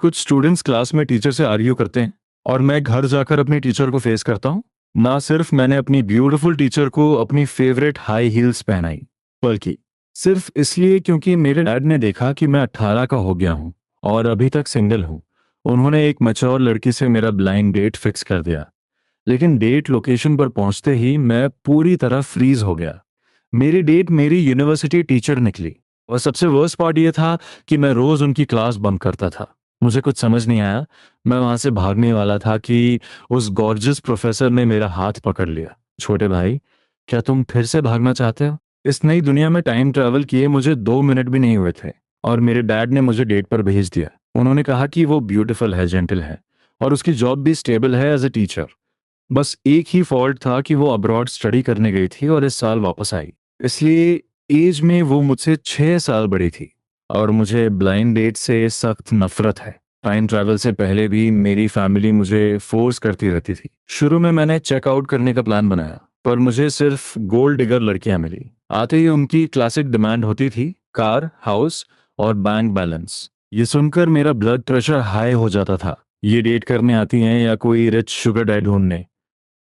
कुछ students class में teacher से आर्ग्यू करते हैं और मैं घर जाकर अपनी टीचर को फेस करता हूँ। ना सिर्फ मैंने अपनी ब्यूटीफुल टीचर को अपनी फेवरेट हाई हील्स पहनाई, बल्कि सिर्फ इसलिए क्योंकि मेरे डैड ने देखा कि मैं 18 का हो गया हूँ और अभी तक सिंगल हूँ। उन्होंने एक मैच्योर लड़की से मेरा ब्लाइंड डेट फिक्स कर दिया। लेकिन डेट लोकेशन पर पहुंचते ही मैं पूरी तरह फ्रीज हो गया। मेरी डेट मेरी यूनिवर्सिटी टीचर निकली और सबसे वर्स्ट पार्ट ये था कि मैं रोज उनकी क्लास बंक करता था। मुझे कुछ समझ नहीं आया। मैं वहां से भागने वाला था कि उस गॉर्जियस प्रोफेसर ने मेरा हाथ पकड़ लिया। छोटे भाई, क्या तुम फिर से भागना चाहते हो? इस नई दुनिया में टाइम ट्रैवल किए मुझे 2 मिनट भी नहीं हुए थे और मेरे डैड ने मुझे डेट पर भेज दिया। उन्होंने कहा कि वो ब्यूटीफुल है, जेंटल है और उसकी जॉब भी स्टेबल है एज ए टीचर। बस एक ही फॉल्ट था कि वो अब्रॉड स्टडी करने गई थी और इस साल वापस आई। इसलिए एज में वो मुझसे 6 साल बड़ी थी और मुझे ब्लाइंड डेट से सख्त नफरत है। टाइम ट्रैवल से पहले भी मेरी फैमिली मुझे फोर्स करती रहती थी। शुरू में मैंने चेकआउट करने का प्लान बनाया, पर मुझे सिर्फ गोल्ड डिगर लड़कियां मिली। आते ही उनकी क्लासिक डिमांड होती थी कार, हाउस और बैंक बैलेंस। ये सुनकर मेरा ब्लड प्रेशर हाई हो जाता था। ये डेट करने आती हैं या कोई रिच शुगर डैड ढूंढने?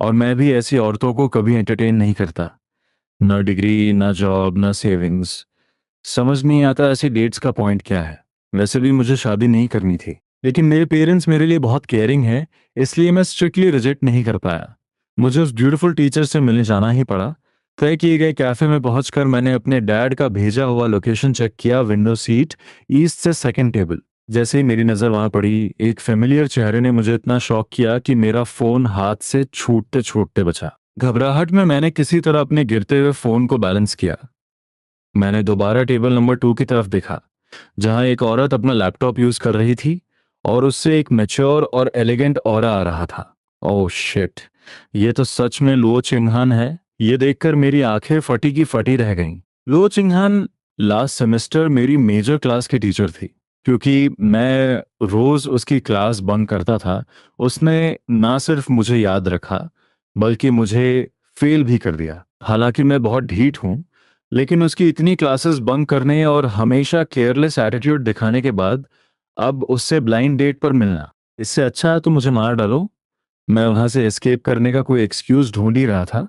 और मैं भी ऐसी औरतों को कभी एंटरटेन नहीं करता। न डिग्री, न जॉब, न सेविंग्स। समझ नहीं आता ऐसी डेट्स का पॉइंट क्या है। वैसे भी मुझे शादी नहीं करनी थी, लेकिन मेरे पेरेंट्स मेरे लिए बहुत केयरिंग है, इसलिए मैं स्ट्रिक्टली रिजेक्ट नहीं कर पाया। मुझे उस ब्यूटीफुल टीचर से मिलने जाना ही पड़ा। तय किए गए कैफे में पहुंचकर मैंने अपने डैड का भेजा हुआ लोकेशन चेक किया। विंडो सीट, ईस्ट से सेकंड टेबल। जैसे ही मेरी नजर वहां पड़ी, एक फेमिलियर चेहरे ने मुझे इतना शॉक किया कि मेरा फोन हाथ से छूटते छूटते बचा। घबराहट में मैंने किसी तरह अपने गिरते हुए फोन को बैलेंस किया। मैंने दोबारा टेबल नंबर 2 की तरफ देखा, जहां एक औरत अपना लैपटॉप यूज कर रही थी और उससे एक मैच्योर और एलिगेंट ऑरा आ रहा था। ओह शिट, ये तो सच में लुओ चिंगहान है। ये देखकर मेरी आंखें फटी की फटी रह गईं। लुओ चिंगहान लास्ट सेमेस्टर मेरी मेजर क्लास की टीचर थी। क्योंकि मैं रोज उसकी क्लास बंक करता था, उसने ना सिर्फ मुझे याद रखा, बल्कि मुझे फेल भी कर दिया। हालांकि मैं बहुत ढीठ हूँ, लेकिन उसकी इतनी क्लासेस बंक करने और हमेशा केयरलेस एटीट्यूड दिखाने के बाद अब उससे ब्लाइंड डेट पर मिलना, इससे अच्छा है तो मुझे मार डालो। मैं वहां से एस्केप करने का कोई एक्सक्यूज ढूंढ ही रहा था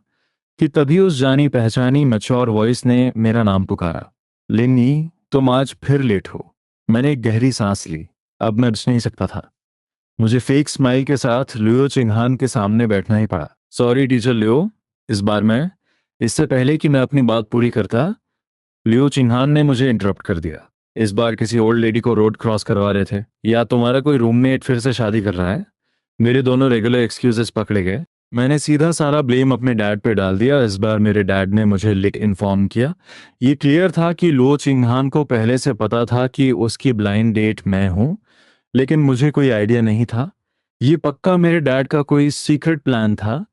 कि तभी उस जानी पहचानी मैच्योर वॉइस ने मेरा नाम पुकारा। लिन्नी, तुम आज फिर लेट हो। मैंने एक गहरी सांस ली। अब मैं बच नहीं सकता था। मुझे फेक स्माइल के साथ लियो चिंगहान के सामने बैठना ही पड़ा। सॉरी टीचर लियो, इस बार मैं। इससे पहले कि मैं अपनी बात पूरी करता, लियो चिन्हान ने मुझे इंटरप्ट कर दिया। इस बार किसी ओल्ड लेडी को रोड क्रॉस करवा रहे थे, या तुम्हारा कोई रूममेट फिर से शादी कर रहा है? मेरे दोनों रेगुलर एक्सक्यूजेस पकड़े गए। मैंने सीधा सारा ब्लेम अपने डैड पे डाल दिया। इस बार मेरे डैड ने मुझे लेट इन्फॉर्म किया। ये क्लियर था कि लो चिंगहान को पहले से पता था कि उसकी ब्लाइंड डेट मैं हूं, लेकिन मुझे कोई आइडिया नहीं था। ये पक्का मेरे डैड का कोई सीक्रेट प्लान था।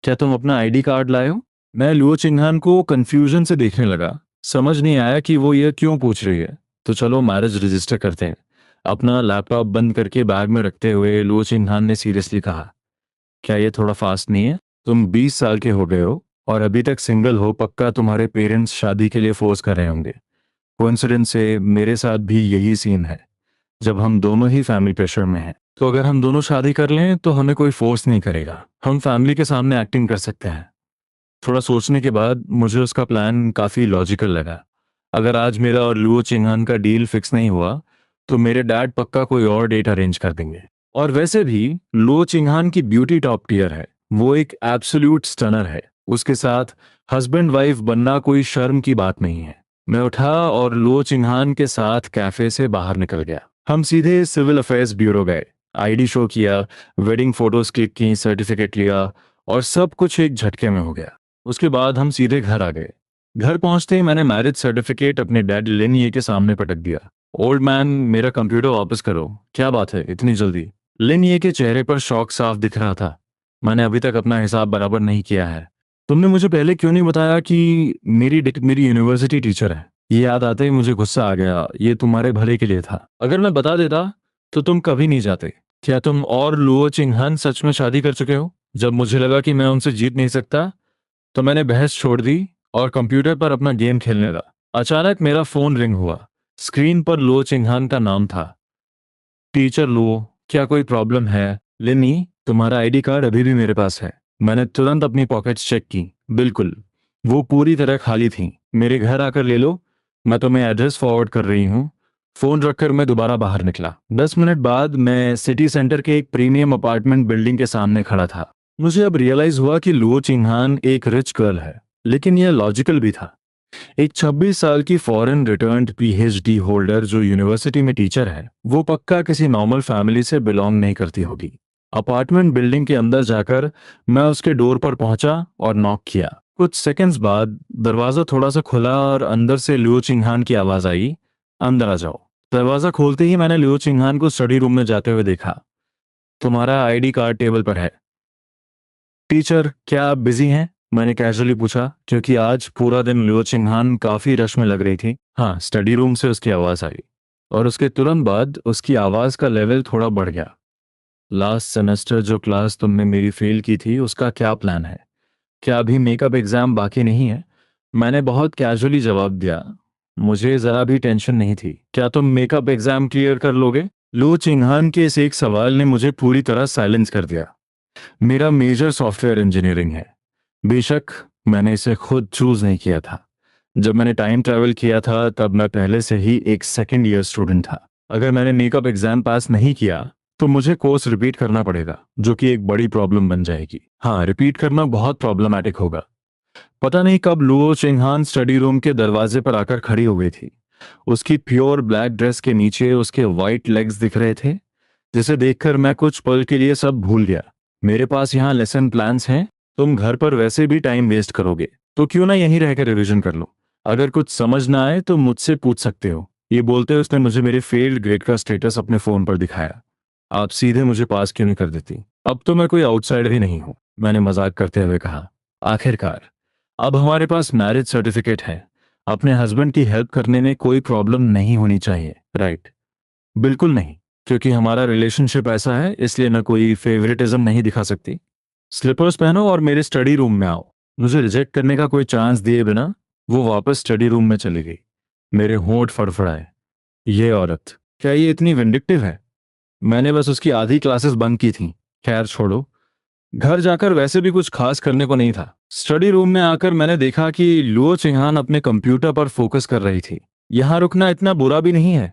क्या तुम अपना आईडी कार्ड लाए हो? मैं लुओ चिन्हान को कंफ्यूजन से देखने लगा। समझ नहीं आया कि वो ये क्यों पूछ रही है। तो चलो मैरिज रजिस्टर करते हैं। अपना लैपटॉप बंद करके बैग में रखते हुए लुओ चिन्हान ने सीरियसली कहा, क्या ये थोड़ा फास्ट नहीं है? तुम 20 साल के हो गए हो और अभी तक सिंगल हो। पक्का तुम्हारे पेरेंट्स शादी के लिए फोर्स कर रहे होंगे। कोइंसिडेंस से मेरे साथ भी यही सीन है। जब हम दोनों ही फैमिली प्रेशर में हैं, तो अगर हम दोनों शादी कर लें तो हमें कोई फोर्स नहीं करेगा। हम फैमिली के सामने एक्टिंग कर सकते हैं। थोड़ा सोचने के बाद मुझे उसका प्लान काफी लॉजिकल लगा। अगर आज मेरा और लुओ चिंगान का डील फिक्स नहीं हुआ, तो मेरे डैड पक्का कोई और डेट अरेंज कर देंगे। और वैसे भी लुओ चिंगान की ब्यूटी टॉप टियर है। वो एक एब्सोल्यूट स्टनर है। उसके साथ हस्बैंड वाइफ बनना कोई शर्म की बात नहीं है। मैं उठा और लुओ चिंगान के साथ कैफे से बाहर निकल गया। हम सीधे सिविल अफेयर्स ब्यूरो गए। आईडी शो किया, वेडिंग फोटोज क्लिक की, सर्टिफिकेट लिया और सब कुछ एक झटके में हो गया। उसके बाद हम सीधे घर आ गए। घर पहुंचते ही मैंने मैरिज सर्टिफिकेट अपने डैड लिन ये के सामने पटक दिया। ओल्ड मैन, मेरा कंप्यूटर वापस करो। क्या बात है इतनी जल्दी? लिन ये के चेहरे पर शौक साफ दिख रहा था। मैंने अभी तक अपना हिसाब बराबर नहीं किया है। तुमने मुझे पहले क्यों नहीं बताया कि मेरी यूनिवर्सिटी टीचर है? ये याद आते ही मुझे गुस्सा आ गया। ये तुम्हारे भले के लिए था। अगर मैं बता देता तो तुम कभी नहीं जाते। क्या तुम और लुओ चिंगहन सच में शादी कर चुके हो? जब मुझे लगा कि मैं उनसे जीत नहीं सकता, तो मैंने बहस छोड़ दी और कंप्यूटर पर अपना गेम खेलने लगा। अचानक मेरा फोन रिंग हुआ। स्क्रीन पर लो चिंगहान का नाम था। टीचर लो, क्या कोई प्रॉब्लम है? लिनी, तुम्हारा आईडी कार्ड अभी भी मेरे पास है। मैंने तुरंत अपनी पॉकेट्स चेक की। बिल्कुल, वो पूरी तरह खाली थी। मेरे घर आकर ले लो, मैं तुम्हें एड्रेस फॉरवर्ड कर रही हूँ। फोन रखकर मैं दोबारा बाहर निकला। 10 मिनट बाद मैं सिटी सेंटर के एक प्रीमियम अपार्टमेंट बिल्डिंग के सामने खड़ा था। मुझे अब रियलाइज हुआ कि लुओ चिंगहान एक रिच गर्ल है, लेकिन यह लॉजिकल भी था। एक 26 साल की फॉरेन रिटर्न्ड पीएचडी होल्डर जो यूनिवर्सिटी में टीचर है, वो पक्का किसी नॉर्मल फैमिली से बिलोंग नहीं करती होगी। अपार्टमेंट बिल्डिंग के अंदर जाकर मैं उसके डोर पर पहुंचा और नॉक किया। कुछ सेकंड्स बाद दरवाजा थोड़ा सा खुला और अंदर से लियो चिंगहान की आवाज आई, अंदर आ जाओ। दरवाजा खोलते ही मैंने लियो चिंगहान को स्टडी रूम में जाते हुए देखा। तुम्हारा आईडी कार्ड टेबल पर है। टीचर, क्या आप बिजी हैं? मैंने कैजुअली पूछा, क्योंकि आज पूरा दिन लियो चिंगहान काफी रश में लग रही थी। हाँ, स्टडी रूम से उसकी आवाज आई, और उसके तुरंत बाद उसकी आवाज का लेवल थोड़ा बढ़ गया। लास्ट सेमेस्टर जो क्लास तुमने मेरी फेल की थी, उसका क्या प्लान है? क्या अभी मेकअप एग्जाम बाकी नहीं है? मैंने बहुत कैजुअली जवाब दिया। मुझे जरा भी टेंशन नहीं थी। क्या तुम मेकअप एग्जाम क्लियर कर लोगे? लो चिंगहान के इस एक सवाल ने मुझे पूरी तरह साइलेंस कर दिया। मेरा मेजर सॉफ्टवेयर इंजीनियरिंग है। बेशक मैंने इसे खुद चूज नहीं किया था। जब मैंने टाइम ट्रैवल किया था तब मैं पहले से ही एक सेकेंड ईयर स्टूडेंट था। अगर मैंने मेकअप एग्जाम पास नहीं किया तो मुझे कोर्स रिपीट करना पड़ेगा, जो कि एक बड़ी प्रॉब्लम बन जाएगी। हाँ, रिपीट करना बहुत प्रॉब्लमेटिक होगा। पता नहीं कब लुओ चिंगहान स्टडी रूम के दरवाजे पर आकर खड़ी हो गई थी। उसकी प्योर ब्लैक ड्रेस के नीचे उसके वाइट लेग्स दिख रहे थे, जिसे देखकर मैं कुछ पल के लिए सब भूल गया। मेरे पास यहाँ लेसन प्लान्स हैं। तुम घर पर वैसे भी टाइम वेस्ट करोगे, तो क्यों ना यहीं रहकर रिवीजन कर लो। अगर कुछ समझ ना आए तो मुझसे पूछ सकते हो। ये बोलते हुए उसने मुझे मेरे फेल्ड ग्रेड का स्टेटस अपने फोन पर दिखाया। आप सीधे मुझे पास क्यों नहीं कर देती? अब तो मैं कोई आउटसाइडर ही नहीं हूँ, मैंने मजाक करते हुए कहा। आखिरकार अब हमारे पास मैरिज सर्टिफिकेट है। अपने हस्बैंड की हेल्प करने में कोई प्रॉब्लम नहीं होनी चाहिए, राइट? बिल्कुल नहीं, क्योंकि हमारा रिलेशनशिप ऐसा है, इसलिए मैं कोई फेवरेटिज्म नहीं दिखा सकती। स्लीपर्स पहनो और मेरे स्टडी रूम में आओ। मुझे रिजेक्ट करने का कोई चांस दिए बिना वो वापस स्टडी रूम में चली गई। मेरे होंठ फड़फड़ाए। ये औरत, क्या ये इतनी विंडिक्टिव है? मैंने बस उसकी आधी क्लासेस बंक की थी। खैर छोड़ो, घर जाकर वैसे भी कुछ खास करने को नहीं था। स्टडी रूम में आकर मैंने देखा कि लुओ चिंहान अपने कंप्यूटर पर फोकस कर रही थी। यहाँ रुकना इतना बुरा भी नहीं है।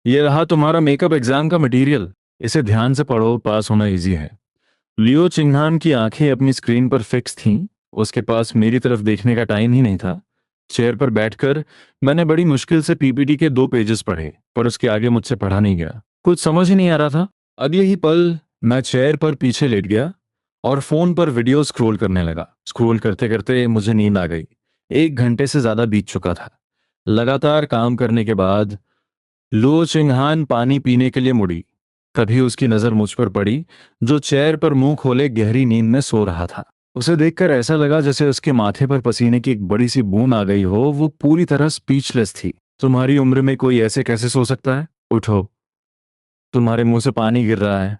ये रहा तुम्हारा मेकअप एग्जाम का मटेरियल। इसे ध्यान से पढ़ो, पास होना इजी है। लियो चिंगहान की आंखें अपनी स्क्रीन पर फिक्स थीं। उसके पास मेरी तरफ देखने का टाइम ही नहीं था। चेयर पर बैठकर मैंने बड़ी मुश्किल से पीपीटी के 2 पेजेस पढ़े, पर उसके आगे मुझसे पढ़ा नहीं गया। कुछ समझ ही नहीं आ रहा था। अगले ही पल मैं चेयर पर पीछे लेट गया और फोन पर वीडियो स्क्रॉल करने लगा। स्क्रॉल करते करते मुझे नींद आ गई। 1 घंटे से ज्यादा बीत चुका था। लगातार काम करने के बाद लो चिंगहान पानी पीने के लिए मुड़ी। तभी उसकी नजर मुझ पर पड़ी, जो चेयर पर मुंह खोले गहरी नींद में सो रहा था। उसे देखकर ऐसा लगा जैसे उसके माथे पर पसीने की एक बड़ी सी बूंद आ गई हो। वो पूरी तरह स्पीचलेस थी। तुम्हारी उम्र में कोई ऐसे कैसे सो सकता है? उठो, तुम्हारे मुंह से पानी गिर रहा है।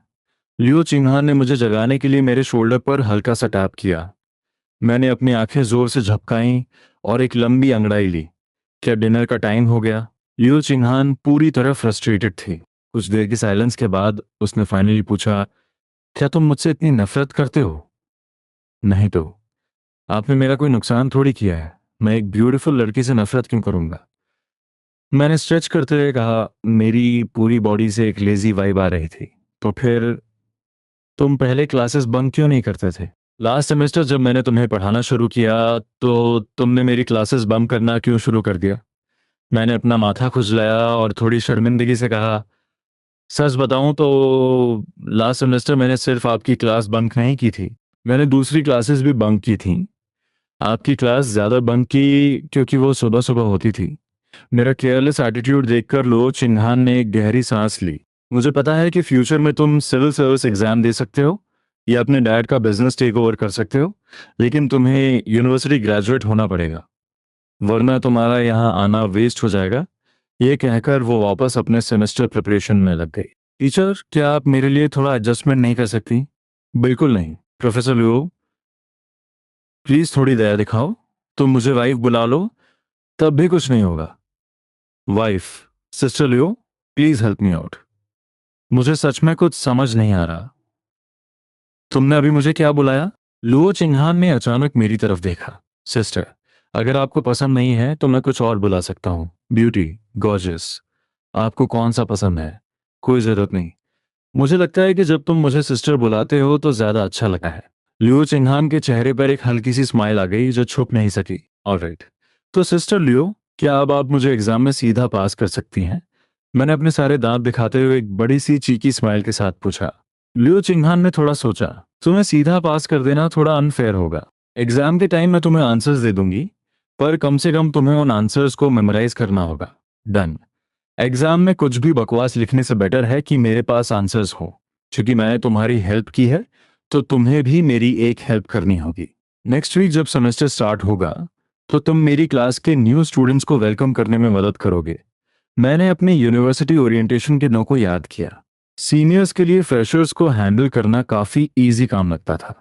लियो चिंगहान ने मुझे जगाने के लिए मेरे शोल्डर पर हल्का सा टैप किया। मैंने अपनी आंखें जोर से झपकाईं और एक लंबी अंगड़ाई ली। क्या डिनर का टाइम हो गया? लियो चिंगहान पूरी तरह फ्रस्ट्रेटेड थी। कुछ देर की साइलेंस के बाद उसने फाइनली पूछा, क्या तुम मुझसे इतनी नफरत करते हो? नहीं तो आपने मेरा कोई नुकसान थोड़ी किया है। मैं एक ब्यूटीफुल लड़की से नफरत क्यों करूंगा? मैंने स्ट्रेच करते हुए कहा। मेरी पूरी बॉडी से एक लेजी वाइब आ रही थी। तो फिर तुम पहले क्लासेस बंक क्यों नहीं करते थे? लास्ट सेमेस्टर जब मैंने तुम्हें पढ़ाना शुरू किया तो तुमने मेरी क्लासेस बंक करना क्यों शुरू कर दिया? मैंने अपना माथा खुजलाया और थोड़ी शर्मिंदगी से कहा, सच बताऊं तो लास्ट सेमेस्टर मैंने सिर्फ आपकी क्लास बंक नहीं की थी, मैंने दूसरी क्लासेस भी बंक की थी। आपकी क्लास ज्यादा बंक की क्योंकि वो सुबह सुबह होती थी। मेरा केयरलेस एटीट्यूड देखकर लो चिन्हान ने एक गहरी सांस ली। मुझे पता है कि फ्यूचर में तुम सिविल सर्विस एग्जाम दे सकते हो या अपने डैड का बिजनेस टेक ओवर कर सकते हो, लेकिन तुम्हें यूनिवर्सिटी ग्रेजुएट होना पड़ेगा, वरना तुम्हारा यहाँ आना वेस्ट हो जाएगा। ये कहकर वो वापस अपने सेमेस्टर प्रिपरेशन में लग गई। टीचर, क्या आप मेरे लिए थोड़ा एडजस्टमेंट नहीं कर सकती? बिल्कुल नहीं। प्रोफेसर लियो, प्लीज थोड़ी दया दिखाओ। तुम मुझे वाइफ बुला लो, तब भी कुछ नहीं होगा। Wife, sister Leo, please help me out. मुझे सच में कुछ समझ नहीं आ रहा। तुमने अभी मुझे क्या बुलाया? लुओ चिंगहान ने अचानक मेरी तरफ देखा। सिस्टर, अगर आपको पसंद नहीं है तो मैं कुछ और बुला सकता हूँ। ब्यूटी, गॉर्जियस, आपको कौन सा पसंद है? कोई जरूरत नहीं। मुझे लगता है कि जब तुम मुझे सिस्टर बुलाते हो तो ज्यादा अच्छा लगता है। लियो चिंगहान के चेहरे पर एक हल्की सी स्माइल आ गई जो छुप नहीं सकी। ऑलराइट, तो सिस्टर लियो, क्या अब आप मुझे एग्जाम में सीधा पास कर सकती हैं? मैंने अपने सारे दांत दिखाते हुए एक बड़ी सी चीकी स्माइल के साथ पूछा। लियो चिंगहान ने थोड़ा सोचा। तुम्हें सीधा पास कर देना थोड़ा अनफेयर होगा। एग्जाम के टाइम मैं तुम्हें आंसर्स दे दूंगी, पर कम से कम तुम्हें उन आंसर्स को मेमोराइज करना होगा। डन। एग्जाम में कुछ भी बकवास लिखने से बेटर है कि मेरे पास आंसर्स हो। क्योंकि मैंने तुम्हारी हेल्प की है, तो तुम्हें भी मेरी एक हेल्प करनी होगी। नेक्स्ट वीक जब सेमेस्टर स्टार्ट होगा, तो तुम मेरी क्लास के न्यू स्टूडेंट्स को वेलकम करने में मदद करोगे। मैंने अपनी यूनिवर्सिटी ओरिएंटेशन के दिनों को याद किया। सीनियर्स के लिए फ्रेशर्स को हैंडल करना काफी इजी काम लगता था,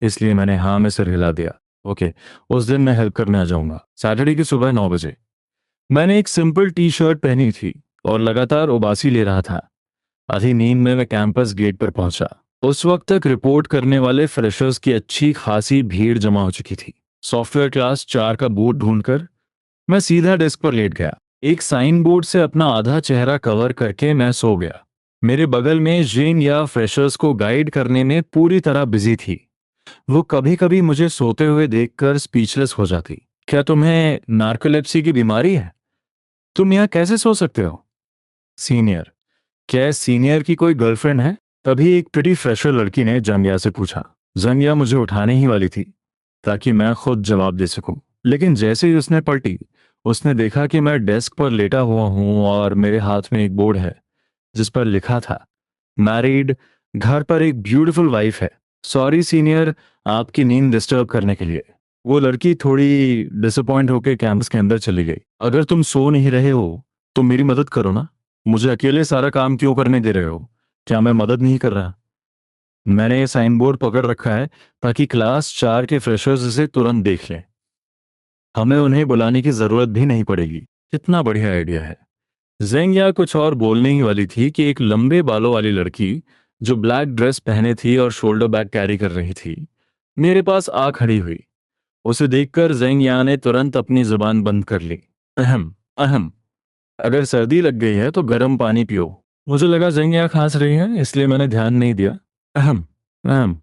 इसलिए मैंने हाँ में सिर हिला दिया। ओके, उस दिन मैं हेल्प करने आ जाऊंगा, सैटरडे की सुबह 9 बजे। मैंने एक सिंपल टी शर्ट पहनी थी और लगातार उबासी ले रहा था। आधी नींद में मैं कैंपस गेट पर पहुंचा। उस वक्त तक रिपोर्ट करने वाले फ्रेशर्स की अच्छी खासी भीड़ जमा हो चुकी थी। सॉफ्टवेयर क्लास 4 का बोर्ड ढूंढकर मैं सीधा डेस्क पर लेट गया। एक साइन बोर्ड से अपना आधा चेहरा कवर करके मैं सो गया। मेरे बगल में जेन या फ्रेशर्स को गाइड करने में पूरी तरह बिजी थी। वो कभी कभी मुझे सोते हुए देखकर स्पीचलेस हो जाती। क्या तुम्हें नार्कोलेप्सी की बीमारी है? तुम यहाँ कैसे सो सकते हो? सीनियर, क्या सीनियर की कोई गर्लफ्रेंड है? तभी एक प्रिटी फ्रेशर लड़की ने जंगिया से पूछा। जंगिया मुझे उठाने ही वाली थी ताकि मैं खुद जवाब दे सकूं, लेकिन जैसे ही उसने पलटी, उसने देखा कि मैं डेस्क पर लेटा हुआ हूं और मेरे हाथ में एक बोर्ड है जिस पर लिखा था मैरिड, घर पर एक ब्यूटीफुल वाइफ है। सॉरी सीनियर, आपकी नींद डिस्टर्ब करने के लिए। वो लड़की थोड़ी डिसअपॉइंट होकर कैंपस के अंदर चली गई। अगर तुम सो नहीं रहे हो तो मेरी मदद करो ना। मुझे अकेले सारा काम क्यों करने दे रहे हो? क्या मैं मदद नहीं कर रहा? मैंने ये साइन बोर्ड पकड़ रखा है ताकि क्लास 4 के फ्रेशर्स इसे तुरंत देख लें। हमें उन्हें बुलाने की जरूरत भी नहीं पड़ेगी। कितना बढ़िया आइडिया है। जेंग या कुछ और बोलने ही वाली थी कि एक लंबे बालों वाली लड़की जो ब्लैक ड्रेस पहने थी और शोल्डर बैग कैरी कर रही थी, मेरे पास आ खड़ी हुई। उसे देखकर जेंग या ने तुरंत अपनी जुबान बंद कर ली। अहम, अहम, अगर सर्दी लग गई है तो गर्म पानी पियो। मुझे लगा जेंग या खांस रही है, इसलिए मैंने ध्यान नहीं दिया। अहम, अहम।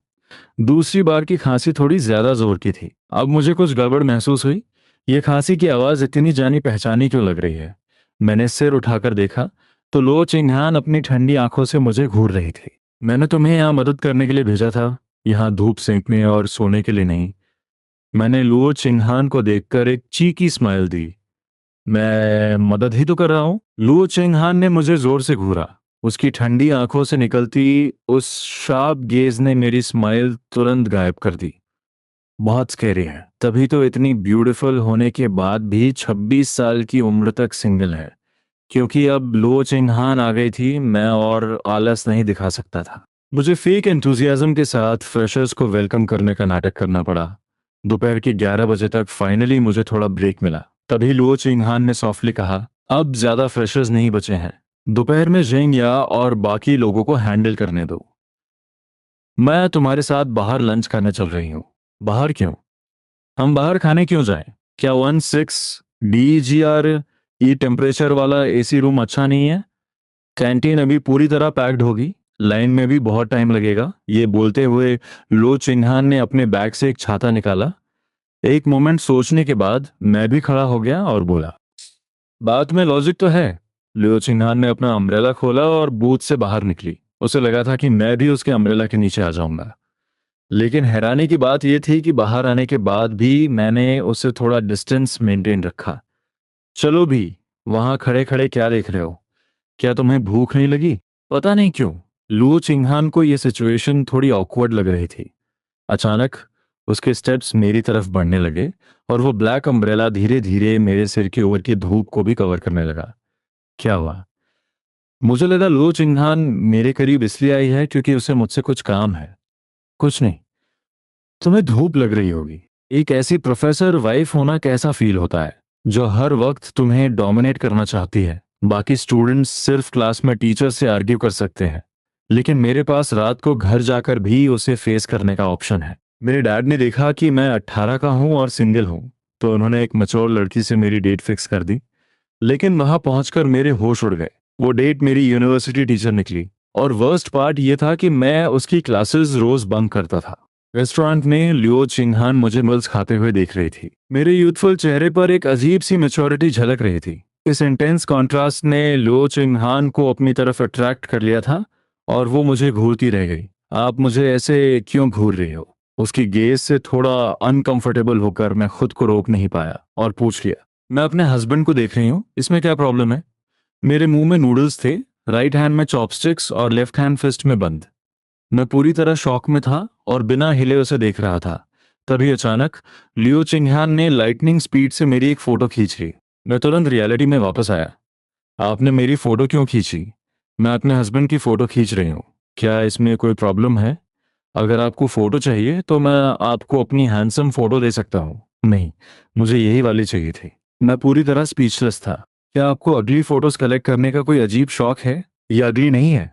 दूसरी बार की खांसी थोड़ी ज्यादा जोर की थी। अब मुझे कुछ गड़बड़ महसूस हुई। ये खांसी की आवाज इतनी जानी पहचानी क्यों लग रही है? मैंने सिर उठाकर देखा तो लो चिंगहान अपनी ठंडी आंखों से मुझे घूर रही थी। मैंने तुम्हें यहाँ मदद करने के लिए भेजा था, यहाँ धूप सेंकने और सोने के लिए नहीं। मैंने लुओ चिंगहान को देखकर एक चीकी स्माइल दी। मैं मदद ही तो कर रहा हूँ। लुओ चिंगहान ने मुझे जोर से घूरा। उसकी ठंडी आंखों से निकलती उस शार्प गेज ने मेरी स्माइल तुरंत गायब कर दी। बहुत स्कैरी है। तभी तो इतनी ब्यूटीफुल होने के बाद भी 26 साल की उम्र तक सिंगल है। क्योंकि अब लो चिन्हान आ गई थी, मैं और आलस नहीं दिखा सकता था। मुझे फेक एंथुजियाज्म के साथ फ्रेशर्स को वेलकम करने का नाटक करना पड़ा। दोपहर के 11 बजे तक फाइनली मुझे थोड़ा ब्रेक मिला। तभी लुओ चिंगहान ने सॉफ्टली कहा, अब ज्यादा फ्रेशर्स नहीं बचे हैं। दोपहर में जेंग या और बाकी लोगों को हैंडल करने दो। मैं तुम्हारे साथ बाहर लंच करने चल रही हूँ। बाहर क्यों? हम बाहर खाने क्यों जाएं? क्या 16 DGR ई टेम्परेचर वाला एसी रूम अच्छा नहीं है? कैंटीन अभी पूरी तरह पैक्ड होगी, लाइन में भी बहुत टाइम लगेगा। ये बोलते हुए लो चिन्हान ने अपने बैग से एक छाता निकाला। एक मोमेंट सोचने के बाद मैं भी खड़ा हो गया और बोला, बात में लॉजिक तो है। लो चिन्हान ने अपना अम्ब्रेला खोला और बूथ से बाहर निकली। उसे लगा था कि मैं भी उसके अम्ब्रेला के नीचे आ जाऊंगा, लेकिन हैरानी की बात यह थी कि बाहर आने के बाद भी मैंने उससे थोड़ा डिस्टेंस मेंटेन रखा। चलो भी, वहां खड़े खड़े क्या देख रहे हो? क्या तुम्हें भूख नहीं लगी? पता नहीं क्यों लुओ चिंगहान को यह सिचुएशन थोड़ी ऑकवर्ड लग रही थी। अचानक उसके स्टेप्स मेरी तरफ बढ़ने लगे और वो ब्लैक अम्ब्रेला धीरे धीरे मेरे सिर के ऊपर की धूप को भी कवर करने लगा। क्या हुआ? मुझे लगा लुओ चिंगहान मेरे करीब इसलिए आई है क्योंकि उसे मुझसे कुछ काम है। कुछ नहीं। तुम्हें धूप लग रही होगी। एक ऐसी प्रोफेसर वाइफ होना कैसा फील होता है जो हर वक्त तुम्हें डोमिनेट करना चाहती है? बाकी स्टूडेंट्स सिर्फ क्लास में टीचर से आर्ग्यू कर सकते हैं, लेकिन मेरे पास रात को घर जाकर भी उसे फेस करने का ऑप्शन है। मेरे डैड ने देखा कि मैं 18 का हूँ और सिंगल हूँ, तो उन्होंने एक मैच्योर लड़की से मेरी डेट फिक्स कर दी। लेकिन वहां पहुंचकर मेरे होश उड़ गए। वो डेट मेरी यूनिवर्सिटी टीचर निकली, और वर्स्ट पार्ट ये था कि मैं उसकी क्लासेस रोज बंक करता था। रेस्टोरेंट में लियो चिंगहान मुझे मिल्स खाते हुए देख रही थी। मेरे यूथफुल चेहरे पर एक अजीब सी मैच्योरिटी झलक रही थी। इस इंटेंस कॉन्ट्रास्ट ने लियो चिंगहान को अपनी तरफ अट्रैक्ट कर लिया था, और वो मुझे घूरती रह गई। आप मुझे ऐसे क्यों घूर रही हो? उसकी गेज से थोड़ा अनकंफर्टेबल होकर मैं खुद को रोक नहीं पाया और पूछ लिया। मैं अपने हस्बैंड को देख रही हूँ, इसमें क्या प्रॉब्लम है? मेरे मुंह में नूडल्स थे, राइट हैंड में चॉपस्टिक्स और लेफ्ट हैंड फिस्ट में बंद। मैं पूरी तरह शॉक में था और बिना हिले उसे देख रहा था। तभी अचानक लियो चिंगहान ने लाइटनिंग स्पीड से मेरी एक फोटो खींच ली। मैं तुरंत रियलिटी में वापस आया। आपने मेरी फोटो क्यों खींची? मैं अपने हस्बैंड की फोटो खींच रही हूँ। क्या इसमें कोई प्रॉब्लम है? अगर आपको फोटो चाहिए तो मैं आपको अपनी हैंडसम फोटो दे सकता हूँ। नहीं, मुझे यही वाली चाहिए थी। मैं पूरी तरह स्पीचलेस था। क्या आपको अगली फोटोज कलेक्ट करने का कोई अजीब शौक है, या अगली नहीं है?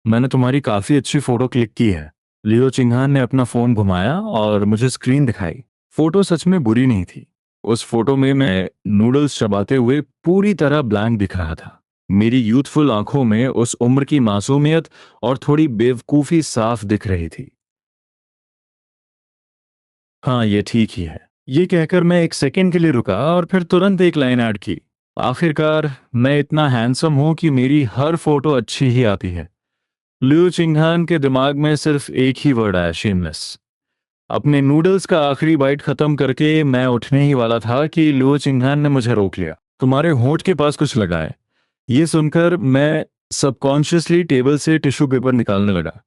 मैंने तुम्हारी काफी अच्छी फोटो क्लिक की है। लियो चिंगहान ने अपना फोन घुमाया और मुझे स्क्रीन दिखाई। फोटो सच में बुरी नहीं थी। उस फोटो में मैं नूडल्स चबाते हुए पूरी तरह ब्लैंक दिख रहा था। मेरी यूथफुल आंखों में उस उम्र की मासूमियत और थोड़ी बेवकूफी साफ दिख रही थी। हाँ, ये ठीक ही है। ये कहकर मैं एक सेकंड के लिए रुका और फिर तुरंत एक लाइन ऐड की। आखिरकार मैं इतना हैंडसम हूं कि मेरी हर फोटो अच्छी ही आती है। लियो चिंगहान के दिमाग में सिर्फ एक ही वर्ड आया, शेमलेस। अपने नूडल्स का आखिरी बाइट खत्म करके मैं उठने ही वाला था कि लियो चिंगहान ने मुझे रोक लिया। तुम्हारे होंठ के पास कुछ लगा है। ये सुनकर मैं सबकॉन्शियसली टेबल से टिश्यू पेपर निकालने लगा,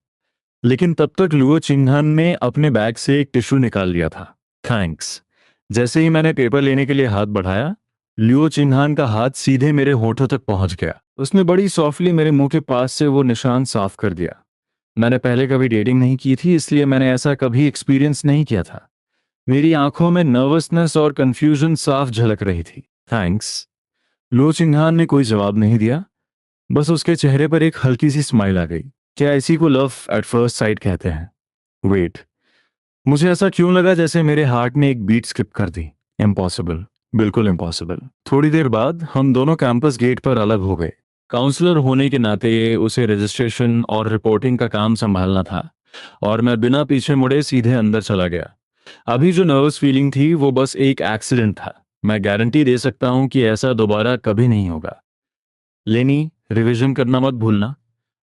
लेकिन तब तक लुओ चिंगहान ने अपने बैग से एक टिश्यू निकाल लिया था। थैंक्स। जैसे ही मैंने पेपर लेने के लिए हाथ बढ़ाया, लियो चिंगहान का हाथ सीधे मेरे होठों तक पहुंच गया। उसने बड़ी सॉफ्टली मेरे मुंह के पास से वो निशान साफ कर दिया। मैंने पहले कभी डेटिंग नहीं की थी, इसलिए मैंने ऐसा कभी एक्सपीरियंस नहीं किया था। मेरी आंखों में नर्वसनेस और कंफ्यूजन साफ झलक रही थी। थैंक्स। लो चिंगहान ने कोई जवाब नहीं दिया, बस उसके चेहरे पर एक हल्की सी स्माइल आ गई। क्या इसी को लव एट फर्स्ट साइट कहते हैं? वेट, मुझे ऐसा क्यों लगा जैसे मेरे हार्ट ने एक बीट स्किप कर दी। इम्पॉसिबल, बिल्कुल इम्पॉसिबल। थोड़ी देर बाद हम दोनों कैंपस गेट पर अलग हो गए। काउंसलर होने के नाते उसे रजिस्ट्रेशन और रिपोर्टिंग का काम संभालना था, और मैं बिना पीछे मुड़े सीधे अंदर चला गया। अभी जो नर्वस फीलिंग थी वो बस एक एक्सीडेंट था। मैं गारंटी दे सकता हूँ कि ऐसा दोबारा कभी नहीं होगा। लेनी, रिवीजन करना मत भूलना।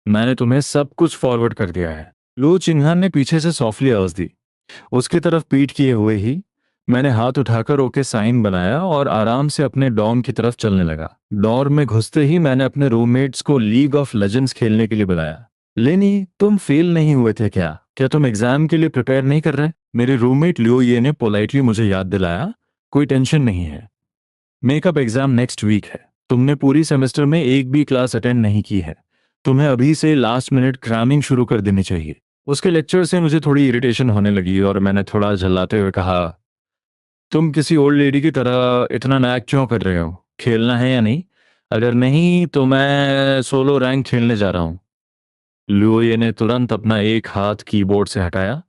मैंने तुम्हें सब कुछ फॉरवर्ड कर दिया है। लो चिन्हान ने पीछे से सॉफ्टली आवाज दी। उसकी तरफ पीठ किए हुए ही मैंने हाथ उठाकर ओके साइन बनाया और आराम से अपने डॉर्म की तरफ चलने लगा। डॉर्म में घुसते ही मैंने अपने रूममेट्स को लीग ऑफ लेजेंड्स खेलने के लिए बुलाया। लेनी, तुम फेल नहीं हुए थे क्या? क्या तुम एग्जाम के लिए प्रिपेयर नहीं कर रहे? मेरे रूममेट लियो ये ने पोलाइटली मुझे याद दिलाया, कोई टेंशन नहीं है, मेकअप एग्जाम नेक्स्ट वीक है। तुमने पूरी सेमेस्टर में एक भी क्लास अटेंड नहीं की है। तुम्हें अभी से लास्ट मिनट क्रैमिंग शुरू कर देनी चाहिए। उसके लेक्चर से मुझे थोड़ी इरिटेशन होने लगी और मैंने थोड़ा झल्लाते हुए कहा, तुम किसी ओल्ड लेडी की तरह इतना नैक क्यों कर रहे हो? खेलना है या नहीं? अगर नहीं तो मैं सोलो रैंक खेलने जा रहा हूँ। लुओये ने तुरंत अपना एक हाथ कीबोर्ड से हटाया।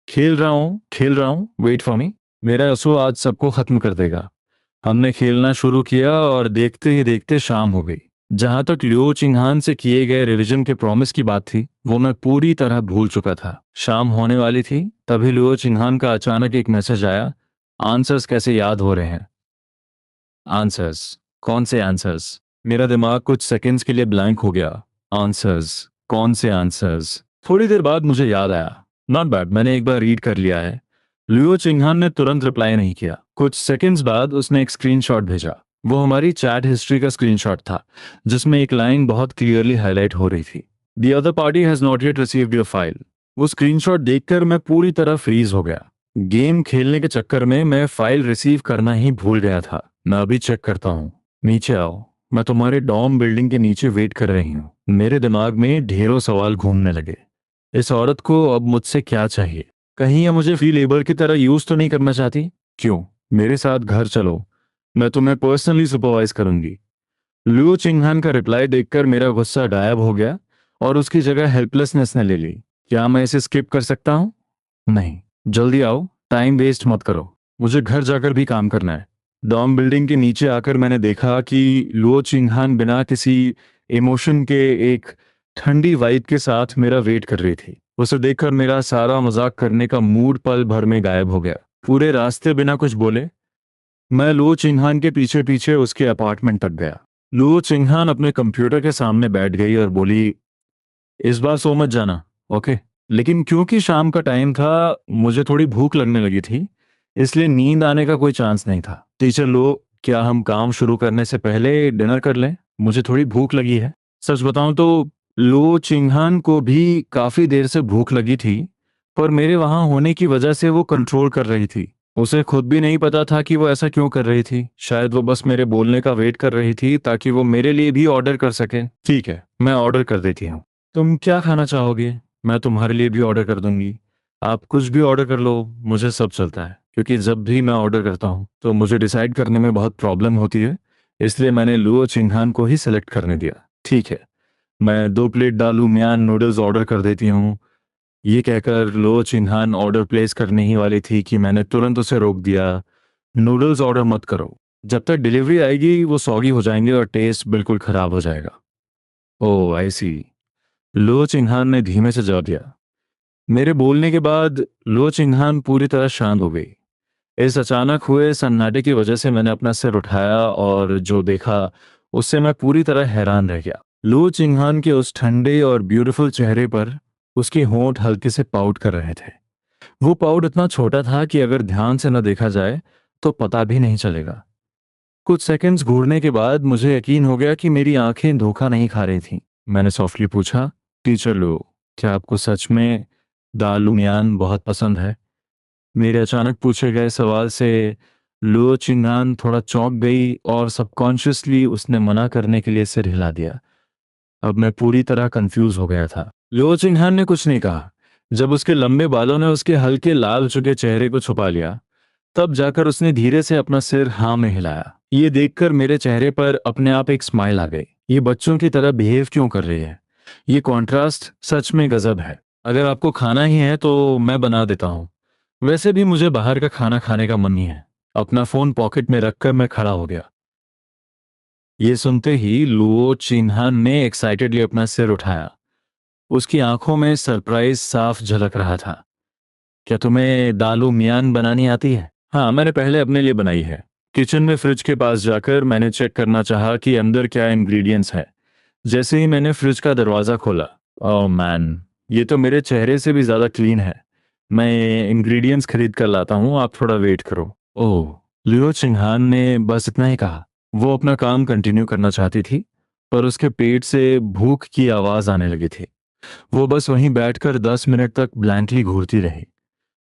खेल रहा हूँ, वेट फॉर मी। मेरा असो आज सबको खत्म कर देगा। हमने खेलना शुरू किया और देखते ही देखते शाम हो गई। जहां तक लियो चिंगहान से किए गए रिवीजन के प्रॉमिस की बात थी, वो मैं पूरी तरह भूल चुका था। शाम होने वाली थी, तभी लियो चिंगहान का अचानक एक मैसेज आया। आंसर्स कैसे याद हो रहे हैं? आंसर्स? कौन से आंसर्स? मेरा दिमाग कुछ सेकंड्स के लिए ब्लैंक हो गया। आंसर्स? कौन से आंसर्स? थोड़ी देर बाद मुझे याद आया, नॉट बैड, मैंने एक बार रीड कर लिया है। लियो चिंगहान ने तुरंत रिप्लाई नहीं किया। कुछ सेकंड्स बाद उसने एक स्क्रीनशॉट भेजा। वो हमारी चैट हिस्ट्री का स्क्रीनशॉट था, जिसमें एक लाइन बहुत क्लियरली हाईलाइट हो रही थी। The other party has not yet received your file. वो स्क्रीनशॉट देखकर मैं पूरी तरह फ्रीज हो गया। गेम खेलने के चक्कर में मैं फाइल रिसीव करना ही भूल गया था। मैं अभी चेक करता हूँ। नीचे आओ, मैं तुम्हारे डॉम बिल्डिंग के नीचे वेट कर रही हूँ। मेरे दिमाग में ढेरों सवाल घूमने लगे। इस औरत को अब मुझसे क्या चाहिए? कहीं ये मुझे फ्री लेबर की तरह यूज तो नहीं करना चाहती? क्यों? मेरे साथ घर चलो, मैं तुम्हें पर्सनली सुपरवाइज करूंगी। लियो चिंगहान का रिप्लाई देखकर मेरा गुस्सा गायब हो गया और उसकी जगह हेल्पलेसनेस ने ले ली। क्या मैं इसे स्किप कर सकता हूँ? नहीं। जल्दी आओ, टाइम वेस्ट मत करो, मुझे घर जाकर भी काम करना है। डॉम बिल्डिंग के नीचे आकर मैंने देखा कि लुओ चिंगहान बिना किसी इमोशन के एक ठंडी वाइब के साथ मेरा वेट कर रही थी। उसे देखकर मेरा सारा मजाक करने का मूड पल भर में गायब हो गया। पूरे रास्ते बिना कुछ बोले मैं लुओ चिंगहान के पीछे पीछे उसके अपार्टमेंट तक गया। लुओ चिंगहान अपने कंप्यूटर के सामने बैठ गई और बोली, इस बार सो मत जाना, ओके? लेकिन क्योंकि शाम का टाइम था, मुझे थोड़ी भूख लगने लगी थी, इसलिए नींद आने का कोई चांस नहीं था। टीचर लो, क्या हम काम शुरू करने से पहले डिनर कर लें? मुझे थोड़ी भूख लगी है। सच बताऊं तो लो चिंगहान को भी काफी देर से भूख लगी थी, पर मेरे वहां होने की वजह से वो कंट्रोल कर रही थी। उसे खुद भी नहीं पता था कि वो ऐसा क्यों कर रही थी। शायद वो बस मेरे बोलने का वेट कर रही थी ताकि वो मेरे लिए भी ऑर्डर कर सके। ठीक है, मैं ऑर्डर कर देती हूँ। तुम क्या खाना चाहोगे? मैं तुम्हारे लिए भी ऑर्डर कर दूंगी। आप कुछ भी ऑर्डर कर लो, मुझे सब चलता है, क्योंकि जब भी मैं ऑर्डर करता हूँ तो मुझे डिसाइड करने में बहुत प्रॉब्लम होती है, इसलिए मैंने लुओ चिंगहान को ही सेलेक्ट करने दिया। ठीक है, मैं 2 प्लेट दालू मियान नूडल्स ऑर्डर कर देती हूँ। ये कहकर लुओ चिंगहान ऑर्डर प्लेस करने ही वाली थी कि मैंने तुरंत उसे रोक दिया। नूडल्स ऑर्डर मत करो, जब तक डिलीवरी आएगी वो सॉगी हो जाएंगे और टेस्ट बिल्कुल खराब हो जाएगा। ओह आई सी, लो चिंगहान ने धीमे से जवाब दिया। मेरे बोलने के बाद लो चिंगहान पूरी तरह शांत हो गई। इस अचानक हुए सन्नाटे की वजह से मैंने अपना सिर उठाया और जो देखा उससे मैं पूरी तरह हैरान रह गया। लो चिंगहान के उस ठंडे और ब्यूटीफुल चेहरे पर उसके होंठ हल्के से पाउट कर रहे थे। वो पाउट इतना छोटा था कि अगर ध्यान से न देखा जाए तो पता भी नहीं चलेगा। कुछ सेकंड्स घूरने के बाद मुझे यकीन हो गया कि मेरी आंखें धोखा नहीं खा रही थीं। मैंने सॉफ्टली पूछा, टीचर लो, क्या आपको सच में दाल लुनियान बहुत पसंद है? मेरे अचानक पूछे गए सवाल से लुओ चिंगान थोड़ा चौंक गई और सबकॉन्शियसली उसने मना करने के लिए सिर हिला दिया। अब मैं पूरी तरह कंफ्यूज हो गया था। लुओ चिंगान ने कुछ नहीं कहा। जब उसके लंबे बालों ने उसके हल्के लाल चुके चेहरे को छुपा लिया, तब जाकर उसने धीरे से अपना सिर हाँ में हिलाया। ये देखकर मेरे चेहरे पर अपने आप एक स्माइल आ गई। ये बच्चों की तरह बिहेव क्यों कर रही है? ये कॉन्ट्रास्ट सच में गजब है। अगर आपको खाना ही है तो मैं बना देता हूँ। वैसे भी मुझे बाहर का खाना खाने का मन नहीं है। अपना फोन पॉकेट में रखकर मैं खड़ा हो गया। ये सुनते ही लुओ चिन्हान ने एक्साइटेडली अपना सिर उठाया। उसकी आंखों में सरप्राइज साफ झलक रहा था। क्या तुम्हें दालू मियान बनानी आती है? हाँ, मैंने पहले अपने लिए बनाई है। किचन में फ्रिज के पास जाकर मैंने चेक करना चाहा कि अंदर क्या इंग्रेडिएंट्स हैं। जैसे ही मैंने फ्रिज का दरवाजा खोला, ओह मैन, ये तो मेरे चेहरे से भी ज्यादा क्लीन है। मैं इंग्रेडिएंट्स खरीद कर लाता हूँ, आप थोड़ा वेट करो। ओह, लियो चिंगहान ने बस इतना ही कहा। वो अपना काम कंटिन्यू करना चाहती थी, पर उसके पेट से भूख की आवाज आने लगी थी। वो बस वहीं बैठकर 10 मिनट तक ब्लैंकली घूरती रही।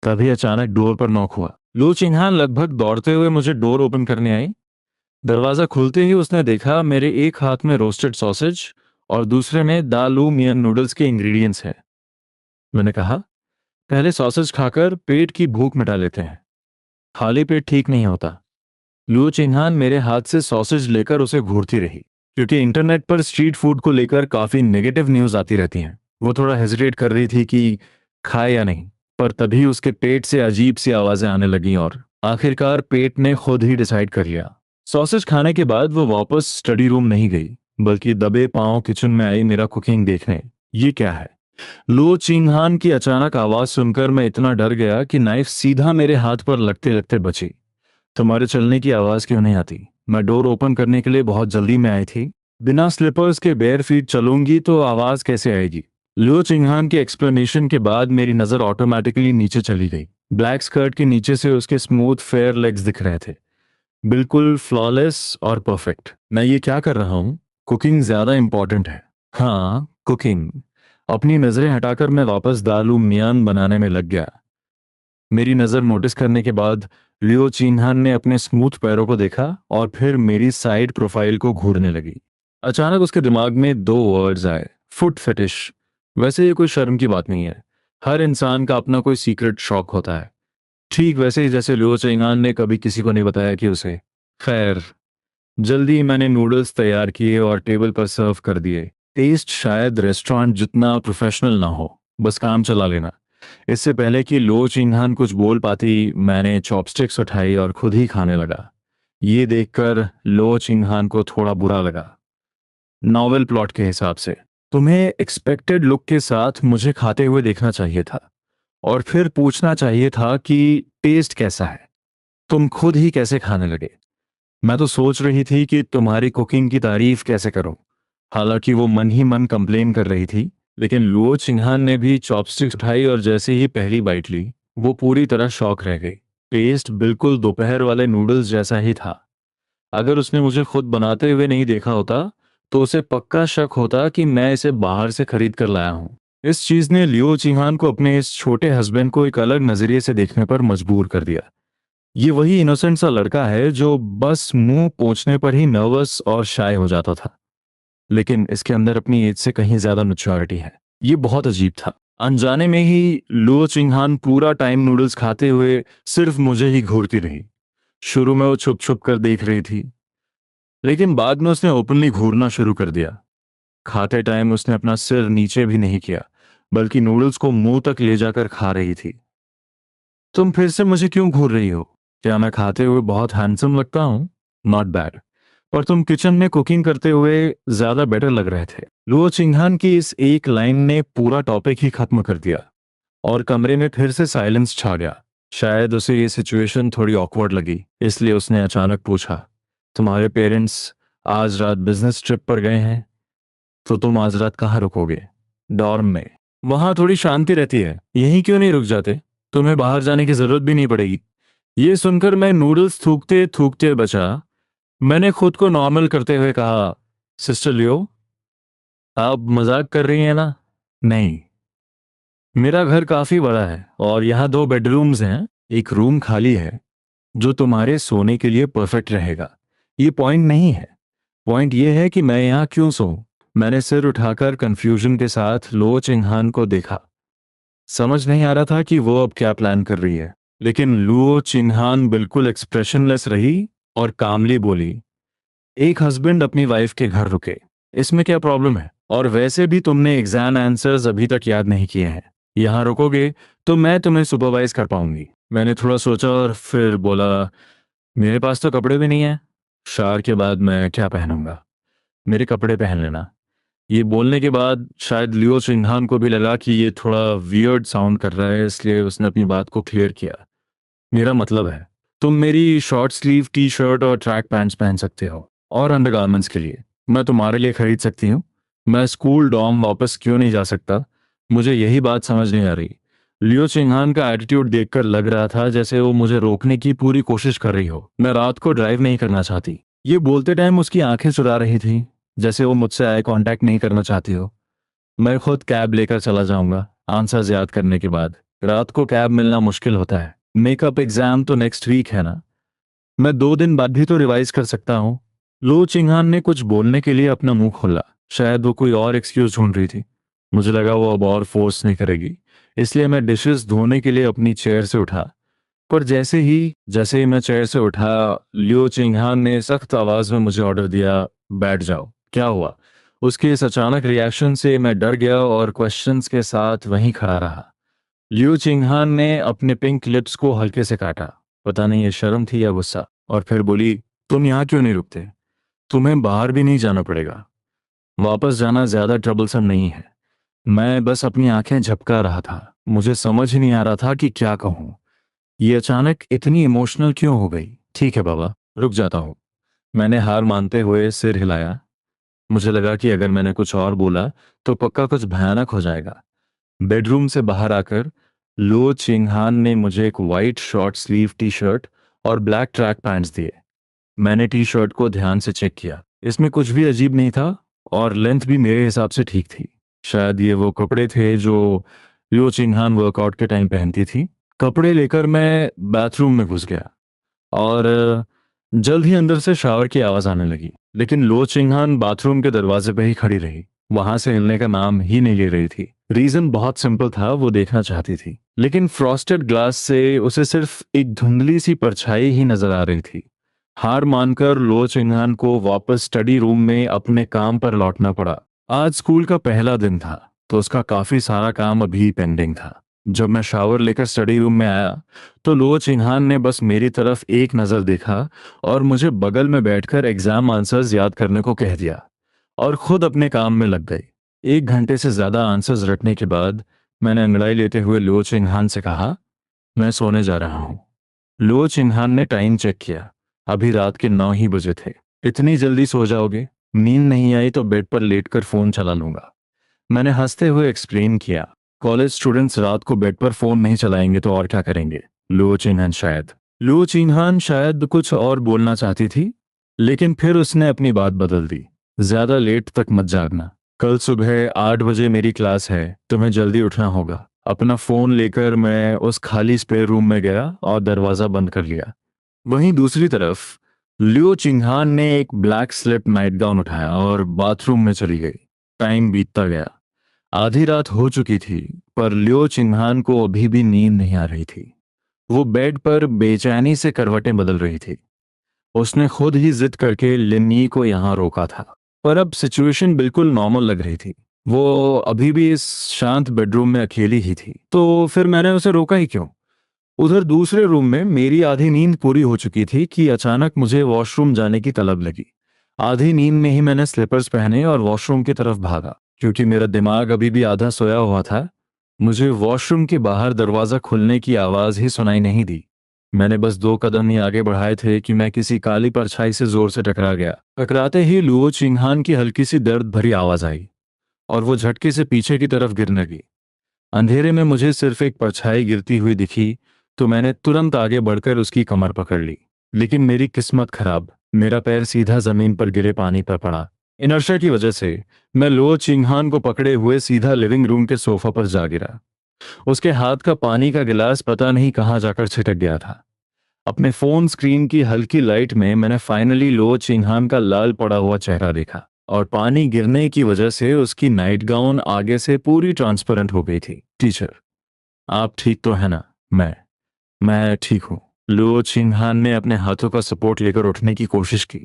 तभी अचानक डोर पर नॉक हुआ। लू चिन्हान लगभग दौड़ते हुए मुझे डोर ओपन करने आई। दरवाजा खुलते ही उसने देखा मेरे एक हाथ में रोस्टेड सॉसेज और दूसरे में दालू मियन नूडल्स के इंग्रेडिएंट्स है। मैंने कहा, पहले सॉसेज खाकर पेट की भूख मिटा लेते हैं, खाली पेट ठीक नहीं होता। लू चिन्हान मेरे हाथ से सॉसेज लेकर उसे घूरती रही। क्योंकि इंटरनेट पर स्ट्रीट फूड को लेकर काफी नेगेटिव न्यूज आती रहती हैं, वो थोड़ा हेजिटेट कर रही थी कि खाए या नहीं। पर तभी उसके पेट से अजीब सी आवाजें आने लगीं और आखिरकार पेट ने खुद ही डिसाइड कर लिया। सॉसेज खाने के बाद वो वापस स्टडी रूम नहीं गई, बल्कि दबे पांव किचन में आई मेरा कुकिंग देखने। ये क्या है? लो चिंगहान की अचानक आवाज सुनकर मैं इतना डर गया कि नाइफ सीधा मेरे हाथ पर लगते लगते बची। तुम्हारे चलने की आवाज क्यों नहीं आती? मैं डोर ओपन करने के लिए बहुत जल्दी में आई थी। बिना स्लीपर्स के बेयर फीट चलूंगी तो आवाज कैसे आएगी? लियो चिंगहान के एक्सप्लेनेशन के बाद मेरी नजर ऑटोमेटिकली नीचे चली गई। ब्लैक स्कर्ट के नीचे से उसके स्मूथ फेयर लेग्स दिख रहे थे, बिल्कुल फ्लॉलेस और परफेक्ट। मैं ये क्या कर रहा हूँ? कुकिंग ज्यादा इंपॉर्टेंट है। हाँ, कुकिंग। अपनी नजरें हटाकर मैं वापस दालू मियान बनाने में लग गया। मेरी नज़र नोटिस करने के बाद लियो चिन्हान ने अपने स्मूथ पैरों को देखा और फिर मेरी साइड प्रोफाइल को घूरने लगी। अचानक उसके दिमाग में 2 वर्ड्स आए, फुट फेटिश। वैसे ये कोई शर्म की बात नहीं है, हर इंसान का अपना कोई सीक्रेट शौक होता है, ठीक वैसे ही जैसे लियो चिन्हान ने कभी किसी को नहीं बताया कि उसे। खैर, जल्दी ही मैंने नूडल्स तैयार किए और टेबल पर सर्व कर दिए। टेस्ट शायद रेस्टोरेंट जितना प्रोफेशनल ना हो, बस काम चला लेना। इससे पहले कि लो चिंगहान कुछ बोल पाती, मैंने चॉपस्टिक्स उठाई और खुद ही खाने लगा। ये देखकर लो चिंगहान को थोड़ा बुरा लगा। नॉवेल प्लॉट के हिसाब से तुम्हें एक्सपेक्टेड लुक के साथ मुझे खाते हुए देखना चाहिए था, और फिर पूछना चाहिए था कि टेस्ट कैसा है। तुम खुद ही कैसे खाने लगे? मैं तो सोच रही थी कि तुम्हारी कुकिंग की तारीफ कैसे करूं। हालांकि वो मन ही मन कंप्लेन कर रही थी, लेकिन लुओ चिंगहान ने भी चॉपस्टिक्स उठाई और जैसे ही पहली बाइट ली, वो पूरी तरह शॉक रह गई। टेस्ट बिल्कुल दोपहर वाले नूडल्स जैसा ही था। अगर उसने मुझे खुद बनाते हुए नहीं देखा होता, तो उसे पक्का शक होता कि मैं इसे बाहर से खरीद कर लाया हूं। इस चीज ने लियो चिंगहान को अपने इस छोटे हस्बैंड को एक अलग नजरिए से देखने पर मजबूर कर दिया। ये वही इनोसेंट सा लड़का है जो बस मुंह पोंछने पर ही नर्वस और शाय हो जाता था, लेकिन इसके अंदर अपनी एज से कहीं ज्यादा मैच्योरिटी है। ये बहुत अजीब था। अनजाने में ही लुओ चिंगहान पूरा टाइम नूडल्स खाते हुए सिर्फ मुझे ही घूरती रही। शुरू में वो छुप छुप कर देख रही थी, लेकिन बाद में उसने ओपनली घूरना शुरू कर दिया। खाते टाइम उसने अपना सिर नीचे भी नहीं किया, बल्कि नूडल्स को मुंह तक ले जाकर खा रही थी। तुम फिर से मुझे क्यों घूर रही हो? क्या मैं खाते हुए बहुत हैंडसम लगता हूँ? Not bad. पर तुम किचन में कुकिंग करते हुए ज्यादा बेटर लग रहे थे। लुओ चिंगहान की इस एक लाइन ने पूरा टॉपिक ही खत्म कर दिया, और कमरे में फिर से साइलेंस छा गया। शायद उसे ये सिचुएशन थोड़ी ऑकवर्ड लगी, इसलिए उसने अचानक पूछा, तुम्हारे पेरेंट्स आज रात बिजनेस ट्रिप पर गए हैं, तो तुम आज रात कहाँ रुकोगे? डॉर्म में। वहां थोड़ी शांति रहती है, यहीं क्यों नहीं रुक जाते? तुम्हें बाहर जाने की जरूरत भी नहीं पड़ेगी। ये सुनकर मैं नूडल्स थूकते थूकते बचा। मैंने खुद को नॉर्मल करते हुए कहा, सिस्टर लियो, आप मजाक कर रही हैं ना? नहीं, मेरा घर काफी बड़ा है और यहाँ 2 बेडरूम्स हैं। एक रूम खाली है जो तुम्हारे सोने के लिए परफेक्ट रहेगा। ये पॉइंट नहीं है। पॉइंट ये है कि मैं यहाँ क्यों सोऊं। मैंने सिर उठाकर कंफ्यूजन के साथ लो चिंगहान को देखा। समझ नहीं आ रहा था कि वो अब क्या प्लान कर रही है, लेकिन लुओ चिन्हान बिल्कुल एक्सप्रेशनलेस रही और कामली बोली, एक हस्बैंड अपनी वाइफ के घर रुके, इसमें क्या प्रॉब्लम है? और वैसे भी तुमने एग्जाम आंसर्स अभी तक याद नहीं किए हैं। यहाँ रुकोगे तो मैं तुम्हें सुपरवाइज कर पाऊंगी। मैंने थोड़ा सोचा और फिर बोला, मेरे पास तो कपड़े भी नहीं है। शार के बाद मैं क्या पहनूंगा? मेरे कपड़े पहन लेना। ये बोलने के बाद शायद लियो चिन्हान को भी लगा कि ये थोड़ा वियर्ड साउंड कर रहा है, इसलिए उसने अपनी बात को क्लियर किया। मेरा मतलब है, तुम मेरी शॉर्ट स्लीव टी शर्ट और ट्रैक पैंट्स पहन सकते हो, और अंडरगारमेंट्स के लिए मैं तुम्हारे लिए खरीद सकती हूँ। मैं स्कूल डॉर्म वापस क्यों नहीं जा सकता? मुझे यही बात समझ नहीं आ रही। लियो चिंगहान का एटीट्यूड देखकर लग रहा था जैसे वो मुझे रोकने की पूरी कोशिश कर रही हो। मैं रात को ड्राइव नहीं करना चाहती। ये बोलते टाइम उसकी आंखें चुरा रही थी, जैसे वो मुझसे आई कांटेक्ट नहीं करना चाहती हो। मैं खुद कैब लेकर चला जाऊंगा। आंसर्स याद करने के बाद रात को कैब मिलना मुश्किल होता है। मेकअप एग्जाम तो नेक्स्ट वीक है ना, मैं 2 दिन बाद भी तो रिवाइज कर सकता हूँ। लो चिंगहान ने कुछ बोलने के लिए अपना मुंह खोला। शायद वो कोई और एक्सक्यूज ढूंढ रही थी। मुझे लगा वो अब और फोर्स नहीं करेगी, इसलिए मैं डिशेस धोने के लिए अपनी चेयर से उठा। पर जैसे ही मैं चेयर से उठा, लियो चिंगहान ने सख्त आवाज में मुझे ऑर्डर दिया, बैठ जाओ। क्या हुआ? उसके इस अचानक रिएक्शन से मैं डर गया और क्वेश्चंस के साथ वहीं खड़ा रहा। लियो चिंगहान ने अपने पिंक लिप्स को हल्के से काटा। पता नहीं ये शर्म थी या गुस्सा। और फिर बोली, तुम यहाँ क्यों नहीं रुकते? तुम्हें बाहर भी नहीं जाना पड़ेगा। वापस जाना ज्यादा ट्रबलसम नहीं है। मैं बस अपनी आंखें झपका रहा था। मुझे समझ ही नहीं आ रहा था कि क्या कहूँ। ये अचानक इतनी इमोशनल क्यों हो गई? ठीक है बाबा, रुक जाता हूँ। मैंने हार मानते हुए सिर हिलाया। मुझे लगा कि अगर मैंने कुछ और बोला तो पक्का कुछ भयानक हो जाएगा। बेडरूम से बाहर आकर लो चिंगहान ने मुझे एक white short sleeve T shirt और ब्लैक ट्रैक पैंट्स दिए। मैंने टी शर्ट को ध्यान से चेक किया। इसमें कुछ भी अजीब नहीं था, और लेंथ भी मेरे हिसाब से ठीक थी। शायद ये वो कपड़े थे जो लो चिंगहान वर्कआउट के टाइम पहनती थी। कपड़े लेकर मैं बाथरूम में घुस गया, और जल्द ही अंदर से शावर की आवाज आने लगी। लेकिन लो चिंगहान बाथरूम के दरवाजे पे ही खड़ी रही, वहां से हिलने का नाम ही नहीं ले रही थी। रीजन बहुत सिंपल था, वो देखना चाहती थी। लेकिन फ्रॉस्टेड ग्लास से उसे सिर्फ एक धुंधली सी परछाई ही नजर आ रही थी। हार मानकर लो चिंहान को वापस स्टडी रूम में अपने काम पर लौटना पड़ा। आज स्कूल का पहला दिन था, तो उसका काफी सारा काम अभी पेंडिंग था। जब मैं शावर लेकर स्टडी रूम में आया तो लो चिंहान ने बस मेरी तरफ एक नज़र देखा और मुझे बगल में बैठकर एग्जाम आंसर्स याद करने को कह दिया और खुद अपने काम में लग गई। 1 घंटे से ज्यादा आंसर्स रटने के बाद मैंने अंगड़ाई लेते हुए लो चिंहान से कहा, मैं सोने जा रहा हूँ। लो चिन्हान ने टाइम चेक किया। अभी रात के 9 ही बजे थे। इतनी जल्दी सो जाओगे? नींद नहीं आई तो बेड पर लेटकर फोन चला लूंगा। मैंने हंसते हुए एक्सप्लेन किया, कॉलेज स्टूडेंट्स रात को बेड पर फोन नहीं चलाएंगे तो और क्या करेंगे। लो चिन्हान शायद कुछ और बोलना चाहती थी, लेकिन फिर उसने अपनी बात बदल दी। ज्यादा लेट तक मत जागना, कल सुबह 8 बजे मेरी क्लास है, तुम्हें जल्दी उठना होगा। अपना फोन लेकर मैं उस खाली स्पेयर रूम में गया और दरवाजा बंद कर लिया। वहीं दूसरी तरफ लियो चिंगहान ने एक ब्लैक स्लिप नाइट गाउन उठाया और बाथरूम में चली गई। टाइम बीतता गया। आधी रात हो चुकी थी, पर लियो चिंगहान को अभी भी नींद नहीं आ रही थी। वो बेड पर बेचैनी से करवटें बदल रही थी। उसने खुद ही जिद करके लिन्नी को यहाँ रोका था, पर अब सिचुएशन बिल्कुल नॉर्मल लग रही थी। वो अभी भी इस शांत बेडरूम में अकेली ही थी, तो फिर मैंने उसे रोका ही क्यों। उधर दूसरे रूम में मेरी आधी नींद पूरी हो चुकी थी कि अचानक मुझे वॉशरूम जाने की तलब लगी। आधी नींद में ही मैंने स्लीपर्स पहने और वॉशरूम की तरफ भागा। क्योंकि मेरा दिमाग अभी भी आधा सोया हुआ था, मुझे वॉशरूम के बाहर दरवाजा खुलने की आवाज ही सुनाई नहीं दी। मैंने बस 2 कदम ही आगे बढ़ाए थे कि मैं किसी काली परछाई से जोर से टकरा गया। टकराते ही लुओ चिंगहान की हल्की सी दर्द भरी आवाज आई और वो झटके से पीछे की तरफ गिरने लगी। अंधेरे में मुझे सिर्फ एक परछाई गिरती हुई दिखी, तो मैंने तुरंत आगे बढ़कर उसकी कमर पकड़ ली। लेकिन मेरी किस्मत खराब, मेरा पैर सीधा जमीन पर गिरे पानी पर पड़ा। इनर्शिया की वजह से मैं लो चिंगहान को पकड़े हुए सीधा लिविंग रूम के सोफा पर जा गिरा। उसके हाथ का पानी का गिलास पता नहीं कहाँ जाकर छिटक गया था। अपने फोन स्क्रीन की हल्की लाइट में मैंने फाइनली लो चिंगहान का लाल पड़ा हुआ चेहरा देखा और पानी गिरने की वजह से उसकी नाइट गाउन आगे से पूरी ट्रांसपेरेंट हो गई थी। टीचर, आप ठीक तो है ना? मैं ठीक हूँ। लुओ चिंगहान ने अपने हाथों का सपोर्ट लेकर उठने की कोशिश की।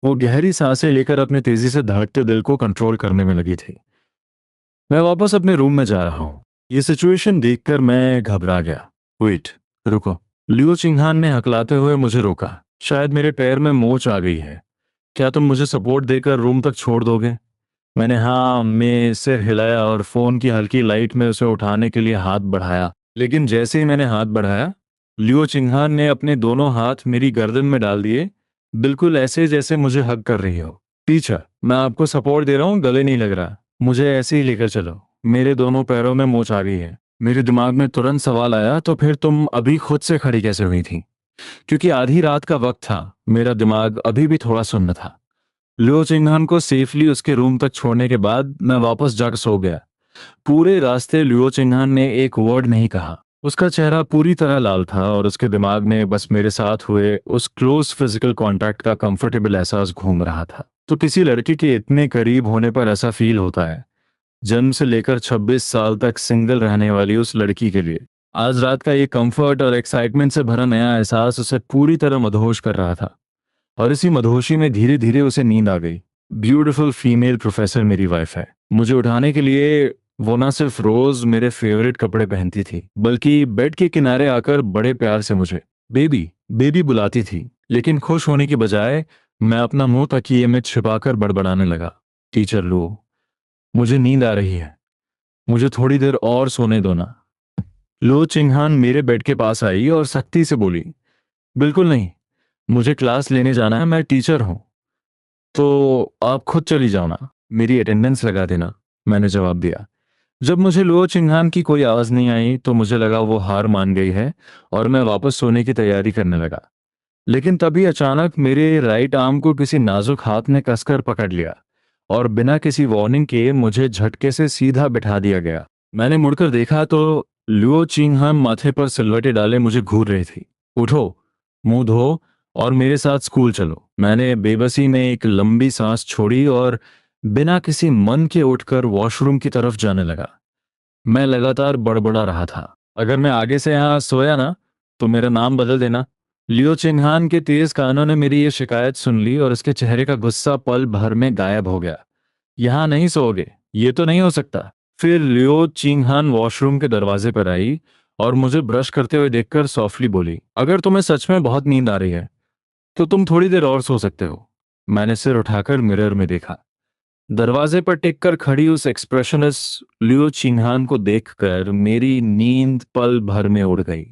वो गहरी सांसें लेकर अपने तेजी से धड़कते दिल को कंट्रोल करने में लगी थी। मैं वापस अपने रूम में जा रहा हूँ। ये सिचुएशन देखकर मैं घबरा गया। वेट, रुको। लियो चिंगहान ने हकलाते हुए मुझे रोका। शायद मेरे पैर में मोच आ गई है। क्या तुम मुझे सपोर्ट देकर रूम तक छोड़ दोगे? मैंने हाँ में सिर हिलाया और फोन की हल्की लाइट में उसे उठाने के लिए हाथ बढ़ाया। लेकिन जैसे ही मैंने हाथ बढ़ाया, लियो चिंगहान ने अपने दोनों हाथ मेरी गर्दन में डाल दिए, बिल्कुल ऐसे जैसे मुझे हग कर रही हो। टीचर, मैं आपको सपोर्ट दे रहा हूँ, गले नहीं लग रहा। मुझे ऐसे ही लेकर चलो। मेरे दोनों पैरों में मोच आ गई है। मेरे दिमाग में तुरंत सवाल आया, तो फिर तुम अभी खुद से खड़ी कैसे हुई थी? क्योंकि आधी रात का वक्त था, मेरा दिमाग अभी भी थोड़ा सुन्न था। लियो चिंगहान को सेफली उसके रूम तक छोड़ने के बाद मैं वापस जाकर सो गया। पूरे रास्ते लियो चिंगहान ने एक वर्ड नहीं कहा। उसका चेहरा पूरी तरह लाल था और उसके दिमाग में बस मेरे साथ हुए उस क्लोज फिजिकल कांटेक्ट का कंफर्टेबल एहसास घूम रहा था। तो किसी लड़की के इतने करीब होने पर ऐसा फील होता है। जन्म से लेकर 26 साल तक सिंगल रहने वाली उस लड़की के लिए आज रात का ये कंफर्ट और एक्साइटमेंट से भरा नया एहसास उसे पूरी तरह मदहोश कर रहा था। और इसी मदहोशी में धीरे धीरे उसे नींद आ गई। ब्यूटीफुल फीमेल प्रोफेसर मेरी वाइफ है। मुझे उठाने के लिए वो ना सिर्फ रोज मेरे फेवरेट कपड़े पहनती थी, बल्कि बेड के किनारे आकर बड़े प्यार से मुझे बेबी बेबी बुलाती थी। लेकिन खुश होने की बजाय मैं अपना मुंह तकिए में छिपाकर बड़बड़ाने लगा। टीचर लो, मुझे नींद आ रही है, मुझे थोड़ी देर और सोने दो ना। लो चिंगहान मेरे बेड के पास आई और सख्ती से बोली, बिल्कुल नहीं, मुझे क्लास लेने जाना है, मैं टीचर हूँ। तो आप खुद चली जाओ ना, मेरी अटेंडेंस लगा देना, मैंने जवाब दिया। जब मुझे लुओ चिंगहान की कोई आवाज नहीं आई तो मुझे लगा वो हार मान गई है और मैं वापस सोने की तैयारी करने लगा। लेकिन तभी अचानक मेरे राइट आर्म को किसी नाजुक हाथ ने कसकर पकड़ लिया और बिना किसी वार्निंग के मुझे झटके से सीधा बिठा दिया गया। मैंने मुड़कर देखा तो लुओ चिंगहान माथे पर सिलवटें डाले मुझे घूर रही थी। उठो, मुंह धो और मेरे साथ स्कूल चलो। मैंने बेबसी में एक लंबी सांस छोड़ी और बिना किसी मन के उठकर वॉशरूम की तरफ जाने लगा। मैं लगातार बड़बड़ा रहा था, अगर मैं आगे से यहाँ सोया ना तो मेरा नाम बदल देना, लियो चिन्हान के तेज कानों ने मेरी ये शिकायत सुन ली और उसके चेहरे का गुस्सा पल भर में गायब हो गया। यहाँ नहीं सोओगे, ये तो नहीं हो सकता। फिर लियो चिंगहान वॉशरूम के दरवाजे पर आई और मुझे ब्रश करते हुए देखकर सॉफ्टली बोली, अगर तुम्हें सच में बहुत नींद आ रही है तो तुम थोड़ी देर और सो सकते हो। मैंने सिर उठाकर मिरर में देखा। दरवाजे पर टिक कर खड़ी उस एक्सप्रेशनलेस लियो चिंगहान को देखकर मेरी नींद पल भर में उड़ गई।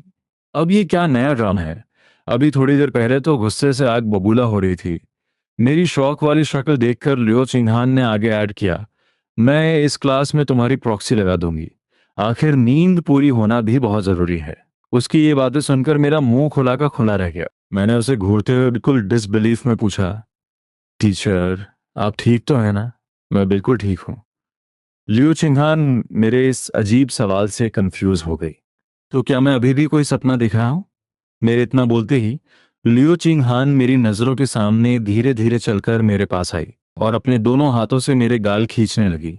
अब ये क्या नया ड्रामा है? अभी थोड़ी देर पहले तो गुस्से से आग बबूला हो रही थी। मेरी शौक वाली शक्ल देखकर लियो चिन्हान ने आगे ऐड किया, मैं इस क्लास में तुम्हारी प्रॉक्सी लगा दूंगी। आखिर नींद पूरी होना भी बहुत जरूरी है। उसकी ये बातें सुनकर मेरा मुंह खुला का खुला रह गया। मैंने उसे घूरते हुए बिल्कुल डिसबिलीफ में पूछा, टीचर आप ठीक तो है ना? मैं बिल्कुल ठीक हूँ। लियो चिन्हान मेरे इस अजीब सवाल से कंफ्यूज हो गई। तो क्या मैं अभी भी कोई सपना देख रहा हूँ? मेरे इतना बोलते ही लियो चिंगहान मेरी नजरों के सामने धीरे धीरे चलकर मेरे पास आई और अपने दोनों हाथों से मेरे गाल खींचने लगी।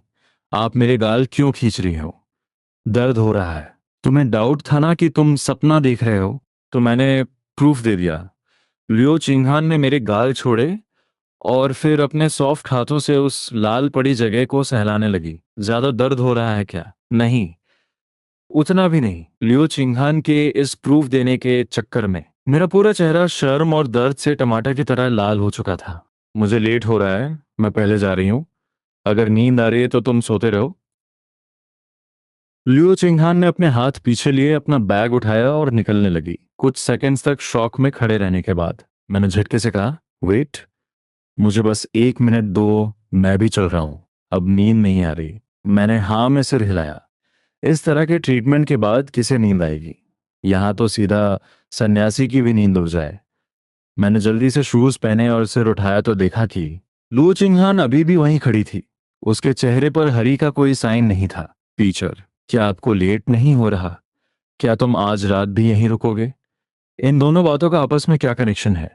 आप मेरे गाल क्यों खींच रही हो? दर्द हो रहा है। तुम्हें डाउट था ना कि तुम सपना देख रहे हो, तो मैंने प्रूफ दे दिया। लियो चिंगहान ने मेरे गाल छोड़े और फिर अपने सॉफ्ट हाथों से उस लाल पड़ी जगह को सहलाने लगी। ज्यादा दर्द हो रहा है क्या? नहीं, उतना भी नहीं। लियो चिंगहान के इस प्रूफ देने के चक्कर में मेरा पूरा चेहरा शर्म और दर्द से टमाटर की तरह लाल हो चुका था। मुझे लेट हो रहा है, मैं पहले जा रही हूँ। अगर नींद आ रही है तो तुम सोते रहो। लियो चिंगहान ने अपने हाथ पीछे लिए अपना बैग उठाया और निकलने लगी। कुछ सेकंड्स तक शॉक में खड़े रहने के बाद मैंने झटके से कहा, वेट, मुझे बस 1 मिनट दो, मैं भी चल रहा हूँ। अब नींद नहीं आ रही। मैंने हाँ में सिर हिलाया। इस तरह के ट्रीटमेंट के बाद किसे नींद आएगी? यहाँ तो सीधा सन्यासी की भी नींद उड़ जाए। मैंने जल्दी से शूज पहने और सिर उठाया तो देखा कि लू चिंगहान अभी भी वहीं खड़ी थी। उसके चेहरे पर हरी का कोई साइन नहीं था। टीचर, क्या आपको लेट नहीं हो रहा? क्या तुम आज रात भी यहीं रुकोगे? इन दोनों बातों का आपस में क्या कनेक्शन है?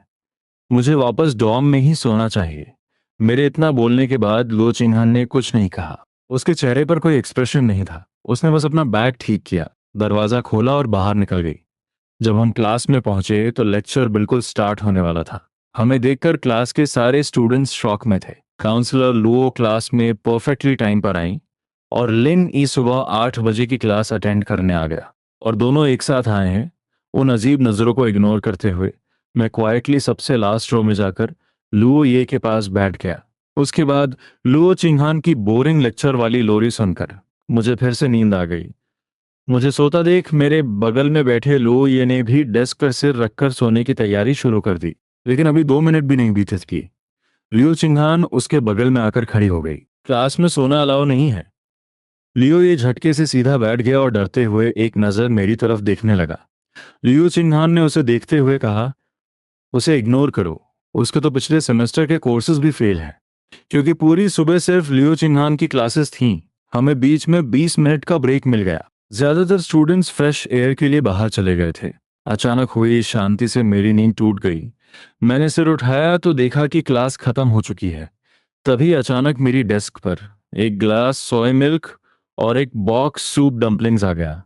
मुझे वापस डॉर्म में ही सोना चाहिए। मेरे इतना बोलने के बाद लो चिन्हान ने कुछ नहीं कहा। उसके चेहरे पर कोई एक्सप्रेशन नहीं था। उसने बस अपना बैग ठीक किया, दरवाजा खोला और बाहर निकल गई। जब हम क्लास में पहुंचे तो लेक्चर बिल्कुल स्टार्ट होने वाला था। हमें देखकर क्लास के सारे स्टूडेंट्स शॉक में थे। काउंसलर लो क्लास में परफेक्टली टाइम पर आई और लिन ई सुबह 8 बजे की क्लास अटेंड करने आ गया और दोनों एक साथ आए हैं। उन अजीब नजरों को इग्नोर करते हुए मैं क्वाइटली सबसे लास्ट रो में जाकर लुओ ये के पास बैठ गया। उसके बाद लुओ चिंगहान की बोरिंग लेक्चर वाली लोरी सुनकर मुझे फिर से नींद आ गई। मुझे सोता देख मेरे बगल में बैठे लुओ ये ने भी डेस्क पर सिर रखकर सोने की तैयारी शुरू कर दी। लेकिन अभी 2 मिनट भी नहीं बीते थे। लियो चिंगहान उसके बगल में आकर खड़ी हो गई। क्लास में सोना अलाउ नहीं है। लियो ये झटके से सीधा बैठ गया और डरते हुए एक नजर मेरी तरफ देखने लगा। लियो चिंगहान ने उसे देखते हुए कहा, उसे इग्नोर करो, उसके तो पिछले सेमेस्टर के कोर्सेज भी फेल हैं। क्योंकि पूरी सुबह सिर्फ लियो चिंगहान की क्लासेस थीं, हमें बीच में 20 मिनट का ब्रेक मिल गया। ज्यादातर स्टूडेंट्स फ्रेश एयर के लिए बाहर चले गए थे। अचानक हुई शांति से मेरी नींद टूट गई। मैंने सिर उठाया तो देखा कि क्लास खत्म हो चुकी है। तभी अचानक मेरी डेस्क पर एक ग्लास सोया मिल्क और एक बॉक्स सूप डम्पलिंग्स आ गया।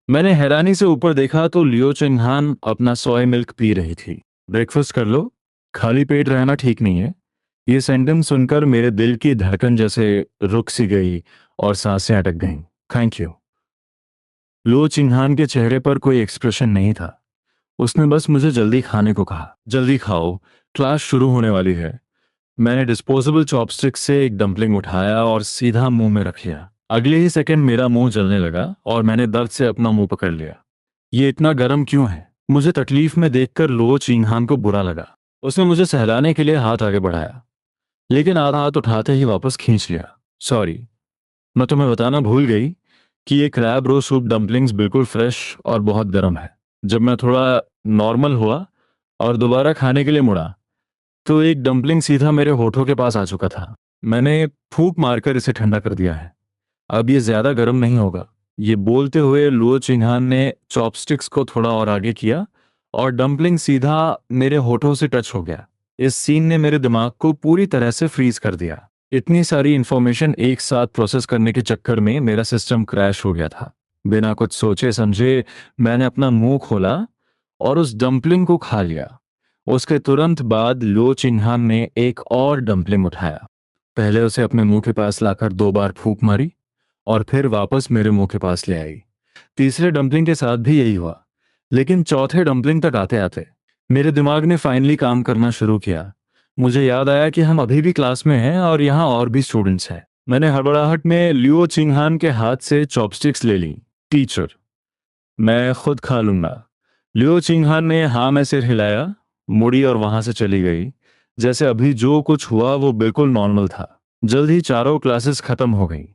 मैंने हैरानी से ऊपर देखा तो लियो चिंगहान अपना सोया मिल्क पी रही थी। ब्रेकफास्ट कर लो, खाली पेट रहना ठीक नहीं है। ये सेंटेंस सुनकर मेरे दिल की धड़कन जैसे रुक सी गई और सांसें अटक गईं। Thank you. लो चिंगहान के चेहरे पर कोई एक्सप्रेशन नहीं था। उसने बस मुझे जल्दी खाने को कहा। जल्दी खाओ, क्लास शुरू होने वाली है। मैंने डिस्पोजेबल चॉपस्टिक से एक डंपलिंग उठाया और सीधा मुंह में रख लिया। अगले ही सेकंड मेरा मुंह जलने लगा और मैंने दर्द से अपना मुंह पकड़ लिया। ये इतना गर्म क्यों है? मुझे तकलीफ में देखकर लो चिंगहान को बुरा लगा। उसने मुझे सहलाने के लिए हाथ आगे बढ़ाया, लेकिन आधा हाथ उठाते ही वापस खींच लिया। सॉरी, मैं तुम्हें बताना भूल गई कि ये क्रैब रो सूप डंपलिंग्स बिल्कुल फ्रेश और बहुत गर्म है। जब मैं थोड़ा नॉर्मल हुआ और दोबारा खाने के लिए मुड़ा तो एक डंपलिंग सीधा मेरे होठों के पास आ चुका था। मैंने फूंक मारकर इसे ठंडा कर दिया है। अब ये ज्यादा गर्म नहीं होगा। ये बोलते हुए लुओ चिन्हान ने चॉपस्टिक्स को थोड़ा और आगे किया और डंपलिंग सीधा मेरे होठों से टच हो गया। इस सीन ने मेरे दिमाग को पूरी तरह से फ्रीज कर दिया। इतनी सारी इंफॉर्मेशन एक साथ प्रोसेस करने के चक्कर में मेरा सिस्टम क्रैश हो गया था। बिना कुछ सोचे समझे मैंने अपना मुंह खोला और उस डम्पलिंग को खा लिया। उसके तुरंत बाद लो चिन्हान ने एक और डम्पलिंग उठाया। पहले उसे अपने मुंह के पास लाकर 2 बार फूंक मारी और फिर वापस मेरे मुंह के पास ले आई। तीसरे डम्पलिंग के साथ भी यही हुआ, लेकिन चौथे डम्पलिंग तक आते आते मेरे दिमाग ने फाइनली काम करना शुरू किया। मुझे याद आया कि हम अभी भी क्लास में हैं और यहाँ और भी स्टूडेंट्स हैं। मैंने हड़बड़ाहट में लियो चिंगहान के हाथ से चॉपस्टिक्स ले ली। टीचर, मैं खुद खा लूंगा। लियो चिंगहान ने हाँ में सिर हिलाया, मुड़ी और वहां से चली गई। जैसे अभी जो कुछ हुआ वो बिल्कुल नॉर्मल था। जल्द ही चारों क्लासेस खत्म हो गई।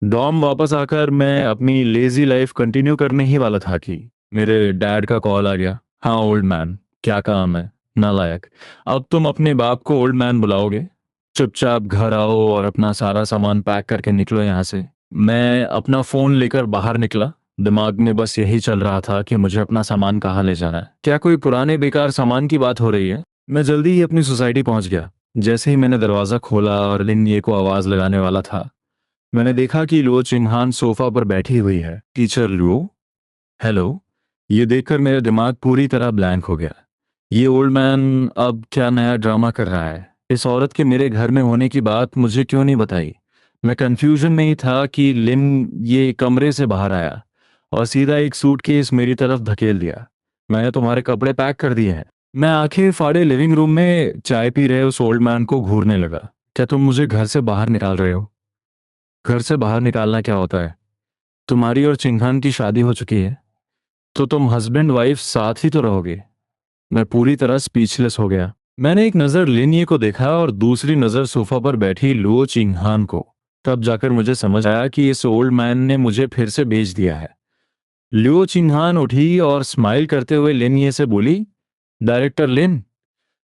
डॉम वापस आकर मैं अपनी लेजी लाइफ कंटिन्यू करने ही वाला था कि मेरे डैड का कॉल आ गया। हाँ ओल्ड मैन, क्या काम है? नालायक, अब तुम अपने बाप को ओल्ड मैन बुलाओगे? चुपचाप घर आओ और अपना सारा सामान पैक करके निकलो यहाँ से। मैं अपना फोन लेकर बाहर निकला। दिमाग में बस यही चल रहा था कि मुझे अपना सामान कहाँ ले जाना है। क्या कोई पुराने बेकार सामान की बात हो रही है? मैं जल्दी ही अपनी सोसाइटी पहुंच गया। जैसे ही मैंने दरवाजा खोला और लिन ये को आवाज लगाने वाला था, मैंने देखा कि लुओ चिन्हान सोफा पर बैठी हुई है। Teacher Luo, hello. ये देखकर मेरा दिमाग पूरी तरह ब्लैंक हो गया। ये ओल्ड मैन अब क्या नया ड्रामा कर रहा है? इस औरत के मेरे घर में होने की बात मुझे क्यों नहीं बताई? मैं कंफ्यूजन में ही था कि लिन ये कमरे से बाहर आया और सीधा एक सूटकेस मेरी तरफ धकेल दिया। मैंने तुम्हारे कपड़े पैक कर दिए हैं। मैं आंखें फाड़े लिविंग रूम में चाय पी रहे उस ओल्ड मैन को घूरने लगा। क्या तुम मुझे घर से बाहर निकाल रहे हो? घर से बाहर निकालना क्या होता है? तुम्हारी और चिंघान की शादी हो चुकी है, तो तुम हस्बैंड वाइफ साथ ही तो रहोगे। मैं पूरी तरह स्पीचलेस हो गया। मैंने एक नजर लिनिये को देखा और दूसरी नजर सोफा पर बैठी लुओ चिंघान को। तब जाकर मुझे समझ आया कि इस ओल्ड मैन ने मुझे फिर से भेज दिया है। लुओ चिंघान उठी और स्माइल करते हुए लिनिये से बोली, डायरेक्टर लिन,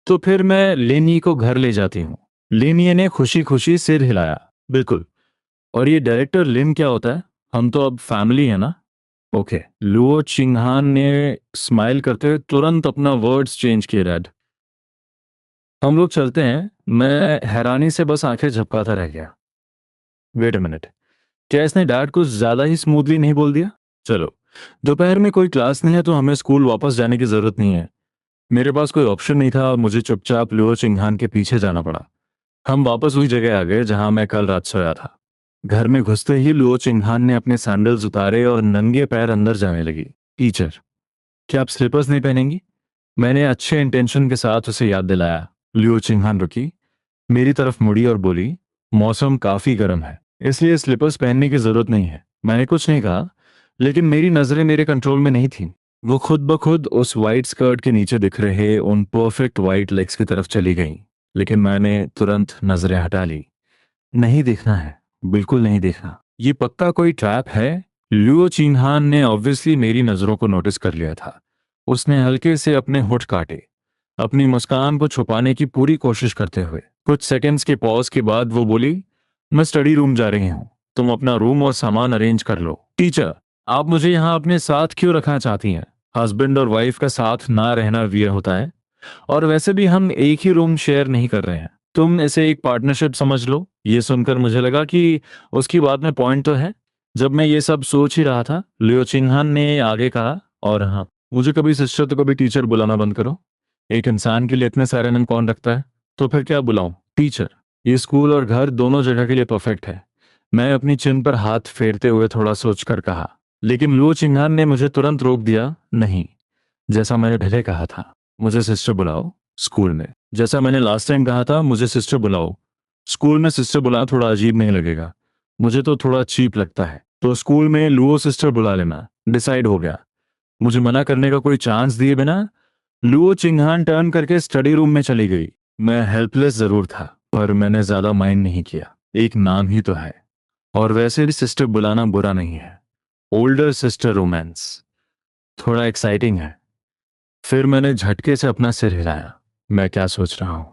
तो फिर मैं लिनिये को घर ले जाती हूँ। लिनिये ने खुशी खुशी सिर हिलाया। बिल्कुल। और ये डायरेक्टर लिन क्या होता है? हम तो अब फैमिली है ना? ओके। लुओ चिंगहान ने स्माइल करते हुए तुरंत अपना वर्ड्स चेंज किए। डैड, हम लोग चलते हैं। मैं हैरानी से बस आंखें झपकाता रह गया। वेट अ मिनट, क्या इसने डैड कुछ ज्यादा ही स्मूथली नहीं बोल दिया? चलो, दोपहर में कोई क्लास नहीं है तो हमें स्कूल वापस जाने की जरूरत नहीं है। मेरे पास कोई ऑप्शन नहीं था और मुझे चुपचाप लुओ चिंगहान के पीछे जाना पड़ा। हम वापस वही जगह आ गए जहां मैं कल रात सोया था। घर में घुसते ही लुओ चिंगहान ने अपने सैंडल्स उतारे और नंगे पैर अंदर जाने लगी। टीचर, क्या आप स्लीपर्स नहीं पहनेंगी? मैंने अच्छे इंटेंशन के साथ उसे याद दिलाया। लुओ चिंगहान रुकी, मेरी तरफ मुड़ी और बोली, मौसम काफी गर्म है, इसलिए स्लीपर्स पहनने की जरूरत नहीं है। मैंने कुछ नहीं कहा, लेकिन मेरी नजरें मेरे कंट्रोल में नहीं थीं। वो खुद ब खुद उस वाइट स्कर्ट के नीचे दिख रहे उन परफेक्ट वाइट लेग्स की तरफ चली गईं। लेकिन मैंने तुरंत नजरें हटा ली। नहीं देखना है, बिल्कुल नहीं देखना। ये पक्का कोई ट्रैप है। लुओ चिन्हान ने ऑब्वियसली मेरी नजरों को नोटिस कर लिया था। उसने हल्के से अपने होठ काटे, अपनी मुस्कान को छुपाने की पूरी कोशिश करते हुए। कुछ सेकंड्स के पॉज के बाद वो बोली, मैं स्टडी रूम जा रही हूँ, तुम अपना रूम और सामान अरेंज कर लो। टीचर, आप मुझे यहाँ अपने साथ क्यों रखना चाहती हैं? हस्बैंड और वाइफ का साथ ना रहना वियर होता है, और वैसे भी हम एक ही रूम शेयर नहीं कर रहे हैं। तुम इसे एक पार्टनरशिप समझ लो। ये सुनकर मुझे लगा कि उसकी बात में पॉइंट तो है। जब मैं ये सब सोच ही रहा था, लियो चिंगहान ने आगे कहा, और हाँ, मुझे कभी सिस्टर तो कभी टीचर बुलाना बंद करो। एक इंसान के लिए इतने सारे नाम कौन रखता है? तो फिर क्या बुलाऊं? टीचर, ये स्कूल और घर दोनों जगह के लिए परफेक्ट है। मैं अपनी चिन पर हाथ फेरते हुए थोड़ा सोचकर कहा। लेकिन लियो चिंगहान ने मुझे तुरंत रोक दिया। नहीं, जैसा मैंने पहले कहा था, मुझे सिस्टर बुलाओ स्कूल में। जैसा मैंने लास्ट टाइम कहा था, मुझे सिस्टर बुलाओ स्कूल में। सिस्टर बुलाना थोड़ा अजीब नहीं लगेगा? मुझे तो थोड़ा चीप लगता है। तो स्कूल में लुओ सिस्टर बुला लेना, डिसाइड हो गया। मुझे मना करने का कोई चांस दिए बिना लुओ चिंगहान टर्न करके स्टडी रूम में चली गई। मैं हेल्पलेस जरूर था, पर मैंने ज्यादा माइंड नहीं किया। एक नाम ही तो है, और वैसे भी सिस्टर बुलाना बुरा नहीं है। ओल्डर सिस्टर रोमांस थोड़ा एक्साइटिंग है। फिर मैंने झटके से अपना सिर हिलाया। मैं क्या सोच रहा हूँ?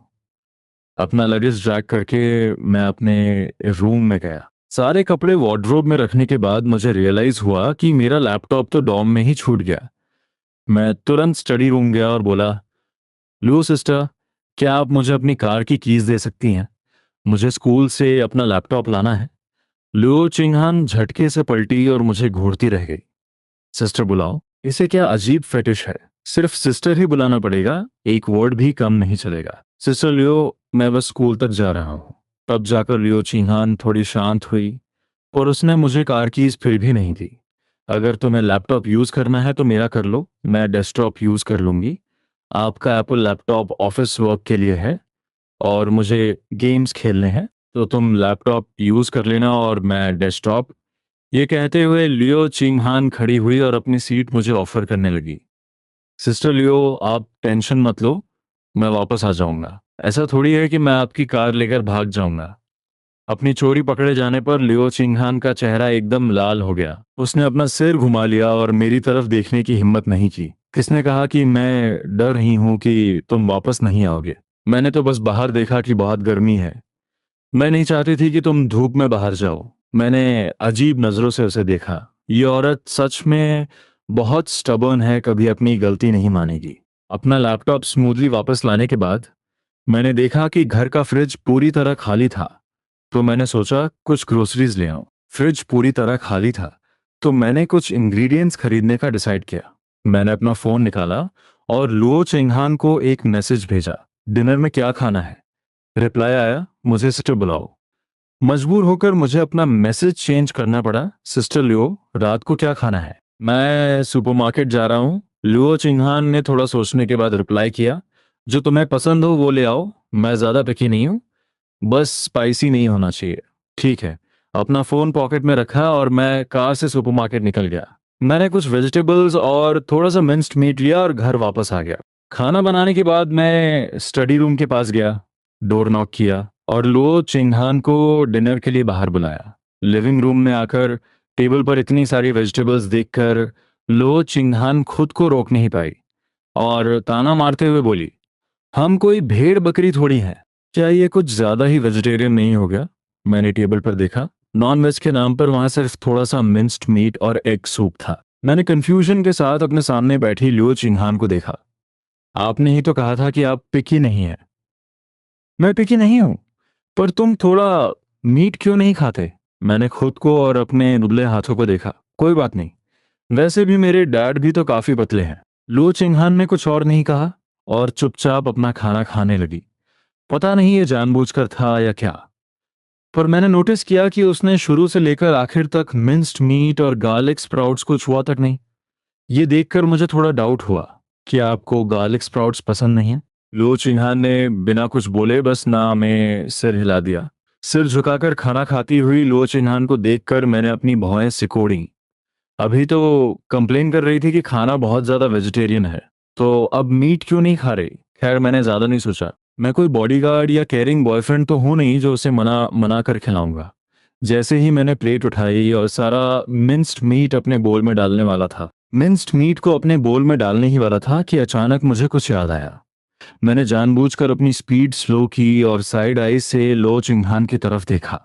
अपना लगेज ड्रैग करके मैं अपने रूम में गया। सारे कपड़े वार्डरोब में रखने के बाद मुझे रियलाइज हुआ कि मेरा लैपटॉप तो डॉम में ही छूट गया। मैं तुरंत स्टडी रूम गया और बोला, लुओ सिस्टर, क्या आप मुझे अपनी कार की कीज दे सकती हैं? मुझे स्कूल से अपना लैपटॉप लाना है। लुओ चिंगहान झटके से पलटी और मुझे घूरती रह गई। सिस्टर बुलाओ। इसे क्या अजीब फेटिश है? सिर्फ सिस्टर ही बुलाना पड़ेगा, एक वर्ड भी कम नहीं चलेगा। सिस्टर लियो, मैं बस स्कूल तक जा रहा हूँ। तब जाकर लियो चिंहान थोड़ी शांत हुई, और उसने मुझे कार कीज फिर भी नहीं दी। अगर तुम्हें लैपटॉप यूज करना है तो मेरा कर लो, मैं डेस्कटॉप यूज कर लूंगी। आपका एप्पल लैपटॉप ऑफिस वर्क के लिए है और मुझे गेम्स खेलने हैं, तो तुम लैपटॉप यूज कर लेना और मैं डेस्कटॉप। ये कहते हुए लियो चिंगहान खड़ी हुई और अपनी सीट मुझे ऑफर करने लगी। सिस्टर लियो, आप टेंशन मत लो, मैं वापस आ जाऊंगा। ऐसा थोड़ी है कि मैं आपकी कार लेकर भाग जाऊंगा। अपनी चोरी पकड़े जाने पर लियो चिंगहान का चेहरा एकदम लाल हो गया। उसने अपना सिर घुमा लिया और मेरी तरफ देखने की हिम्मत नहीं की। किसने कहा कि मैं डर रही हूं कि तुम वापस नहीं आओगे? मैंने तो बस बाहर देखा कि बहुत गर्मी है। मैं नहीं चाहती थी कि तुम धूप में बाहर जाओ। मैंने अजीब नजरों से उसे देखा। ये औरत सच में बहुत स्टबर्न है, कभी अपनी गलती नहीं मानेगी। अपना लैपटॉप स्मूथली वापस लाने के बाद मैंने देखा कि घर का फ्रिज पूरी तरह खाली था। तो मैंने सोचा कुछ ग्रोसरीज ले आऊं। फ्रिज पूरी तरह खाली था, तो मैंने कुछ इंग्रेडिएंट्स खरीदने का डिसाइड किया। मैंने अपना फोन निकाला और लुओ चिंगहान को एक मैसेज भेजा, डिनर में क्या खाना है? रिप्लाई आया, मुझे सिस्टर बुलाओ। मजबूर होकर मुझे अपना मैसेज चेंज करना पड़ा। सिस्टर लियो, रात को क्या खाना है? मैं सुपरमार्केट जा रहा हूँ। लुओ चिंगहान ने थोड़ा सोचने के बाद रिप्लाई किया, जो तुम्हें पसंद हो वो ले आओ, मैं ज्यादा पिकी नहीं हूँ, बस स्पाइसी नहीं होना चाहिए। ठीक है। अपना फोन पॉकेट में रखा और मैं कार से सुपरमार्केट निकल गया। मैंने कुछ वेजिटेबल्स और थोड़ा सा मिंस्ड मीट लिया और घर वापस आ गया। खाना बनाने के बाद मैं स्टडी रूम के पास गया, डोर नॉक किया और लो चिंगहान को डिनर के लिए बाहर बुलाया। लिविंग रूम में आकर टेबल पर इतनी सारी वेजिटेबल्स देखकर लो चिंगहान खुद को रोक नहीं पाई और ताना मारते हुए बोली, हम कोई भेड़ बकरी थोड़ी हैं। क्या ये कुछ ज्यादा ही वेजिटेरियन नहीं हो गया? मैंने टेबल पर देखा, नॉन वेज के नाम पर वहां सिर्फ थोड़ा सा मिंस्ड मीट और एग सूप था। मैंने कंफ्यूजन के साथ अपने सामने बैठी लियो चिंगहान को देखा। आपने ही तो कहा था कि आप पिकी नहीं है। मैं पिकी नहीं हूं, पर तुम थोड़ा मीट क्यों नहीं खाते? मैंने खुद को और अपने नुबले हाथों को देखा। कोई बात नहीं, वैसे भी मेरे डैड भी तो काफी पतले हैं। लुओ चिंगहान ने कुछ और नहीं कहा और चुपचाप अपना खाना खाने लगी। पता नहीं ये जानबूझकर था या क्या, पर मैंने नोटिस किया कि उसने शुरू से लेकर आखिर तक मिंस्ड मीट और गार्लिक स्प्राउट्स को छुआ तक नहीं। ये देखकर मुझे थोड़ा डाउट हुआ कि आपको गार्लिक स्प्राउट्स पसंद नहीं है? लो चिन्हान ने बिना कुछ बोले बस ना में सिर हिला दिया। सिर झुकाकर खाना खाती हुई लो चिन्हान को देखकर मैंने अपनी भौहें सिकोड़ी। अभी तो कंप्लेन कर रही थी कि खाना बहुत ज्यादा वेजिटेरियन है, तो अब मीट क्यों नहीं खा रही? खैर, मैंने ज्यादा नहीं सोचा। मैं कोई बॉडीगार्ड या केयरिंग बॉयफ्रेंड तो हूं नहीं जो उसे मना मना कर खिलाऊंगा। जैसे ही मैंने प्लेट उठाई और सारा मिंस्ड मीट अपने बोल में डालने वाला था, मिंस्ड मीट को अपने बोल में डालने ही वाला था कि अचानक मुझे कुछ याद आया। मैंने जानबूझकर अपनी स्पीड स्लो की और साइड आई से लो चिंगहान की तरफ देखा।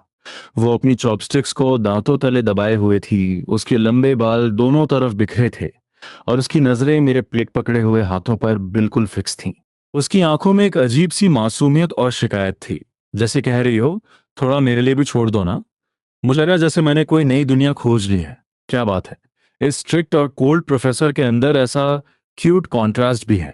वो अपनी चॉपस्टिक्स को दांतों तले दबाए हुए थी, उसके लंबे बाल दोनों तरफ बिखरे थे और उसकी नजरें मेरे प्लेट पकड़े हुए हाथों पर बिल्कुल फिक्स थीं। उसकी आंखों में एक अजीब सी मासूमियत और शिकायत थी, जैसे कह रही हो, थोड़ा मेरे लिए भी छोड़ दो ना। मुझे लगा जैसे मैंने कोई नई दुनिया खोज ली है। क्या बात है, इस स्ट्रिक्ट और कोल्ड प्रोफेसर के अंदर ऐसा क्यूट कॉन्ट्रास्ट भी है।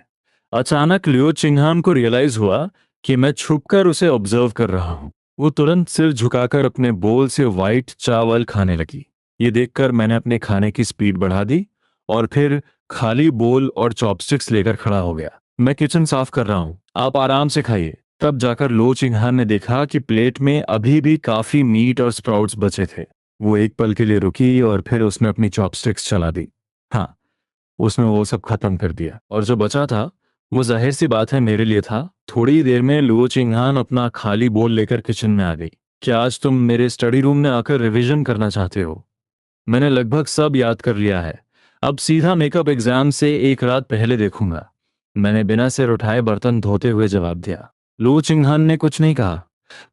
अचानक लियो चिंगहाम को रियलाइज हुआ कि मैं छुपकर उसे ऑब्जर्व कर रहा हूँ। वो तुरंत सिर झुकाकर अपने बोल से वाइट चावल खाने लगी। ये देखकर मैंने अपने खाने की स्पीड बढ़ा दी और फिर खाली बोल और चॉपस्टिक्स लेकर खड़ा हो गया। मैं किचन साफ कर रहा हूँ, आप आराम से खाइए। तब जाकर लो चिंगहान ने देखा कि प्लेट में अभी भी काफी मीट और स्प्राउट्स बचे थे। वो एक पल के लिए रुकी और फिर उसने अपनी चॉपस्टिक्स चला दी। हाँ, उसने वो सब खत्म कर दिया और जो बचा था वो जाहिर सी बात है मेरे लिए था। थोड़ी देर में लुओ चिंगहान अपना खाली बोल लेकर किचन में आ गई। क्या आज तुम मेरे स्टडी रूम में आकर रिवीजन करना चाहते हो? मैंने लगभग सब याद कर लिया है, अब सीधा मेकअप एग्जाम से एक रात पहले देखूंगा। मैंने बिना सिर उठाए बर्तन धोते हुए जवाब दिया। लुओ चिंगहान ने कुछ नहीं कहा।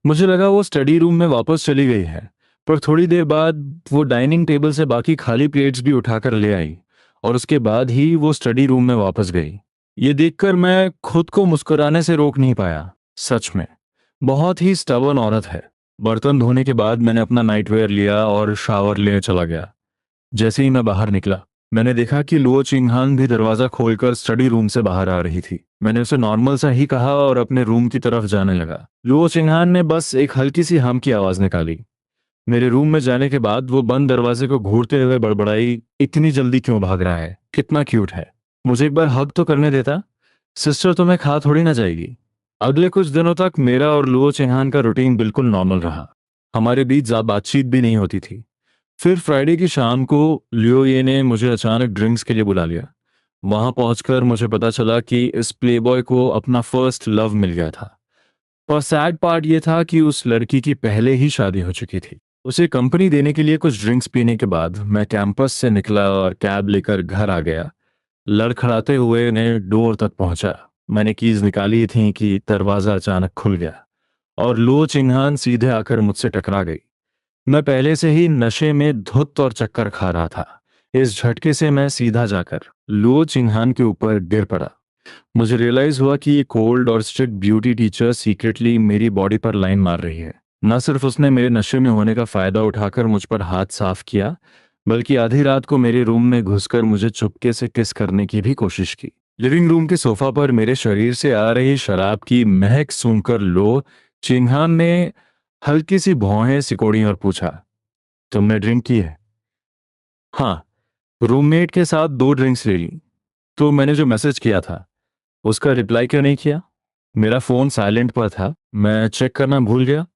मुझे लगा वो स्टडी रूम में वापस चली गई है, पर थोड़ी देर बाद वो डाइनिंग टेबल से बाकी खाली प्लेट्स भी उठाकर ले आई और उसके बाद ही वो स्टडी रूम में वापस गई। ये देखकर मैं खुद को मुस्कुराने से रोक नहीं पाया। सच में बहुत ही स्टबर्न औरत है। बर्तन धोने के बाद मैंने अपना नाइटवेयर लिया और शावर लेने चला गया। जैसे ही मैं बाहर निकला, मैंने देखा कि लुओ चिंगहान भी दरवाजा खोलकर स्टडी रूम से बाहर आ रही थी। मैंने उसे नॉर्मल सा ही कहा और अपने रूम की तरफ जाने लगा। लुओ चिंगहान ने बस एक हल्की सी हम की आवाज निकाली। मेरे रूम में जाने के बाद वो बंद दरवाजे को घूरते हुए बड़बड़ाई, इतनी जल्दी क्यों भाग रहा है, कितना क्यूट है, मुझे एक बार हग तो करने देता। सिस्टर तुम्हें खा थोड़ी ना जाएगी। अगले कुछ दिनों तक मेरा और लुओ चिंगहान का रूटीन बिल्कुल नॉर्मल रहा। हमारे बीच ज्यादा बातचीत भी नहीं होती थी। फिर फ्राइडे की शाम को लियो ये ने मुझे अचानक ड्रिंक्स के लिए बुला लिया। वहां पहुंचकर मुझे पता चला कि इस प्लेबॉय को अपना फर्स्ट लव मिल गया था। और सैड पार्ट ये था कि उस लड़की की पहले ही शादी हो चुकी थी। उसे कंपनी देने के लिए कुछ ड्रिंक्स पीने के बाद मैं कैंपस से निकला और कैब लेकर घर आ गया। लड़खड़ाते हुए ने डोर तक पहुंचा। मैंने कीज निकाली थी कि दरवाजा अचानक खुल गया और लो चिन्हान सीधे आकर मुझसे टकरा गई। मैं पहले से ही नशे में धुत और चक्कर खा रहा था। इस झटके से मैं सीधा जाकर लो चिन्हान के ऊपर गिर पड़ा। मुझे रियलाइज हुआ कि ये कोल्ड और स्ट्रिक्ट ब्यूटी टीचर सीक्रेटली मेरी बॉडी पर लाइन मार रही है। न सिर्फ उसने मेरे नशे में होने का फायदा उठाकर मुझ पर हाथ साफ किया, बल्कि आधी रात को मेरे रूम में घुसकर मुझे चुपके से किस करने की भी कोशिश की। लिविंग रूम के सोफा पर मेरे शरीर से आ रही शराब की महक सूंघकर लो चिन्हान ने हल्की सी भौहें सिकोड़ी और पूछा, तुमने ड्रिंक की है? हाँ, रूममेट के साथ 2 ड्रिंक्स ले ली। तो मैंने जो मैसेज किया था उसका रिप्लाई क्यों नहीं किया? मेरा फोन साइलेंट पर था, मैं चेक करना भूल गया।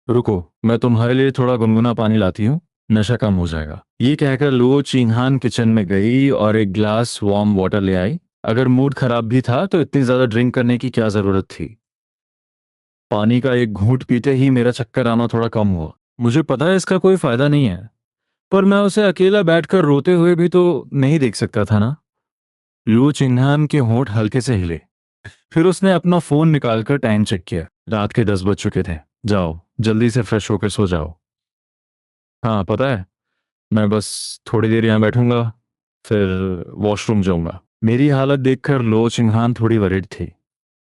रुको, मैं तुम्हारे लिए थोड़ा गुनगुना पानी लाती हूँ, नशा कम हो जाएगा। ये कहकर लो चिन्हान किचन में गई और एक ग्लास वार्म वाटर ले आई। अगर मूड खराब भी था तो इतनी ज्यादा ड्रिंक करने की क्या जरूरत थी। पानी का एक घूंट पीते ही मेरा चक्कर आना थोड़ा कम हुआ। मुझे पता है इसका कोई फायदा नहीं है, पर मैं उसे अकेला बैठकर रोते हुए भी तो नहीं देख सकता था ना। लू चिन्हान के होंठ हल्के से हिले। फिर उसने अपना फोन निकालकर टाइम चेक किया। रात के 10 बज चुके थे। जाओ जल्दी से फ्रेश होकर सो जाओ। हाँ पता है, मैं बस थोड़ी देर यहाँ बैठूंगा, फिर वॉशरूम जाऊंगा। मेरी हालत देखकर लो चिन्हान थोड़ी वरिड थी,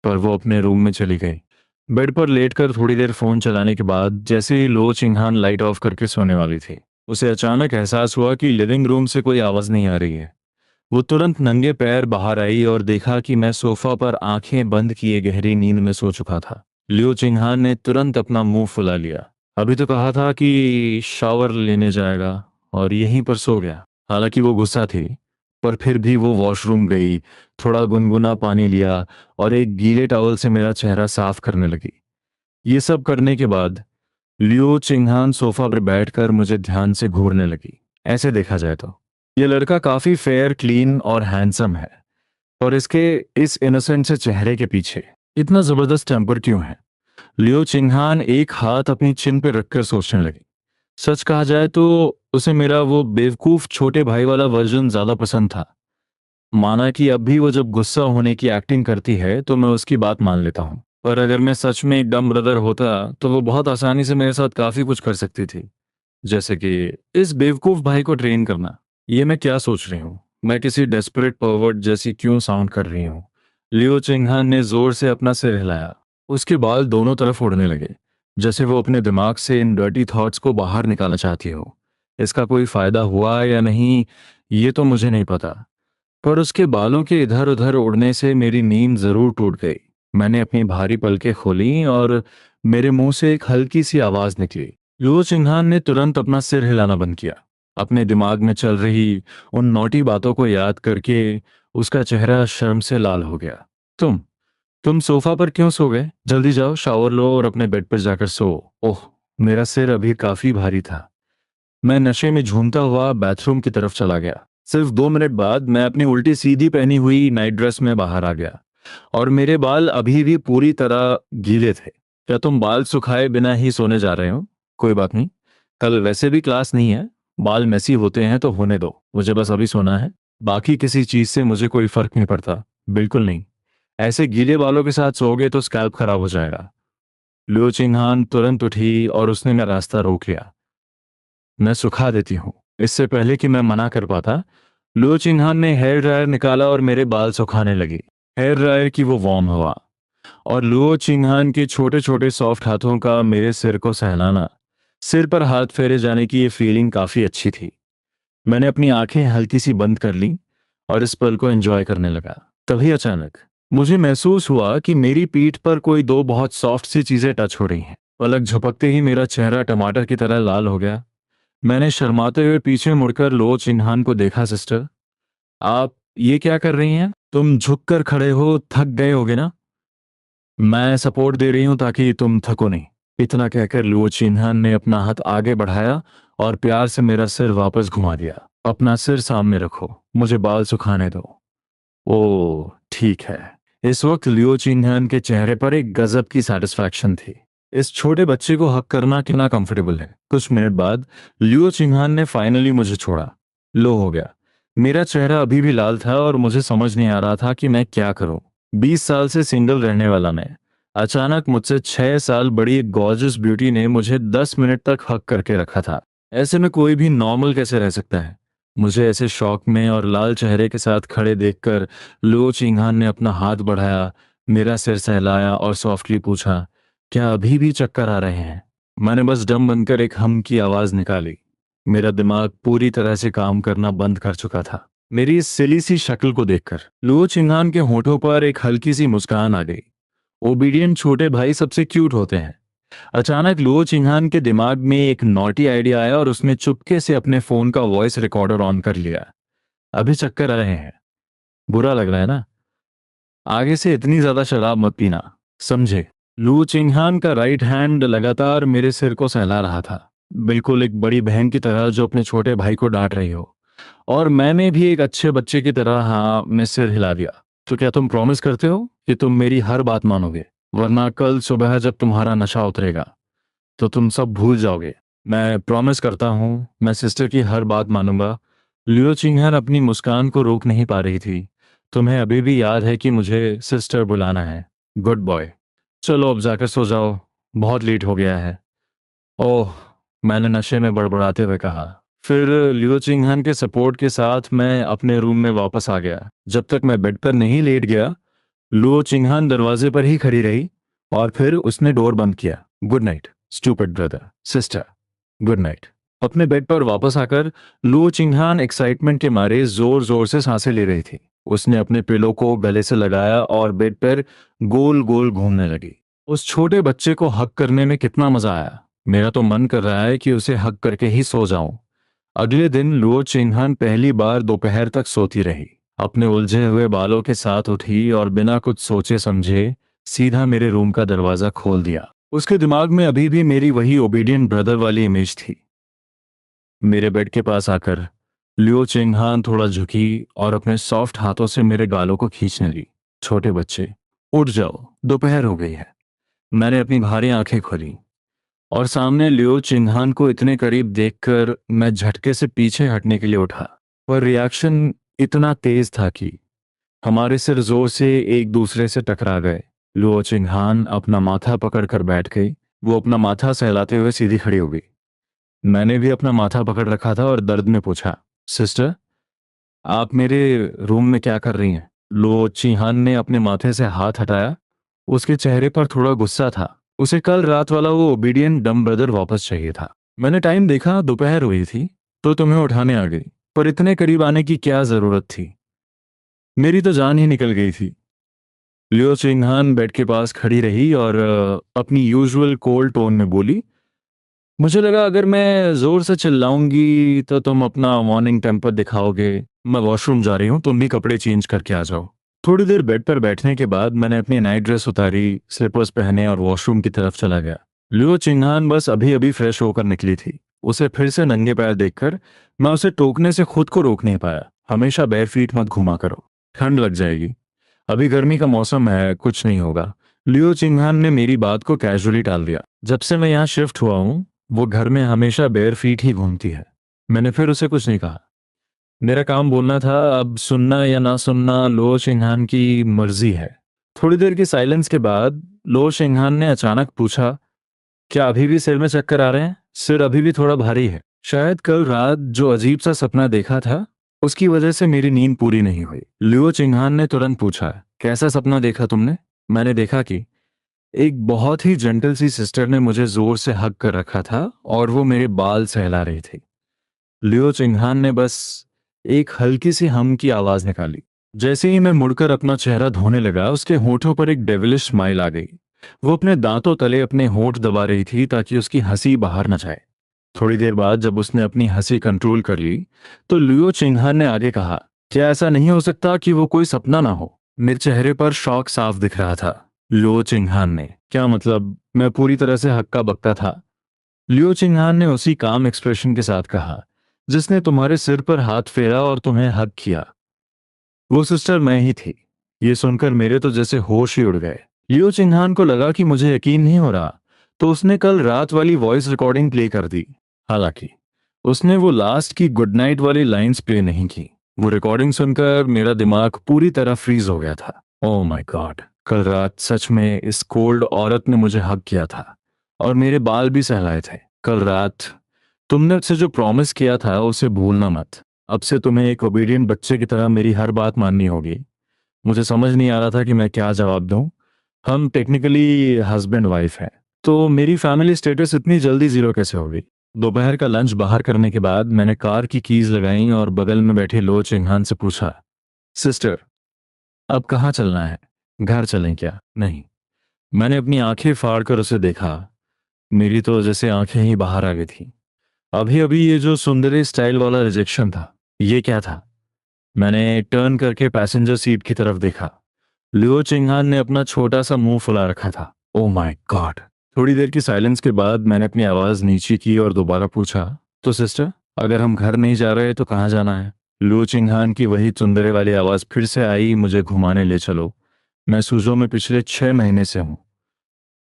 पर वो अपने रूम में चली गई। बेड पर लेटकर थोड़ी देर फोन चलाने के बाद जैसे ही लो चिन्हान लाइट ऑफ करके सोने वाली थी, उसे अचानक एहसास हुआ कि लिविंग रूम से कोई आवाज नहीं आ रही है। वो तुरंत नंगे पैर बाहर आई और देखा कि मैं सोफा पर आंखें बंद किए गहरी नींद में सो चुका था। लियो चिंगहान ने तुरंत अपना मुंह फुला लिया। अभी तो कहा था कि शावर लेने जाएगा और यहीं पर सो गया। हालांकि वो गुस्सा थी, पर फिर भी वो वॉशरूम गई, थोड़ा गुनगुना पानी लिया और एक गीले टॉवल से मेरा चेहरा साफ करने लगी। ये सब करने के बाद लियो चिंगहान सोफा पर बैठकर मुझे ध्यान से घूरने लगी। ऐसे देखा जाए तो ये लड़का काफी फेयर, क्लीन और हैंडसम है, और इसके इस इनोसेंट से चेहरे के पीछे इतना जबरदस्त टेम्पर क्यों है? लियो चिंगहान एक हाथ अपनी चिन पर रखकर सोचने लगी। सच कहा जाए तो उसे मेरा वो बेवकूफ छोटे भाई वाला वर्जन ज्यादा पसंद था। माना कि अब भी वो जब गुस्सा होने की एक्टिंग करती है तो मैं उसकी बात मान लेता हूँ, पर अगर मैं सच में एक डम ब्रदर होता तो वो बहुत आसानी से मेरे साथ काफी कुछ कर सकती थी, जैसे कि इस बेवकूफ भाई को ट्रेन करना। ये मैं क्या सोच रही हूँ, मैं किसी डेस्परेट परवर्ट जैसी क्यों साउंड कर रही हूँ? लियो चिंगहान ने जोर से अपना सिर हिलाया। उसके बाल दोनों तरफ उड़ने लगे, जैसे वो अपने दिमाग से इन डर्टी थॉट्स को बाहर निकालना चाहती हो। इसका कोई फायदा हुआ या नहीं ये तो मुझे नहीं पता, पर उसके बालों के इधर उधर उड़ने से मेरी नींद जरूर टूट गई। मैंने अपनी भारी पलकें खोली और मेरे मुंह से एक हल्की सी आवाज निकली। लुओ चिंगहान ने तुरंत अपना सिर हिलाना बंद किया। अपने दिमाग में चल रही उन नोटी बातों को याद करके उसका चेहरा शर्म से लाल हो गया। तुम सोफा पर क्यों सो गए? जल्दी जाओ, शावर लो और अपने बेड पर जाकर सो। ओह, मेरा सिर अभी काफी भारी था। मैं नशे में झूमता हुआ बाथरूम की तरफ चला गया। सिर्फ 2 मिनट बाद मैं अपनी उल्टी सीधी पहनी हुई नाइट ड्रेस में बाहर आ गया, और मेरे बाल अभी भी पूरी तरह गीले थे। क्या तुम बाल सुखाए बिना ही सोने जा रहे हो? कोई बात नहीं, कल वैसे भी क्लास नहीं है। बाल मैसी होते हैं तो होने दो, मुझे बस अभी सोना है। बाकी किसी चीज से मुझे कोई फर्क नहीं पड़ता, बिल्कुल नहीं। ऐसे गीले बालों के साथ सोओगे तो स्कैल्प खराब हो जाएगा। लियो चिंगहान तुरंत उठी और उसने मेरा रास्ता रोक लिया। मैं सुखा देती हूँ। इससे पहले कि मैं मना कर पाता, लुओ चिन्हान ने हेयर ड्रायर निकाला और मेरे बाल सुखाने लगी। हेयर ड्रायर की वो वार्म हवा और लुओ चिन्हान के छोटे छोटे सॉफ्ट हाथों का मेरे सिर को सहलाना, सिर पर हाथ फेरे जाने की ये फीलिंग काफी अच्छी थी। मैंने अपनी आंखें हल्की सी बंद कर ली और इस पल को एंजॉय करने लगा। तभी अचानक मुझे महसूस हुआ कि मेरी पीठ पर कोई दो बहुत सॉफ्ट सी चीजें टच हो रही हैं। पलक झपकते ही मेरा चेहरा टमाटर की तरह लाल हो गया। मैंने शर्माते हुए पीछे मुड़कर लो चिन्हान को देखा। सिस्टर, आप ये क्या कर रही हैं? तुम झुक कर खड़े हो, थक गए होगे ना। मैं सपोर्ट दे रही हूं ताकि तुम थको नहीं। इतना कहकर लुओ चिन्हान ने अपना हाथ आगे बढ़ाया और प्यार से मेरा सिर वापस घुमा दिया। अपना सिर सामने रखो, मुझे बाल सुखाने दो। ओ ठीक है। इस वक्त लियो चिन्हान के चेहरे पर एक गजब की सेटिस्फैक्शन थी। इस छोटे बच्चे को हक करना कितना कंफर्टेबल है। कुछ मिनट बाद लियो चिन्हान ने फाइनली मुझे छोड़ा। लो हो गया। मेरा चेहरा अभी भी लाल था और मुझे समझ नहीं आ रहा था कि मैं क्या करूं। 20 साल से सिंगल रहने वाला मैं, अचानक मुझसे 6 साल बड़ी एक गॉर्जियस ब्यूटी ने मुझे 10 मिनट तक हक करके रखा था। ऐसे में कोई भी नॉर्मल कैसे रह सकता है? मुझे ऐसे शौक में और लाल चेहरे के साथ खड़े देखकर लो चिंगहान ने अपना हाथ बढ़ाया, मेरा सिर सहलाया और सॉफ्टली पूछा, क्या अभी भी चक्कर आ रहे हैं? मैंने बस दम बनकर एक हम की आवाज निकाली। मेरा दिमाग पूरी तरह से काम करना बंद कर चुका था। मेरी इस सिली सी शक्ल को देखकर लो चिंगहान के होठों पर एक हल्की सी मुस्कान आ गई। ओबीडियंट छोटे भाई सबसे क्यूट होते हैं। अचानक लुओ चिंगहान के दिमाग में एक नॉटी आइडिया आया और उसने चुपके से अपने फोन का वॉइस रिकॉर्डर ऑन कर लिया। अभी चक्कर आ रहे हैं? बुरा लग रहा है ना? आगे से इतनी ज्यादा शराब मत पीना, समझे? लू चिंगहान का राइट हैंड लगातार मेरे सिर को सहला रहा था, बिल्कुल एक बड़ी बहन की तरह जो अपने छोटे भाई को डांट रही हो। और मैंने भी एक अच्छे बच्चे की तरह हाँ में सिर हिला दिया। तो क्या तुम प्रॉमिस करते हो कि तुम मेरी हर बात मानोगे? वरना कल सुबह जब तुम्हारा नशा उतरेगा तो तुम सब भूल जाओगे। मैं प्रॉमिस करता हूँ, मैं सिस्टर की हर बात मानूंगा। लियो चिंगहर अपनी मुस्कान को रोक नहीं पा रही थी। तुम्हें अभी भी याद है कि मुझे सिस्टर बुलाना है। Good boy. चलो अब जाकर सो जाओ, बहुत लेट हो गया है। ओह, मैंने नशे में बड़बड़ाते हुए कहा। फिर लियो चिंगहन के सपोर्ट के साथ मैं अपने रूम में वापस आ गया। जब तक मैं बेड पर नहीं लेट गया, लुओ चिंगहान दरवाजे पर ही खड़ी रही और फिर उसने डोर बंद किया। Good night stupid brother. Sister, good night. अपने बेड पर वापस आकर लुओ चिंगहान एक्साइटमेंट के मारे जोर जोर से सांसें ले रही थी। उसने अपने पिलो को गले से लगाया और बेड पर गोल गोल घूमने लगी। उस छोटे बच्चे को हक करने में कितना मजा आया। मेरा तो मन कर रहा है कि उसे हक करके ही सो जाऊं। अगले दिन लुओ चिंगहान पहली बार दोपहर तक सोती रही। अपने उलझे हुए बालों के साथ उठी और बिना कुछ सोचे समझे सीधा मेरे रूम का दरवाजा खोल दिया। उसके दिमाग में अभी भी मेरी वही ओबीडियंट ब्रदर वाली इमेज थी। मेरे बेड के पास आकर लियो चिंगहान थोड़ा झुकी और अपने सॉफ्ट हाथों से मेरे गालों को खींचने लगी। छोटे बच्चे, उठ जाओ, दोपहर हो गई है। मैंने अपनी भारी आंखें खोली और सामने लियो चिंगहान को इतने करीब देखकर मैं झटके से पीछे हटने के लिए उठा। पर रिएक्शन इतना तेज था कि हमारे सिर जोर से एक दूसरे से टकरा गए। लुओ चिंगहान अपना माथा पकड़कर बैठ गई। वो अपना माथा सहलाते हुए सीधी खड़ी हो गई। मैंने भी अपना माथा पकड़ रखा था और दर्द में पूछा, सिस्टर, आप मेरे रूम में क्या कर रही हैं? लुओ चिंगहान ने अपने माथे से हाथ हटाया। उसके चेहरे पर थोड़ा गुस्सा था। उसे कल रात वाला वो ओबीडियंट डम ब्रदर वापस चाहिए था। मैंने टाइम देखा, दोपहर हुई थी तो तुम्हें उठाने आ गई, पर इतने करीब आने की क्या जरूरत थी? मेरी तो जान ही निकल गई थी। लियो चिंगहान बेड के पास खड़ी रही और अपनी यूजुअल कोल्ड टोन में बोली, मुझे लगा अगर मैं जोर से चिल्लाऊंगी तो तुम अपना मॉर्निंग टेम्पर दिखाओगे। मैं वॉशरूम जा रही हूँ, तुम भी कपड़े चेंज करके आ जाओ। थोड़ी देर बेड पर बैठने के बाद मैंने अपनी नाइट ड्रेस उतारी, स्लीपर्स पहने और वॉशरूम की तरफ चला गया। लियो चिंगहान बस अभी अभी फ्रेश होकर निकली थी। उसे फिर से नंगे पैर देखकर मैं उसे टोकने से खुद को रोक नहीं पाया। हमेशा बेयर फीट मत घुमा करो, ठंड लग जाएगी। अभी गर्मी का मौसम है, कुछ नहीं होगा। लियो चिंगहान ने मेरी बात को कैजुअली टाल दिया। जब से मैं यहाँ शिफ्ट हुआ हूँ, वो घर में हमेशा बेयर फीट ही घूमती है। मैंने फिर उसे कुछ नहीं कहा। मेरा काम बोलना था, अब सुनना या ना सुनना लो शिंगहान की मर्जी है। थोड़ी देर के साइलेंस के बाद लो शिंगहान ने अचानक पूछा, क्या अभी भी सिर में चक्कर आ रहे हैं? सिर अभी भी थोड़ा भारी है। शायद कल रात जो अजीब सा सपना देखा था उसकी वजह से मेरी नींद पूरी नहीं हुई। लियो चिंगहान ने तुरंत पूछा, कैसा सपना देखा तुमने? मैंने देखा कि एक बहुत ही जेंटल सी सिस्टर ने मुझे जोर से हग कर रखा था और वो मेरे बाल सहला रही थी। लियो चिंगहान ने बस एक हल्की सी हम की आवाज निकाली। जैसे ही मैं मुड़कर अपना चेहरा धोने लगा, उसके होठों पर एक डेविलिश स्माइल आ गई। वो अपने दांतों तले अपने होठ दबा रही थी ताकि उसकी हंसी बाहर न जाए। थोड़ी देर बाद जब उसने अपनी हंसी कंट्रोल कर ली, तो लियो चिंगहान ने आगे कहा, क्या ऐसा नहीं हो सकता कि वो कोई सपना ना हो? मेरे चेहरे पर शौक साफ दिख रहा था। लियो चिंगहान ने, क्या मतलब? मैं पूरी तरह से हक्का बक्का था। लियो चिंगहान ने उसी काम एक्सप्रेशन के साथ कहा जिसने तुम्हारे सिर पर हाथ फेरा और तुम्हें हक किया। वो सिस्टर मैं ही थी। ये सुनकर मेरे तो जैसे होश ही उड़ गए। लियो चिंगहान को लगा कि मुझे यकीन नहीं हो रहा, तो उसने कल रात वाली वॉइस रिकॉर्डिंग प्ले कर दी। हालांकि उसने वो लास्ट की गुड नाइट वाली लाइंस प्ले नहीं की। वो रिकॉर्डिंग सुनकर मेरा दिमाग पूरी तरह फ्रीज हो गया था। ओह माय गॉड, कल रात सच में इस कोल्ड औरत ने मुझे हक किया था और मेरे बाल भी सहलाए थे। कल रात तुमने मुझसे जो प्रॉमिस किया था उसे भूलना मत। अब से तुम्हें एक ओबीडियंट बच्चे की तरह मेरी हर बात माननी होगी। मुझे समझ नहीं आ रहा था कि मैं क्या जवाब दूं। हम टेक्निकली हस्बैंड वाइफ हैं, तो मेरी फैमिली स्टेटस इतनी जल्दी जीरो कैसे होगी? दोपहर का लंच बाहर करने के बाद मैंने कार की कीज लगाई और बगल में बैठे लो चिंगहान से पूछा, सिस्टर, अब कहाँ चलना है? घर चलें क्या? नहीं। मैंने अपनी आंखें फाड़ कर उसे देखा। मेरी तो जैसे आंखें ही बाहर आ गई थी। अभी अभी ये जो सुंदरी स्टाइल वाला रिजेक्शन था, ये क्या था? मैंने टर्न करके पैसेंजर सीट की तरफ देखा। लियो चिंगहान ने अपना छोटा सा मुंह फुला रखा था। Oh my God. थोड़ी देर की साइलेंस के बाद मैंने अपनी आवाज नीचे की और दोबारा पूछा, तो सिस्टर, अगर हम घर नहीं जा रहे तो कहाँ जाना है? लियो चिंगहान की वही चुंदरे वाली आवाज फिर से आई, मुझे घुमाने ले चलो। मैं सूजो में पिछले 6 महीने से हूँ,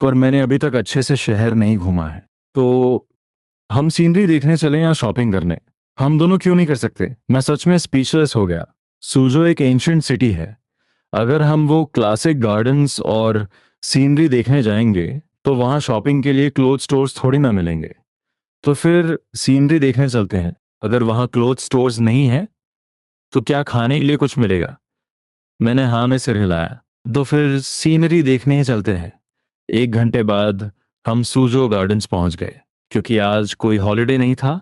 पर मैंने अभी तक अच्छे से शहर नहीं घूमा है। तो हम सीनरी देखने चले या शॉपिंग करने? हम दोनों क्यों नहीं कर सकते? मैं सच में स्पीचलेस हो गया। सूजो एक एंशियंट सिटी है। अगर हम वो क्लासिक गार्डन्स और सीनरी देखने जाएंगे तो वहां शॉपिंग के लिए क्लोथ स्टोर्स थोड़ी ना मिलेंगे। तो फिर सीनरी देखने चलते हैं। अगर वहां क्लोथ स्टोर्स नहीं है तो क्या खाने के लिए कुछ मिलेगा? मैंने हाँ में सिर हिलाया। तो फिर सीनरी देखने ही चलते हैं। 1 घंटे बाद हम सूजो गार्डन्स पहुंच गए। क्योंकि आज कोई हॉलिडे नहीं था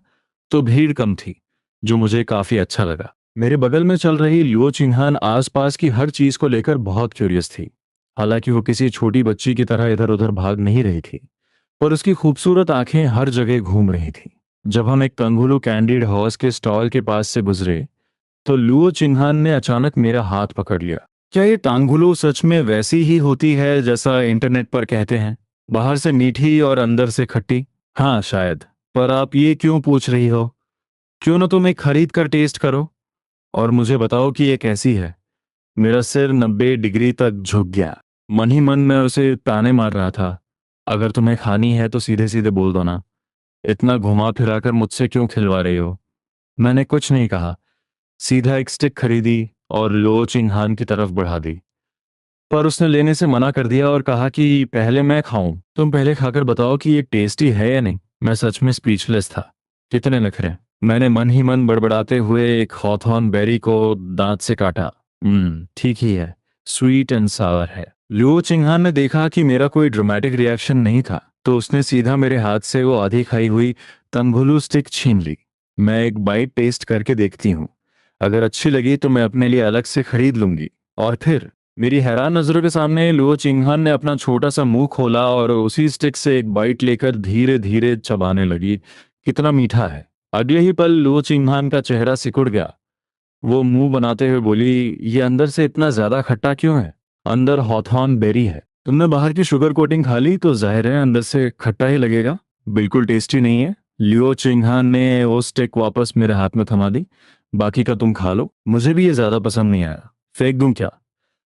तो भीड़ कम थी, जो मुझे काफी अच्छा लगा। मेरे बगल में चल रही लियो चिंगहान आसपास की हर चीज को लेकर बहुत क्यूरियस थी। हालांकि वो किसी छोटी बच्ची की तरह इधर उधर भाग नहीं रही थी, पर उसकी खूबसूरत आंखें हर जगह घूम रही थी। जब हम एक कंगुलू कैंडीड हॉर्स के स्टॉल के पास से गुजरे, तो लुओ चिंगहान ने अचानक मेरा हाथ पकड़ लिया। क्या ये टांगुलो सच में वैसी ही होती है जैसा इंटरनेट पर कहते हैं? बाहर से मीठी और अंदर से खट्टी? हाँ शायद। पर आप ये क्यों पूछ रही हो? क्यों ना तुम एक खरीद कर टेस्ट करो और मुझे बताओ कि ये कैसी है। मेरा सिर 90 डिग्री तक झुक गया। मन ही मन में उसे ताने मार रहा था, अगर तुम्हें खानी है तो सीधे सीधे बोल दो ना। इतना घुमा फिराकर मुझसे क्यों खिलवा रही हो? मैंने कुछ नहीं कहा, सीधा एक स्टिक खरीदी और लो चिंगहान की तरफ बढ़ा दी। पर उसने लेने से मना कर दिया और कहा कि पहले मैं खाऊं। तुम पहले खाकर बताओ कि ये टेस्टी है या नहीं। मैं सच में स्पीचलेस था। कितने नखरे! मैंने मन ही मन बड़बड़ाते हुए एक हॉथॉर्न बेरी को दांत से काटा। ठीक ही है, स्वीट एंड सावर है। लियो चिंगहान ने देखा कि मेरा कोई ड्रामेटिक रिएक्शन नहीं था, तो उसने सीधा मेरे हाथ से वो आधी खाई हुई तंगुलू स्टिक छीन ली। मैं एक बाइट टेस्ट करके देखती हूँ, अगर अच्छी लगी तो मैं अपने लिए अलग से खरीद लूंगी। और फिर मेरी हैरान नजरों के सामने लुओ चिंगहान ने अपना छोटा सा मुंह खोला और उसी स्टिक से एक बाइट लेकर धीरे धीरे चबाने लगी। कितना मीठा है! अगले ही पल लुओ चिंगहान का चेहरा सिकुड़ गया। वो मुंह बनाते हुए बोली, ये अंदर से इतना ज्यादा खट्टा क्यों है? अंदर हॉथॉर्न बेरी है। तुमने बाहर की शुगर कोटिंग खा ली तो जाहिर है अंदर से खट्टा ही लगेगा। बिल्कुल टेस्टी नहीं है। लियो चिंगहान ने वो स्टिक वापस मेरे हाथ में थमा दी। बाकी का तुम खा लो, मुझे भी ये ज्यादा पसंद नहीं आया। फेंक दूं क्या?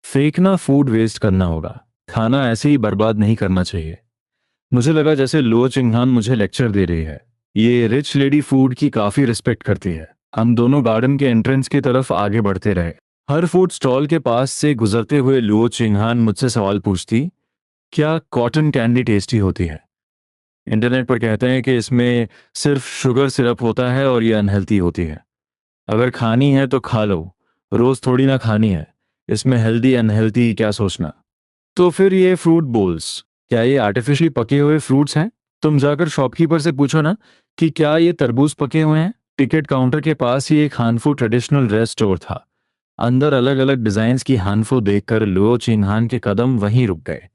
फेंकना फूड वेस्ट करना होगा, खाना ऐसे ही बर्बाद नहीं करना चाहिए। मुझे लगा जैसे लो चिंगहान मुझे लेक्चर दे रही है। ये रिच लेडी फूड की काफी रिस्पेक्ट करती है। हम दोनों गार्डन के एंट्रेंस की तरफ आगे बढ़ते रहे। हर फूड स्टॉल के पास से गुजरते हुए लुओ चिंगहान मुझसे सवाल पूछती, क्या कॉटन कैंडी टेस्टी होती है? इंटरनेट पर कहते हैं कि इसमें सिर्फ शुगर सिरप होता है और ये अनहेल्थी होती है। अगर खानी है तो खा लो, रोज थोड़ी ना खानी है। इसमें हेल्दी अनहेल्दी क्या सोचना। तो फिर ये फ्रूट बोल्स, क्या ये आर्टिफिशियली पके हुए फ्रूट्स हैं? तुम जाकर शॉपकीपर से पूछो ना कि क्या ये तरबूज पके हुए हैं। टिकट काउंटर के पास ही एक हानफू ट्रेडिशनल ड्रेस स्टोर था। अंदर अलग अलग डिजाइन की हानफू देखकर लुओ चिन्हान के कदम वहीं रुक गए।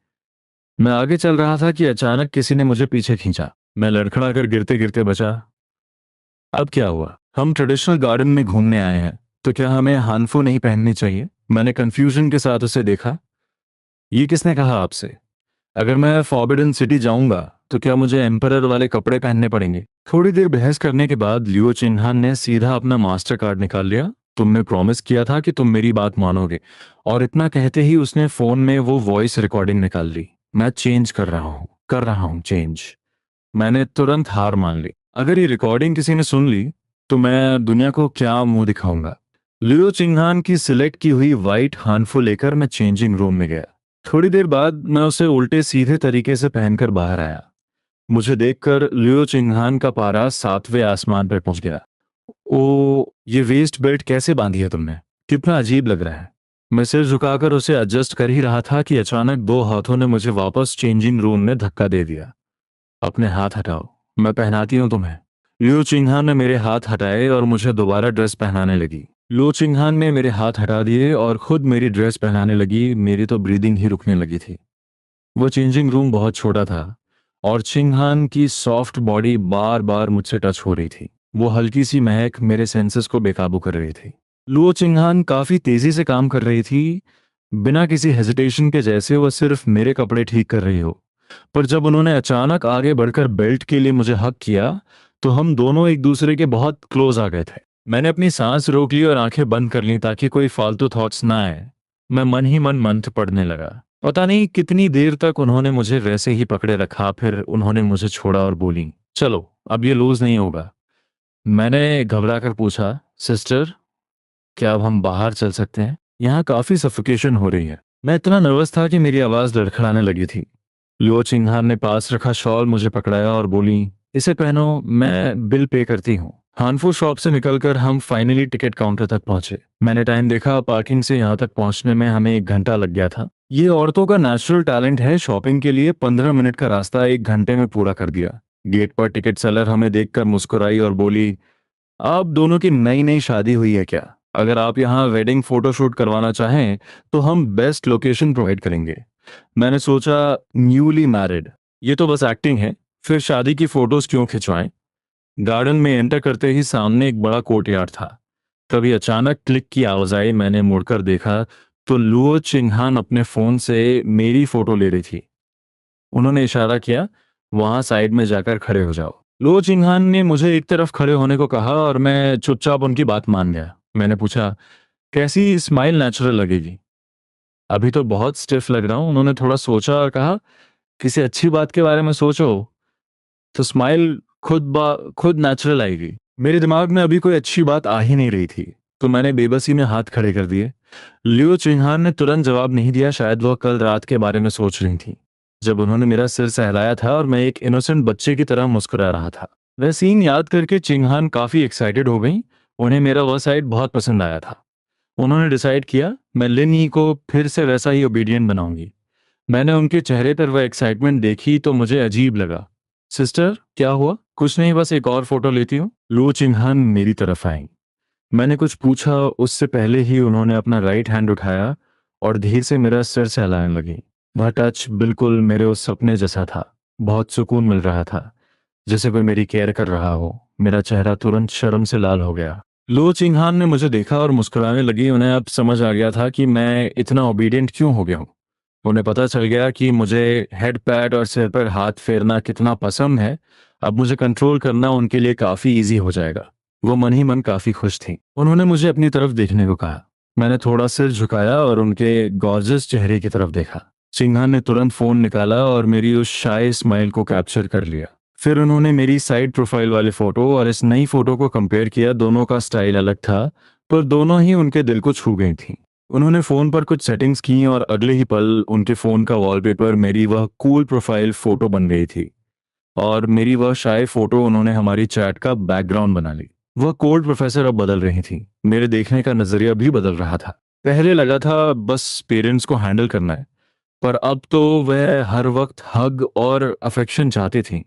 मैं आगे चल रहा था कि अचानक किसी ने मुझे पीछे खींचा। मैं लड़खड़ा कर गिरते गिरते बचा। अब क्या हुआ? हम ट्रेडिशनल गार्डन में घूमने आए हैं, तो क्या हमें हानफू नहीं पहननी चाहिए? मैंने कंफ्यूजन के साथ उसे देखा। ये किसने कहा आपसे? अगर मैं फॉरबिडन सिटी जाऊंगा तो क्या मुझे एम्परर वाले कपड़े पहनने पड़ेंगे? थोड़ी देर बहस करने के बाद लियो चिन्हान ने सीधा अपना मास्टर कार्ड निकाल लिया। तुमने प्रॉमिस किया था कि तुम मेरी बात मानोगे। और इतना कहते ही उसने फोन में वो वॉइस रिकॉर्डिंग निकाल ली। मैं चेंज कर रहा हूँ चेंज। मैंने तुरंत हार मान ली। अगर ये रिकॉर्डिंग किसी ने सुन ली तो मैं दुनिया को क्या मुंह दिखाऊंगा? लियो चिन्हान की सिलेक्ट की हुई वाइट हानफू लेकर मैं चेंजिंग रूम में गया। थोड़ी देर बाद मैं उसे उल्टे सीधे तरीके से पहनकर बाहर आया। मुझे देखकर लियो चिन्हान का पारा 7वें आसमान पर पहुंच गया। ओ, ये वेस्ट बेल्ट कैसे बांधी है तुमने? कितना अजीब लग रहा है। मैं सिर झुकाकर उसे एडजस्ट कर ही रहा था कि अचानक दो हाथों ने मुझे वापस चेंजिंग रूम में धक्का दे दिया। अपने हाथ हटाओ, मैं पहनाती हूँ तुम्हें। लियो चिन्हान ने मेरे हाथ हटाए और मुझे दोबारा ड्रेस पहनाने लगी। लो चिंगहान ने मेरे हाथ हटा दिए और खुद मेरी ड्रेस पहनाने लगी। मेरी तो ब्रीदिंग ही रुकने लगी थी। वो चेंजिंग रूम बहुत छोटा था और चिंगहान की सॉफ्ट बॉडी बार बार मुझसे टच हो रही थी। वो हल्की सी महक मेरे सेंसेस को बेकाबू कर रही थी। लुओ चिंगहान काफी तेजी से काम कर रही थी, बिना किसी हेजिटेशन के, जैसे वो सिर्फ मेरे कपड़े ठीक कर रही हो। पर जब उन्होंने अचानक आगे बढ़कर बेल्ट के लिए मुझे हक किया तो हम दोनों एक दूसरे के बहुत क्लोज आ गए थे। मैंने अपनी सांस रोक ली और आंखें बंद कर ली ताकि कोई फालतू थॉट्स ना आए। मैं मन ही मन मंत्र पढ़ने लगा। पता नहीं कितनी देर तक उन्होंने मुझे वैसे ही पकड़े रखा, फिर उन्होंने मुझे छोड़ा और बोली, चलो अब ये लूज नहीं होगा। मैंने घबरा कर पूछा, सिस्टर, क्या अब हम बाहर चल सकते हैं? यहाँ काफी सफोकेशन हो रही है। मैं इतना नर्वस था कि मेरी आवाज लड़खड़ाने लगी थी। लियो चिंगहार ने पास रखा शॉल मुझे पकड़ाया और बोली, इसे पहनो, मैं बिल पे करती हूँ। हानफू शॉप से निकलकर हम फाइनली टिकट काउंटर तक पहुंचे। मैंने टाइम देखा, पार्किंग से यहाँ तक पहुंचने में हमें 1 घंटा लग गया था। ये औरतों का नेचुरल टैलेंट है, शॉपिंग के लिए 15 मिनट का रास्ता 1 घंटे में पूरा कर दिया। गेट पर टिकट सेलर हमें देखकर मुस्कुराई और बोली, आप दोनों की नई नई शादी हुई है क्या? अगर आप यहाँ वेडिंग फोटोशूट करवाना चाहें तो हम बेस्ट लोकेशन प्रोवाइड करेंगे। मैंने सोचा, न्यूली मैरिड, ये तो बस एक्टिंग है, फिर शादी की फोटोज क्यों खिंचवाएं? गार्डन में एंटर करते ही सामने एक बड़ा कोर्टयार्ड था। तभी अचानक क्लिक की आवाज आई। मैंने मुड़कर देखा तो लुओ चिन्हान अपने फोन से मेरी फोटो ले रही थी। उन्होंने इशारा किया, वहां साइड में जाकर खड़े हो जाओ। लुओ चिन्हान ने मुझे एक तरफ खड़े होने को कहा और मैं चुपचाप उनकी बात मान गया। मैंने पूछा, कैसी स्माइल नेचुरल लगेगी? अभी तो बहुत स्टिफ लग रहा हूं। उन्होंने थोड़ा सोचा और कहा, किसी अच्छी बात के बारे में सोचो तो स्माइल खुद नेचुरल आएगी। मेरे दिमाग में अभी कोई अच्छी बात आ ही नहीं रही थी, तो मैंने बेबसी में हाथ खड़े कर दिए। लियो चिन्हान ने तुरंत जवाब नहीं दिया, शायद वह कल रात के बारे में सोच रही थी जब उन्होंने मेरा सिर सहलाया था और मैं एक इनोसेंट बच्चे की तरह मुस्कुरा रहा था। वह सीन याद करके चिन्हान काफी एक्साइटेड हो गई। उन्हें मेरा वह साइड बहुत पसंद आया था। उन्होंने डिसाइड किया, मैं लिन ही को फिर से वैसा ही ओबीडियंट बनाऊंगी। मैंने उनके चेहरे पर वह एक्साइटमेंट देखी तो मुझे अजीब लगा। सिस्टर, क्या हुआ? कुछ नहीं, बस एक और फोटो लेती हूँ। लू चिन्हान मेरी तरफ आई। मैंने कुछ पूछा उससे पहले ही उन्होंने अपना राइट हैंड उठाया और धीरे से मेरा सिर सहलाने लगी। वह टच बिल्कुल मेरे उस सपने जैसा था। बहुत सुकून मिल रहा था, जैसे कोई मेरी केयर कर रहा हो। मेरा चेहरा तुरंत शर्म से लाल हो गया। लो चिंगहान ने मुझे देखा और मुस्कुराने लगी। उन्हें अब समझ आ गया था कि मैं इतना ओबीडियंट क्यों हो गया हूँ। उन्हें पता चल गया कि मुझे हेड पैड और सिर पर हाथ फेरना कितना पसंद है। अब मुझे कंट्रोल करना उनके लिए काफी इजी हो जाएगा। वो मन ही मन काफी खुश थी। उन्होंने मुझे अपनी तरफ देखने को कहा। मैंने थोड़ा सिर झुकाया और उनके गॉर्जियस चेहरे की तरफ देखा। सिंघान ने तुरंत फोन निकाला और मेरी उस शाय स्माइल को कैप्चर कर लिया। फिर उन्होंने मेरी साइड प्रोफाइल वाली फोटो और इस नई फोटो को कंपेयर किया। दोनों का स्टाइल अलग था, पर दोनों ही उनके दिल को छू गई थी। उन्होंने फोन पर कुछ सेटिंग्स की और अगले ही पल उनके फोन का वॉलपेपर मेरी वह कूल प्रोफाइल फोटो बन गई थी और मेरी वह शाय फोटो उन्होंने हमारी चैट का बैकग्राउंड बना ली। वह कोल्ड प्रोफेसर अब बदल रही थी। मेरे देखने का नजरिया भी बदल रहा था। पहले लगा था बस पेरेंट्स को हैंडल करना है, पर अब तो वह हर वक्त हग और अफेक्शन चाहती थी।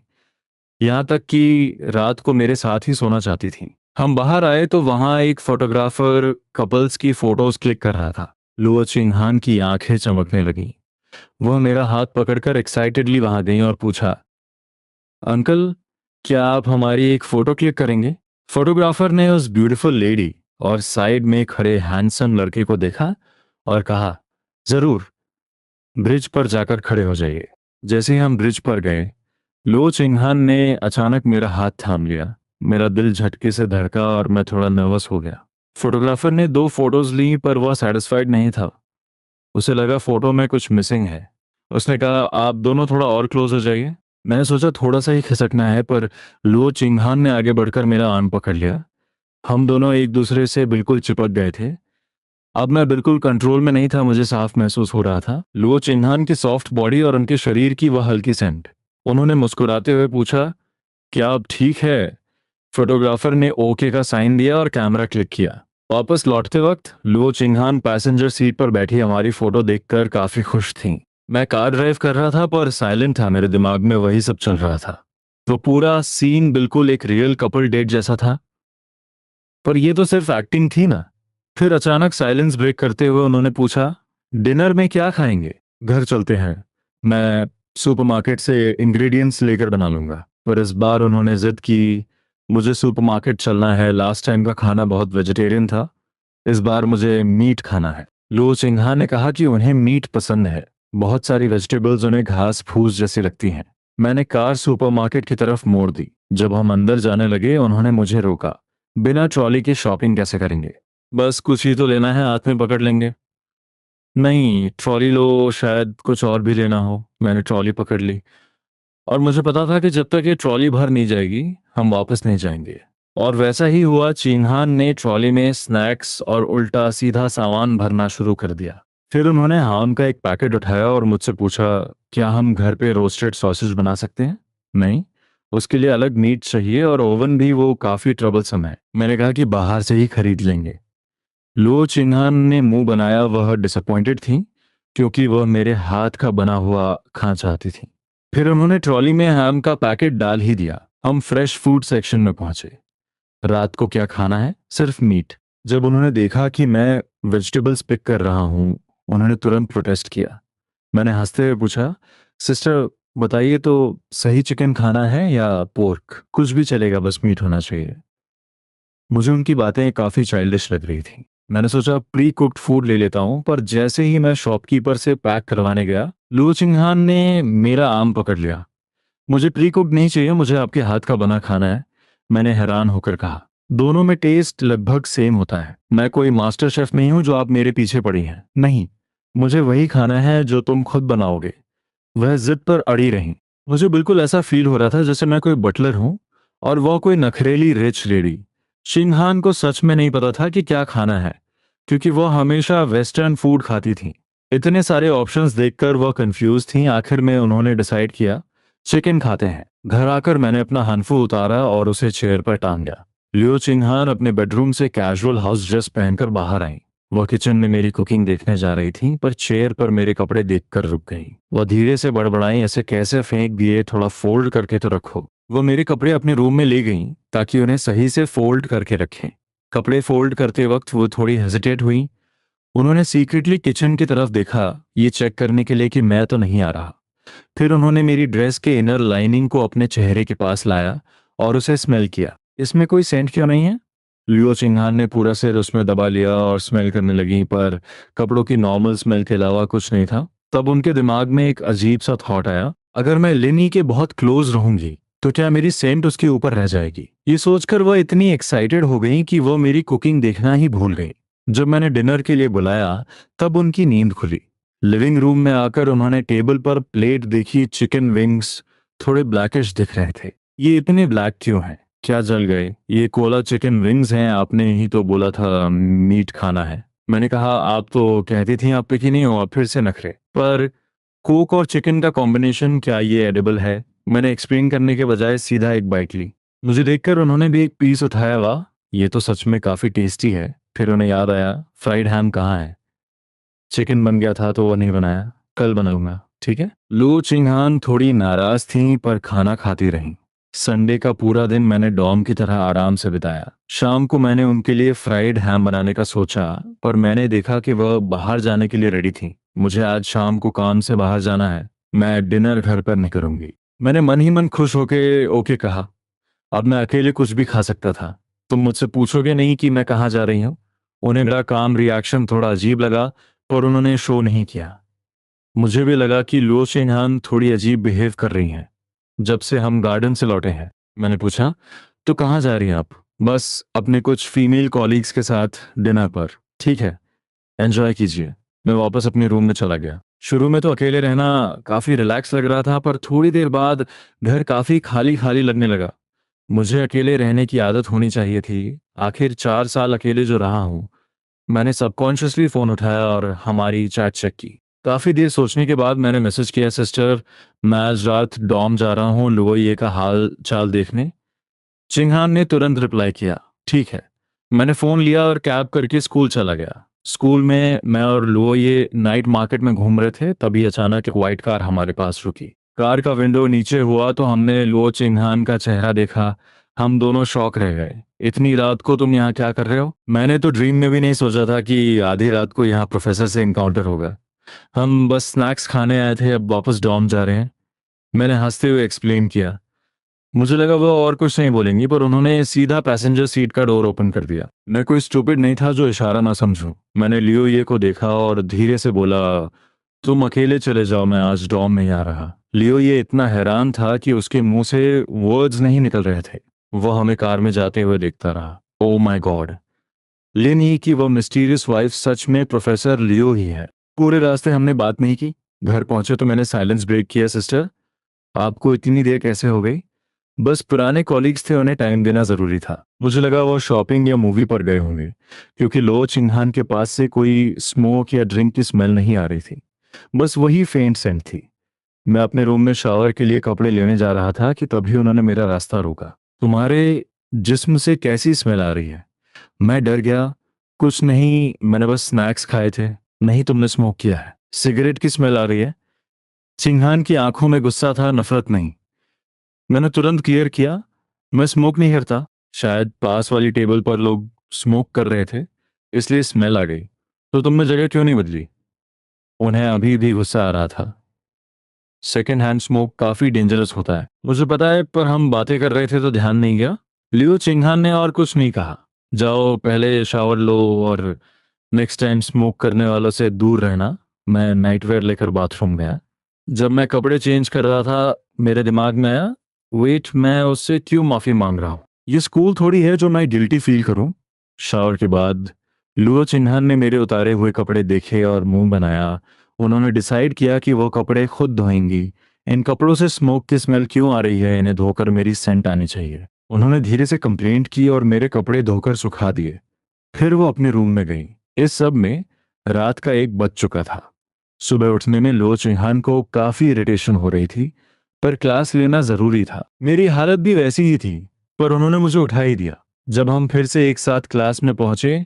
यहाँ तक कि रात को मेरे साथ ही सोना चाहती थी। हम बाहर आए तो वहाँ एक फोटोग्राफर कपल्स की फोटोज क्लिक कर रहा था। लुओ चिंगहान की आंखें चमकने लगी। वह मेरा हाथ पकड़कर एक्साइटेडली वहां गई और पूछा, अंकल, क्या आप हमारी एक फोटो क्लिक करेंगे? फोटोग्राफर ने उस ब्यूटीफुल लेडी और साइड में खड़े हैंडसम लड़के को देखा और कहा, जरूर, ब्रिज पर जाकर खड़े हो जाइए। जैसे ही हम ब्रिज पर गए, लो चिंगहान ने अचानक मेरा हाथ थाम लिया। मेरा दिल झटके से धड़का और मैं थोड़ा नर्वस हो गया। फोटोग्राफर ने 2 फोटोज ली पर वह सेटिस्फाइड नहीं था। उसे लगा फोटो में कुछ मिसिंग है। उसने कहा, आप दोनों थोड़ा और क्लोज हो जाइए। मैंने सोचा थोड़ा सा ही खिसकना है, पर लुओ चिंगहान ने आगे बढ़कर मेरा आर्म पकड़ लिया। हम दोनों एक दूसरे से बिल्कुल चिपक गए थे। अब मैं बिल्कुल कंट्रोल में नहीं था, मुझे साफ महसूस हो रहा था लुओ चिंगहान की सॉफ्ट बॉडी और उनके शरीर की वह हल्की सेंट। उन्होंने मुस्कुराते हुए पूछा, क्या अब ठीक है? फोटोग्राफर ने ओके का साइन दिया और कैमरा क्लिक किया। वापस लौटते वक्त लुओ चिंगहान पैसेंजर सीट पर बैठी हमारी फोटो देखकर काफी खुश थीं। मैं कार ड्राइव कर रहा था पर साइलेंट था, मेरे दिमाग में वही सब चल रहा था। तो पूरा सीन बिल्कुल एक रियल कपल डेट जैसा था। पर ये तो सिर्फ एक्टिंग थी ना। फिर अचानक साइलेंस ब्रेक करते हुए उन्होंने पूछा, डिनर में क्या खाएंगे? घर चलते हैं, मैं सुपरमार्केट से इंग्रेडिएंट्स लेकर बना लूंगा। पर इस बार उन्होंने जिद की, मुझे सुपरमार्केट चलना है, लास्ट टाइम का खाना बहुत वेजिटेरियन था, इस बार मुझे मीट खाना है। लुओ चिंगहा ने कहा कि उन्हें मीट पसंद है, बहुत सारी वेजिटेबल्स उन्हें घास फूस जैसी लगती हैं। मैंने कार सुपरमार्केट की तरफ मोड़ दी। जब हम अंदर जाने लगे उन्होंने मुझे रोका, बिना ट्रॉली के शॉपिंग कैसे करेंगे? बस कुछ ही तो लेना है, हाथ में पकड़ लेंगे। नहीं, ट्रॉली लो, शायद कुछ और भी लेना हो। मैंने ट्रॉली पकड़ ली और मुझे पता था कि जब तक ये ट्रॉली भर नहीं जाएगी हम वापस नहीं जाएंगे। और वैसा ही हुआ। चिन्हान ने ट्रॉली में स्नैक्स और उल्टा सीधा सामान भरना शुरू कर दिया। फिर उन्होंने हाम का एक पैकेट उठाया और मुझसे पूछा, क्या हम घर पे रोस्टेड सॉसेज बना सकते हैं? नहीं, उसके लिए अलग मीट चाहिए और ओवन भी, वो काफी ट्रबलसम है। मैंने कहा कि बाहर से ही खरीद लेंगे। लो चिन्हान ने मुंह बनाया, वह डिसअपॉइंटेड थी क्योंकि वह मेरे हाथ का बना हुआ खाना चाहती थी। फिर उन्होंने ट्रॉली में हैम का पैकेट डाल ही दिया। हम फ्रेश फूड सेक्शन में पहुंचे। रात को क्या खाना है? सिर्फ मीट। जब उन्होंने देखा कि मैं वेजिटेबल्स पिक कर रहा हूँ, उन्होंने तुरंत प्रोटेस्ट किया। मैंने हंसते हुए पूछा, सिस्टर, बताइए तो सही, चिकन खाना है या पोर्क? कुछ भी चलेगा, बस मीट होना चाहिए। मुझे उनकी बातें काफ़ी चाइल्डिश लग रही थी। मैंने सोचा प्री कुक्ड फूड ले लेता हूँ, पर जैसे ही मैं शॉपकीपर से पैक करवाने गया, लुओ चिंगहान ने मेरा आर्म पकड़ लिया। मुझे प्री कुक्ड नहीं चाहिए, मुझे आपके हाथ का बना खाना है। मैंने हैरान होकर कहा, दोनों में टेस्ट लगभग सेम होता है। मैं कोई मास्टर शेफ नहीं हूँ जो आप मेरे पीछे पड़ी हैं। नहीं, मुझे वही खाना है जो तुम खुद बनाओगे। वह जिद पर अड़ी रही। मुझे बिल्कुल ऐसा फील हो रहा था जैसे मैं कोई बटलर हूँ और वह कोई नखरेली रिच लेडी। शिंगहान को सच में नहीं पता था कि क्या खाना है, क्योंकि वह हमेशा वेस्टर्न फूड खाती थी। इतने सारे ऑप्शंस देखकर वह कंफ्यूज थी। आखिर में उन्होंने डिसाइड किया, चिकन खाते हैं। घर आकर मैंने अपना हनफू उतारा और उसे चेयर पर टांग दिया। लियो चिंगहान अपने बेडरूम से कैजुअल हाउस ड्रेस पहनकर बाहर आई। वह किचन में मेरी कुकिंग देखने जा रही थी, पर चेयर पर मेरे कपड़े देखकर रुक गई। वह धीरे से बड़बड़ाई, ऐसे कैसे फेंक दिए, थोड़ा फोल्ड करके तो रखो। वो मेरे कपड़े अपने रूम में ले गईं ताकि उन्हें सही से फोल्ड करके रखें। कपड़े फोल्ड करते वक्त वो थोड़ी हेजिटेट हुई। उन्होंने सीक्रेटली किचन की तरफ देखा, ये चेक करने के लिए कि मैं तो नहीं आ रहा। फिर उन्होंने मेरी ड्रेस के इनर लाइनिंग को अपने चेहरे के पास लाया और उसे स्मेल किया। इसमें कोई सेंट क्यों नहीं है? लियो चिंगहान ने पूरा सिर उसमें दबा लिया और स्मेल करने लगी, पर कपड़ों की नॉर्मल स्मेल के अलावा कुछ नहीं था। तब उनके दिमाग में एक अजीब सा थॉट आया, अगर मैं लिनी के बहुत क्लोज रहूंगी तो क्या मेरी सेंट उसके ऊपर रह जाएगी? ये सोचकर वह इतनी एक्साइटेड हो गई कि वो मेरी कुकिंग देखना ही भूल गई। जब मैंने डिनर के लिए बुलाया तब उनकी नींद खुली। लिविंग रूम में आकर उन्होंने टेबल पर प्लेट देखी। चिकन विंग्स थोड़े ब्लैकिश दिख रहे थे। ये इतने ब्लैक क्यों हैं? क्या जल गए? ये कोला चिकन विंग्स हैं, आपने ही तो बोला था मीट खाना है। मैंने कहा, आप तो कहती थी आप पे की नहीं हो, फिर से नखरे। पर कोक और चिकन का कॉम्बिनेशन, क्या ये एडिबल है? मैंने एक्सप्लेन करने के बजाय सीधा एक बाइट ली। मुझे देखकर उन्होंने भी एक पीस उठाया। वाह, ये तो सच में काफी टेस्टी है। फिर उन्हें याद आया, फ्राइड हैम कहाँ है? चिकन बन गया था तो वो नहीं बनाया, कल बनाऊंगा, ठीक है। लू चिंगहान थोड़ी नाराज थी पर खाना खाती रही। संडे का पूरा दिन मैंने डॉम की तरह आराम से बिताया। शाम को मैंने उनके लिए फ्राइड हैम बनाने का सोचा, पर मैंने देखा कि वह बाहर जाने के लिए रेडी थी। मुझे आज शाम को काम से बाहर जाना है, मैं डिनर घर पर नहीं करूंगी। मैंने मन ही मन खुश होके ओके कहा। अब मैं अकेले कुछ भी खा सकता था। तुम मुझसे पूछोगे नहीं कि मैं कहाँ जा रही हूँ। उन्हें मेरा काम रिएक्शन थोड़ा अजीब लगा, पर उन्होंने शो नहीं किया। मुझे भी लगा कि लो शेनहान थोड़ी अजीब बिहेव कर रही हैं। जब से हम गार्डन से लौटे हैं, मैंने पूछा, तो कहाँ जा रही हैं आप? बस अपने कुछ फीमेल कॉलीग्स के साथ डिनर पर। ठीक है, एंजॉय कीजिए। मैं वापस अपने रूम में चला गया। शुरू में तो अकेले रहना काफी रिलैक्स लग रहा था, पर थोड़ी देर बाद घर काफी खाली खाली लगने लगा। मुझे अकेले रहने की आदत होनी चाहिए थी। आखिर 4 साल अकेले जो रहा हूँ। मैंने सबकॉन्शियसली फोन उठाया और हमारी चैट चेक की। काफी देर सोचने के बाद मैंने मैसेज किया, सिस्टर, मैं आज रात डॉम जा रहा हूँ लुओये का हाल चाल देखने। चिंगहान ने तुरंत रिप्लाई किया, ठीक है। मैंने फोन लिया और कैब करके स्कूल चला गया। स्कूल में मैं और लुओये नाइट मार्केट में घूम रहे थे, तभी अचानक एक व्हाइट कार हमारे पास रुकी। कार का विंडो नीचे हुआ तो हमने लुओ चिंगहान का चेहरा देखा। हम दोनों शॉक रह गए। इतनी रात को तुम यहाँ क्या कर रहे हो? मैंने तो ड्रीम में भी नहीं सोचा था कि आधी रात को यहाँ प्रोफेसर से इनकाउंटर होगा। हम बस स्नैक्स खाने आए थे, अब वापस डॉर्म जा रहे हैं, मैंने हंसते हुए एक्सप्लेन किया। मुझे लगा वो और कुछ नहीं बोलेंगी, पर उन्होंने सीधा पैसेंजर सीट का डोर ओपन कर दिया। मैं कोई स्टूपिड नहीं था जो इशारा ना समझूं। मैंने लियो ये को देखा और धीरे से बोला, तुम अकेले चले जाओ, मैं आज डॉर्म में ही आ रहा। लियो ये इतना हैरान था कि उसके मुंह से वर्ड्स नहीं निकल रहे थे। वो हमें कार में जाते हुए देखता रहा। ओ माय गॉड, लिन ही की वो मिस्टीरियस वाइफ सच में प्रोफेसर लियो ही है। पूरे रास्ते हमने बात नहीं की। घर पहुंचे तो मैंने साइलेंस ब्रेक किया, सिस्टर, आपको इतनी देर कैसे हो गई? बस पुराने कॉलीग्स थे, उन्हें टाइम देना जरूरी था। मुझे लगा वो शॉपिंग या मूवी पर गए होंगे, क्योंकि लो चिन्हान के पास से कोई स्मोक या ड्रिंक की स्मेल नहीं आ रही थी, बस वही फेंट सेंट थी। मैं अपने रूम में शावर के लिए कपड़े लेने जा रहा था कि तभी उन्होंने मेरा रास्ता रोका। तुम्हारे जिस्म से कैसी स्मेल आ रही है? मैं डर गया। कुछ नहीं, मैंने बस स्नैक्स खाए थे। नहीं, तुमने स्मोक किया है। सिगरेट की स्मेल आ रही है। चिंहान की आंखों में गुस्सा था, नफरत नहीं। मैंने तुरंत क्लियर किया, मैं स्मोक नहीं करता। शायद पास वाली टेबल पर लोग स्मोक कर रहे थे, इसलिए स्मेल आ गई। तो तुमने जगह क्यों नहीं बदली? उन्हें अभी भी गुस्सा आ रहा था। सेकेंड हैंड स्मोक काफी डेंजरस होता है, मुझे पता है, पर हम बातें कर रहे थे तो ध्यान नहीं गया। लियो चिंगहान ने और कुछ नहीं कहा। जाओ पहले शावर लो और नेक्स्ट टाइम स्मोक करने वालों से दूर रहना। मैं नाइटवेयर लेकर बाथरूम गया। जब मैं कपड़े चेंज कर रहा था, मेरे दिमाग में आया, वेट, मैं उससे क्यों माफी मांग रहा हूँ? ये स्कूल थोड़ी है जो मैं गिल्टी फील करूं। शावर के बाद लुओ चिन्हान ने मेरे उतारे हुए कपड़े देखे और मुंह बनाया। उन्होंने डिसाइड किया कि वो कपड़े खुद धोएंगी। इन कपड़ों से स्मोक की स्मेल क्यों आ रही है? इन्हें धोकर मेरी सेंट आनी चाहिए। उन्होंने धीरे से कंप्लेंट की और मेरे कपड़े धोकर सुखा दिए। फिर वो अपने रूम में गई। इस सब में रात का 1 बज चुका था। सुबह उठने में लो चिन्हान को काफी इरिटेशन हो रही थी, पर क्लास लेना जरूरी था। मेरी हालत भी वैसी ही थी, पर उन्होंने मुझे उठा ही दिया। जब हम फिर से एक साथ क्लास में पहुंचे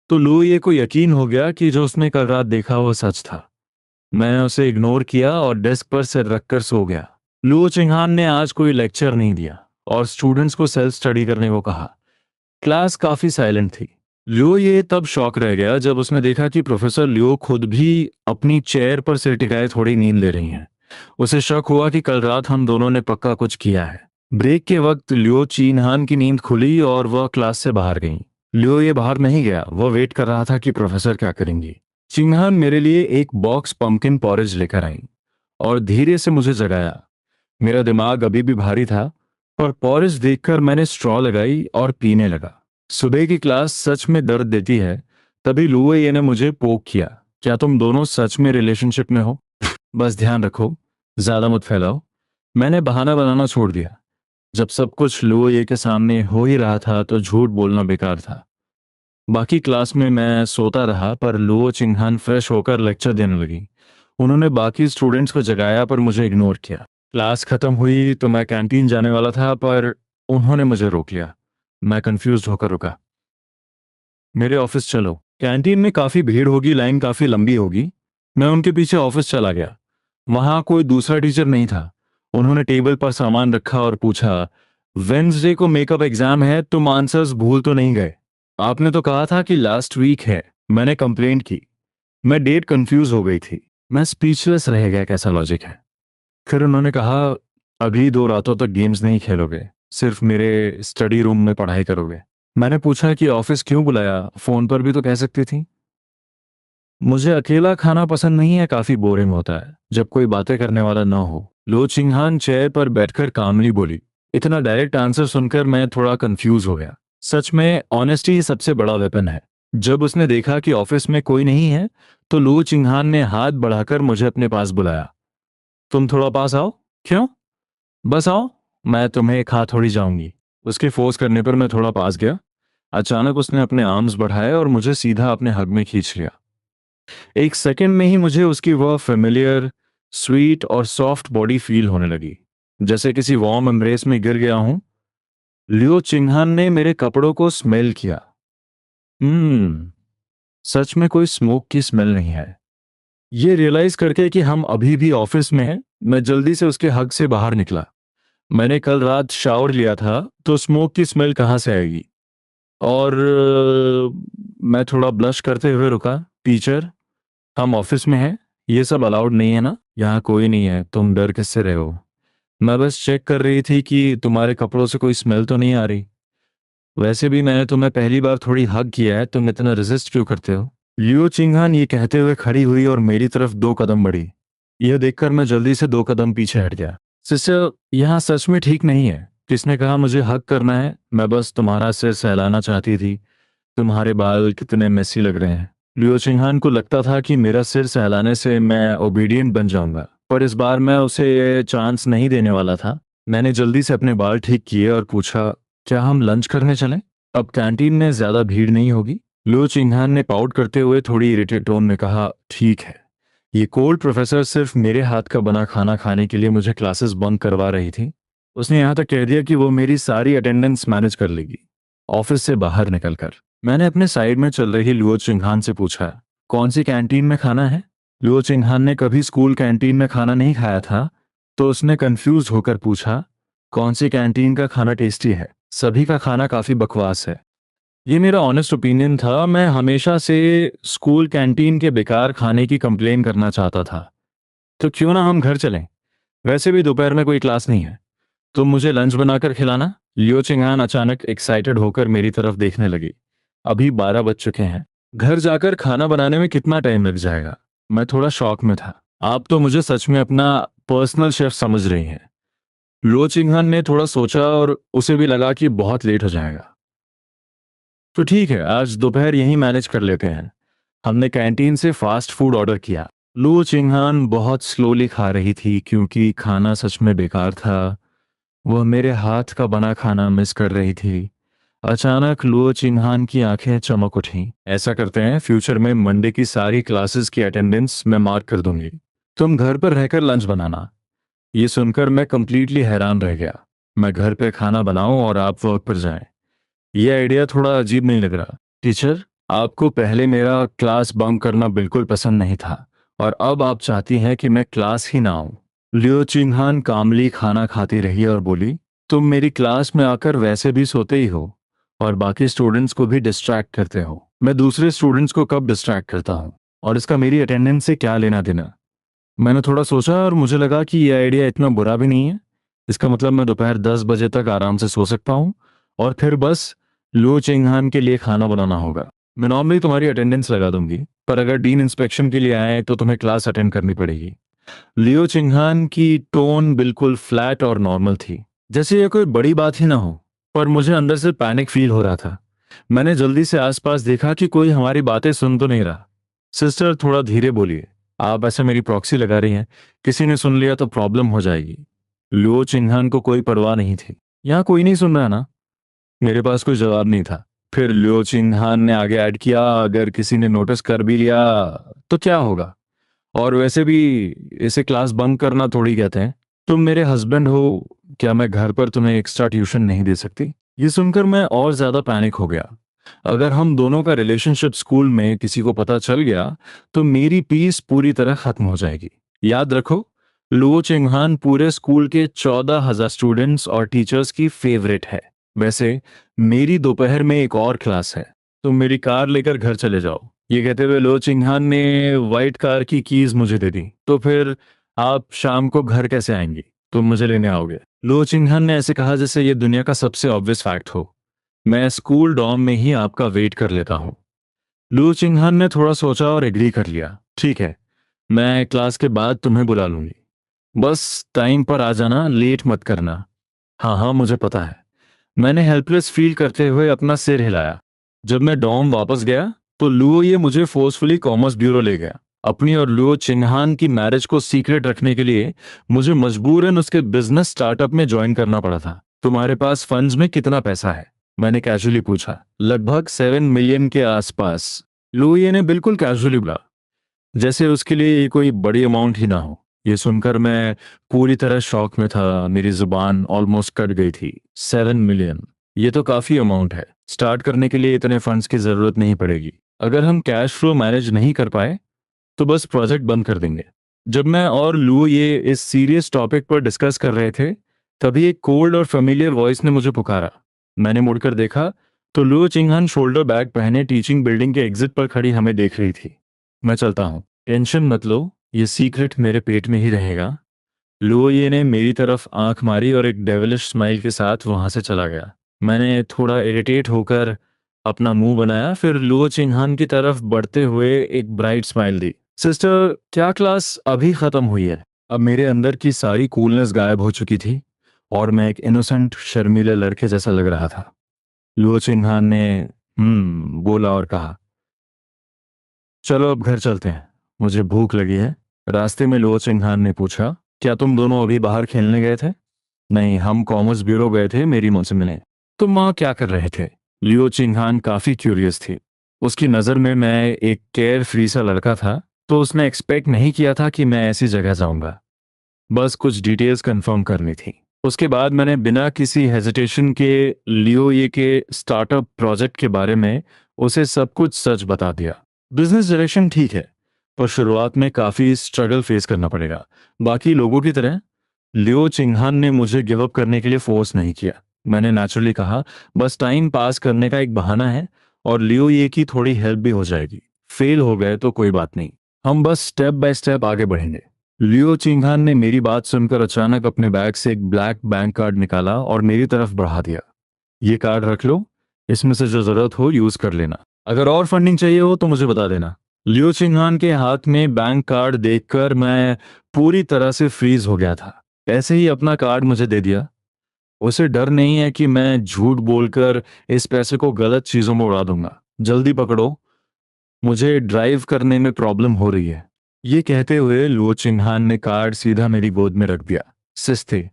तो लू ये को यकीन हो गया कि जो उसने कल रात देखा वो सच था। मैंने उसे इग्नोर किया और डेस्क पर सिर रखकर सो गया। लू चिंहान ने आज कोई लेक्चर नहीं दिया और स्टूडेंट्स को सेल्फ स्टडी करने को कहा। क्लास काफी साइलेंट थी। लियो ये तब शॉक रह गया जब उसने देखा कि प्रोफेसर लियो खुद भी अपनी चेयर पर सिर टिकाए थोड़ी नींद ले रही हैं। उसे शक हुआ कि कल रात हम दोनों ने पक्का कुछ किया है। ब्रेक के वक्त लियो चिन्हान की नींद खुली और वह क्लास से बाहर गई। लियो ये बाहर नहीं गया, वह वेट कर रहा था कि प्रोफेसर क्या करेंगी। चिन्हान मेरे लिए एक बॉक्स पंपकिन पॉरेज लेकर आई और धीरे से मुझे जगाया। मेरा दिमाग अभी भी भारी था, पर पॉरेज देखकर मैंने स्ट्रॉ लगाई और पीने लगा। सुबह की क्लास सच में दर्द देती है। तभी लुए ने मुझे पोक किया, क्या तुम दोनों सच में रिलेशनशिप में हो? बस ध्यान रखो, ज्यादा मत फैलाओ। मैंने बहाना बनाना छोड़ दिया। जब सब कुछ लुए के सामने हो ही रहा था तो झूठ बोलना बेकार था। बाकी क्लास में मैं सोता रहा, पर लुओ चिंगहान फ्रेश होकर लेक्चर देने लगी। उन्होंने बाकी स्टूडेंट्स को जगाया पर मुझे इग्नोर किया। क्लास खत्म हुई तो मैं कैंटीन जाने वाला था, पर उन्होंने मुझे रोक लिया। मैं कंफ्यूज होकर रुका। मेरे ऑफिस चलो, कैंटीन में काफी भीड़ होगी, लाइन काफी लंबी होगी। मैं उनके पीछे ऑफिस चला गया। वहां कोई दूसरा टीचर नहीं था उन्होंने टेबल पर सामान रखा और पूछा, वेंसडे को मेकअप एग्जाम है, तुम आंसर्स भूल तो नहीं गए? आपने तो कहा था कि लास्ट वीक है। मैंने कंप्लेंट की। मैं डेट कंफ्यूज हो गई थी। मैं स्पीचलेस रह गया, कैसा लॉजिक है। फिर उन्होंने कहा, अभी 2 रातों तक गेम्स नहीं खेलोगे, सिर्फ मेरे स्टडी रूम में पढ़ाई करोगे। मैंने पूछा कि ऑफिस क्यों बुलाया, फोन पर भी तो कह सकती थी। मुझे अकेला खाना पसंद नहीं है, काफी बोरिंग होता है जब कोई बातें करने वाला ना हो। लो चिंगहान चेयर पर बैठकर कामली बोली। इतना डायरेक्ट आंसर सुनकर मैं थोड़ा कंफ्यूज हो गया। सच में ऑनेस्टी सबसे बड़ा वेपन है। जब उसने देखा कि ऑफिस में कोई नहीं है, तो लो चिंगहान ने हाथ बढ़ाकर मुझे अपने पास बुलाया। तुम थोड़ा पास आओ। क्यों? बस आओ, मैं तुम्हें खा थोड़ी जाऊंगी। उसके फोर्स करने पर मैं थोड़ा पास गया। अचानक उसने अपने आर्म्स बढ़ाए और मुझे सीधा अपने हग में खींच लिया। एक सेकंड में ही मुझे उसकी वह फेमिलियर, स्वीट और सॉफ्ट बॉडी फील होने लगी, जैसे किसी वार्म एम्ब्रेस में गिर गया हूं। लियो चिंगहान ने मेरे कपड़ों को स्मेल किया। हम्म, सच में कोई स्मोक की स्मेल नहीं है। ये रियलाइज करके कि हम अभी भी ऑफिस में हैं, मैं जल्दी से उसके हग से बाहर निकला। मैंने कल रात शावर लिया था, तो स्मोक की स्मेल कहाँ से आएगी? और मैं थोड़ा ब्लश करते हुए रुका। टीचर, हम ऑफिस में हैं, ये सब अलाउड नहीं है ना? यहाँ कोई नहीं है, तुम डर किससे रहे हो? मैं बस चेक कर रही थी कि तुम्हारे कपड़ों से कोई स्मेल तो नहीं आ रही। वैसे भी मैंने तुम्हें पहली बार थोड़ी हग किया है, तुम इतना रेजिस्ट क्यों करते हो? लियो चिंगहान ये कहते हुए खड़ी हुई और मेरी तरफ 2 कदम बढ़ी। यह देखकर मैं जल्दी से 2 कदम पीछे हट गया। सिस्टर, यहाँ सच में ठीक नहीं है। किसने कहा मुझे हक करना है? मैं बस तुम्हारा सिर सहलाना चाहती थी। तुम्हारे बाल कितने मेसी लग रहे हैं। लियो चिंगहान को लगता था कि मेरा सिर सहलाने से मैं ओबीडियंट बन जाऊंगा, पर इस बार मैं उसे ये चांस नहीं देने वाला था। मैंने जल्दी से अपने बाल ठीक किए और पूछा, क्या हम लंच करने चलें? अब कैंटीन में ज्यादा भीड़ नहीं होगी? लियो चिंगहान ने पाउट करते हुए थोड़ी इरिटेट टोन में कहा, ठीक है। ये कोल्ड प्रोफेसर सिर्फ मेरे हाथ का बना खाना खाने के लिए मुझे क्लासेस बंद करवा रही थी। उसने यहाँ तक कह दिया कि वो मेरी सारी अटेंडेंस मैनेज कर लेगी। ऑफिस से बाहर निकलकर मैंने अपने साइड में चल रही लुओ चिंगहान से पूछा, कौन सी कैंटीन में खाना है? लुओ चिंगहान ने कभी स्कूल कैंटीन में खाना नहीं खाया था, तो उसने कंफ्यूज होकर पूछा, कौन सी कैंटीन का खाना टेस्टी है? सभी का खाना काफी बकवास है। ये मेरा ऑनेस्ट ओपिनियन था। मैं हमेशा से स्कूल कैंटीन के बेकार खाने की कंप्लेन करना चाहता था। तो क्यों ना हम घर चलें? वैसे भी दोपहर में कोई क्लास नहीं है। तुम मुझे लंच बनाकर खिलाना। लियो चिंगान अचानक एक्साइटेड होकर मेरी तरफ देखने लगी। अभी 12 बज चुके हैं। घर जाकर खाना बनाने में कितना टाइम लग जाएगा? मैं थोड़ा शॉक में था। आप तो मुझे सच में अपना पर्सनल शेफ समझ रही हैं। लियो चिंगान ने थोड़ा सोचा और उसे भी लगा कि बहुत लेट हो जाएगा। तो ठीक है, आज दोपहर यहीं मैनेज कर लेते हैं। हमने कैंटीन से फास्ट फूड ऑर्डर किया। लू चिंगहान बहुत स्लोली खा रही थी क्योंकि खाना सच में बेकार था। वह मेरे हाथ का बना खाना मिस कर रही थी। अचानक लुओ चिंगहान की आंखें चमक उठीं। ऐसा करते हैं, फ्यूचर में मंडे की सारी क्लासेस की अटेंडेंस मैं मार्क कर दूंगी। तुम घर पर रहकर लंच बनाना। ये सुनकर मैं कंप्लीटली हैरान रह गया। मैं घर पे खाना बनाऊं और आप वर्क पर जाएं। यह आइडिया थोड़ा अजीब नहीं लग रहा? टीचर, आपको पहले मेरा क्लास बंक करना बिल्कुल पसंद नहीं था, और अब आप चाहती हैं कि मैं क्लास ही ना आऊं। लियो चिंगहान कामली खाना खाती रही और बोली, तुम मेरी क्लास में आकर वैसे भी सोते ही हो और बाकी स्टूडेंट्स को भी डिस्ट्रैक्ट करते हो। मैं दूसरे स्टूडेंट्स को कब डिस्ट्रैक्ट करता हूँ, और इसका मेरी अटेंडेंस से क्या लेना देना? मैंने थोड़ा सोचा और मुझे लगा कि यह आइडिया इतना बुरा भी नहीं है। इसका मतलब मैं दोपहर 10 बजे तक आराम से सो सकता हूँ, और फिर बस लो चिंगहान के लिए खाना बनाना होगा। मैं नॉर्मली तुम्हारी अटेंडेंस लगा दूंगी, पर अगर डीन इंस्पेक्शन के लिए आए तो तुम्हें क्लास अटेंड करनी पड़ेगी। लियो चिंगहान की टोन बिल्कुल फ्लैट और नॉर्मल थी, जैसे ये कोई बड़ी बात ही ना हो। पर मुझे अंदर से पैनिक फील हो रहा था। मैंने जल्दी से आसपास देखा कि कोई हमारी बातें सुन तो नहीं रहा। सिस्टर, थोड़ा धीरे बोलिए। आप ऐसे मेरी प्रॉक्सी लगा रही हैं, किसी ने सुन लिया तो प्रॉब्लम हो जाएगी। लियो चिंगहान को कोई परवाह नहीं थी। यहाँ कोई नहीं सुन रहा ना? मेरे पास कोई जवाब नहीं था। फिर लियो चिंगहान ने आगे ऐड किया, अगर किसी ने नोटिस कर भी लिया तो क्या होगा? और वैसे भी इसे क्लास बंक करना थोड़ी कहते हैं। तुम मेरे हस्बैंड हो, क्या मैं घर पर तुम्हें एक्स्ट्रा ट्यूशन नहीं दे सकती? ये सुनकर मैं और ज्यादा पैनिक हो गया। अगर हम दोनों का रिलेशनशिप स्कूल में किसी को पता चल गया तो मेरी पीस पूरी तरह खत्म हो जाएगी। याद रखो, लुओ चिंगहान पूरे स्कूल के 14,000 स्टूडेंट्स और टीचर्स की फेवरेट है। वैसे मेरी दोपहर में एक और क्लास है, तो मेरी कार लेकर घर चले जाओ। ये कहते हुए लुओ चिंगहान ने वाइट कार की कीज मुझे दे दी। तो फिर आप शाम को घर कैसे आएंगी? तुम मुझे लेने आओगे? लुओ चिंगहान ने ऐसे कहा जैसे ये दुनिया का सबसे ऑब्वियस फैक्ट हो। मैं स्कूल डॉर्म में ही आपका वेट कर लेता हूँ। लुओ चिंगहान ने थोड़ा सोचा और एग्री कर लिया। ठीक है, मैं क्लास के बाद तुम्हें बुला लूंगी। बस टाइम पर आ जाना, लेट मत करना। हाँ हाँ, मुझे पता है। मैंने हेल्पलेस फील करते हुए अपना सिर हिलाया। जब मैं डॉम वापस गया तो लुओ ये मुझे फोर्सफुली कॉमर्स ब्यूरो ले गया। अपनी और लुओ चिन्हान की मैरिज को सीक्रेट रखने के लिए मुझे मजबूरन उसके बिजनेस स्टार्टअप में ज्वाइन करना पड़ा था। तुम्हारे पास फंड्स में कितना पैसा है? मैंने कैजुअली पूछा। लगभग 7 मिलियन के आसपास। लुओ ने बिल्कुल कैजुअली बोला, जैसे उसके लिए ये कोई बड़ी अमाउंट ही ना हो। ये सुनकर मैं पूरी तरह शॉक में था। मेरी जुबान ऑलमोस्ट कट गई थी। 7 मिलियन, ये तो काफी अमाउंट है। स्टार्ट करने के लिए इतने फंड्स की जरूरत नहीं पड़ेगी। अगर हम कैश फ्लो मैनेज नहीं कर पाए तो बस प्रोजेक्ट बंद कर देंगे। जब मैं और लू ये इस सीरियस टॉपिक पर डिस्कस कर रहे थे, तभी एक कोल्ड और फेमिलियर वॉइस ने मुझे पुकारा। मैंने मुड़कर देखा तो लू चिंगहन शोल्डर बैग पहने टीचिंग बिल्डिंग के एग्जिट पर खड़ी हमें देख रही थी। मैं चलता हूँ, टेंशन मत लो, ये सीक्रेट मेरे पेट में ही रहेगा। लुओये ने मेरी तरफ आंख मारी और एक डेविलिश स्माइल के साथ वहां से चला गया। मैंने थोड़ा इरिटेट होकर अपना मुंह बनाया, फिर लुओ चिंहान की तरफ बढ़ते हुए एक ब्राइट स्माइल दी। सिस्टर, क्या क्लास अभी खत्म हुई है? अब मेरे अंदर की सारी कूलनेस गायब हो चुकी थी और मैं एक इनोसेंट शर्मीले लड़के जैसा लग रहा था। लुओ चिंहान ने बोला और कहा, चलो अब घर चलते हैं, मुझे भूख लगी है। रास्ते में लुओ चिंहान ने पूछा, क्या तुम दोनों अभी बाहर खेलने गए थे? नहीं, हम कॉमर्स ब्यूरो गए थे मेरी मौसी मिलने। तुम वहां क्या कर रहे थे? लियो चिंहान काफी क्यूरियस थी। उसकी नजर में मैं एक केयर फ्री सा लड़का था, तो उसने एक्सपेक्ट नहीं किया था कि मैं ऐसी जगह जाऊंगा। बस कुछ डिटेल्स कंफर्म करनी थी। उसके बाद मैंने बिना किसी हेजिटेशन के लियो ये के स्टार्टअप प्रोजेक्ट के बारे में उसे सब कुछ सच बता दिया। बिजनेस डायरेक्शन ठीक है, पर शुरुआत में काफी स्ट्रगल फेस करना पड़ेगा। बाकी लोगों की तरह लियो चिंगहान ने मुझे गिव अप करने के लिए फोर्स नहीं किया। मैंने नेचुरली कहा, बस टाइम पास करने का एक बहाना है और लियो ये की थोड़ी हेल्प भी हो जाएगी। फेल हो गए तो कोई बात नहीं, हम बस स्टेप बाय स्टेप आगे बढ़ेंगे। लियो चिंगहान ने मेरी बात सुनकर अचानक अपने बैग से एक ब्लैक बैंक कार्ड निकाला और मेरी तरफ बढ़ा दिया। ये कार्ड रख लो, इसमें से जो जरूरत हो यूज कर लेना। अगर और फंडिंग चाहिए हो तो मुझे बता देना। लियो चिंगहान के हाथ में बैंक कार्ड देखकर मैं पूरी तरह से फ्रीज हो गया था। ऐसे ही अपना कार्ड मुझे दे दिया। उसे डर नहीं है कि मैं झूठ बोलकर इस पैसे को गलत चीजों में उड़ा दूंगा। जल्दी पकड़ो, मुझे ड्राइव करने में प्रॉब्लम हो रही है। ये कहते हुए लुओ चिन्हान ने कार्ड सीधा मेरी गोद में रख दिया। सिस्टर,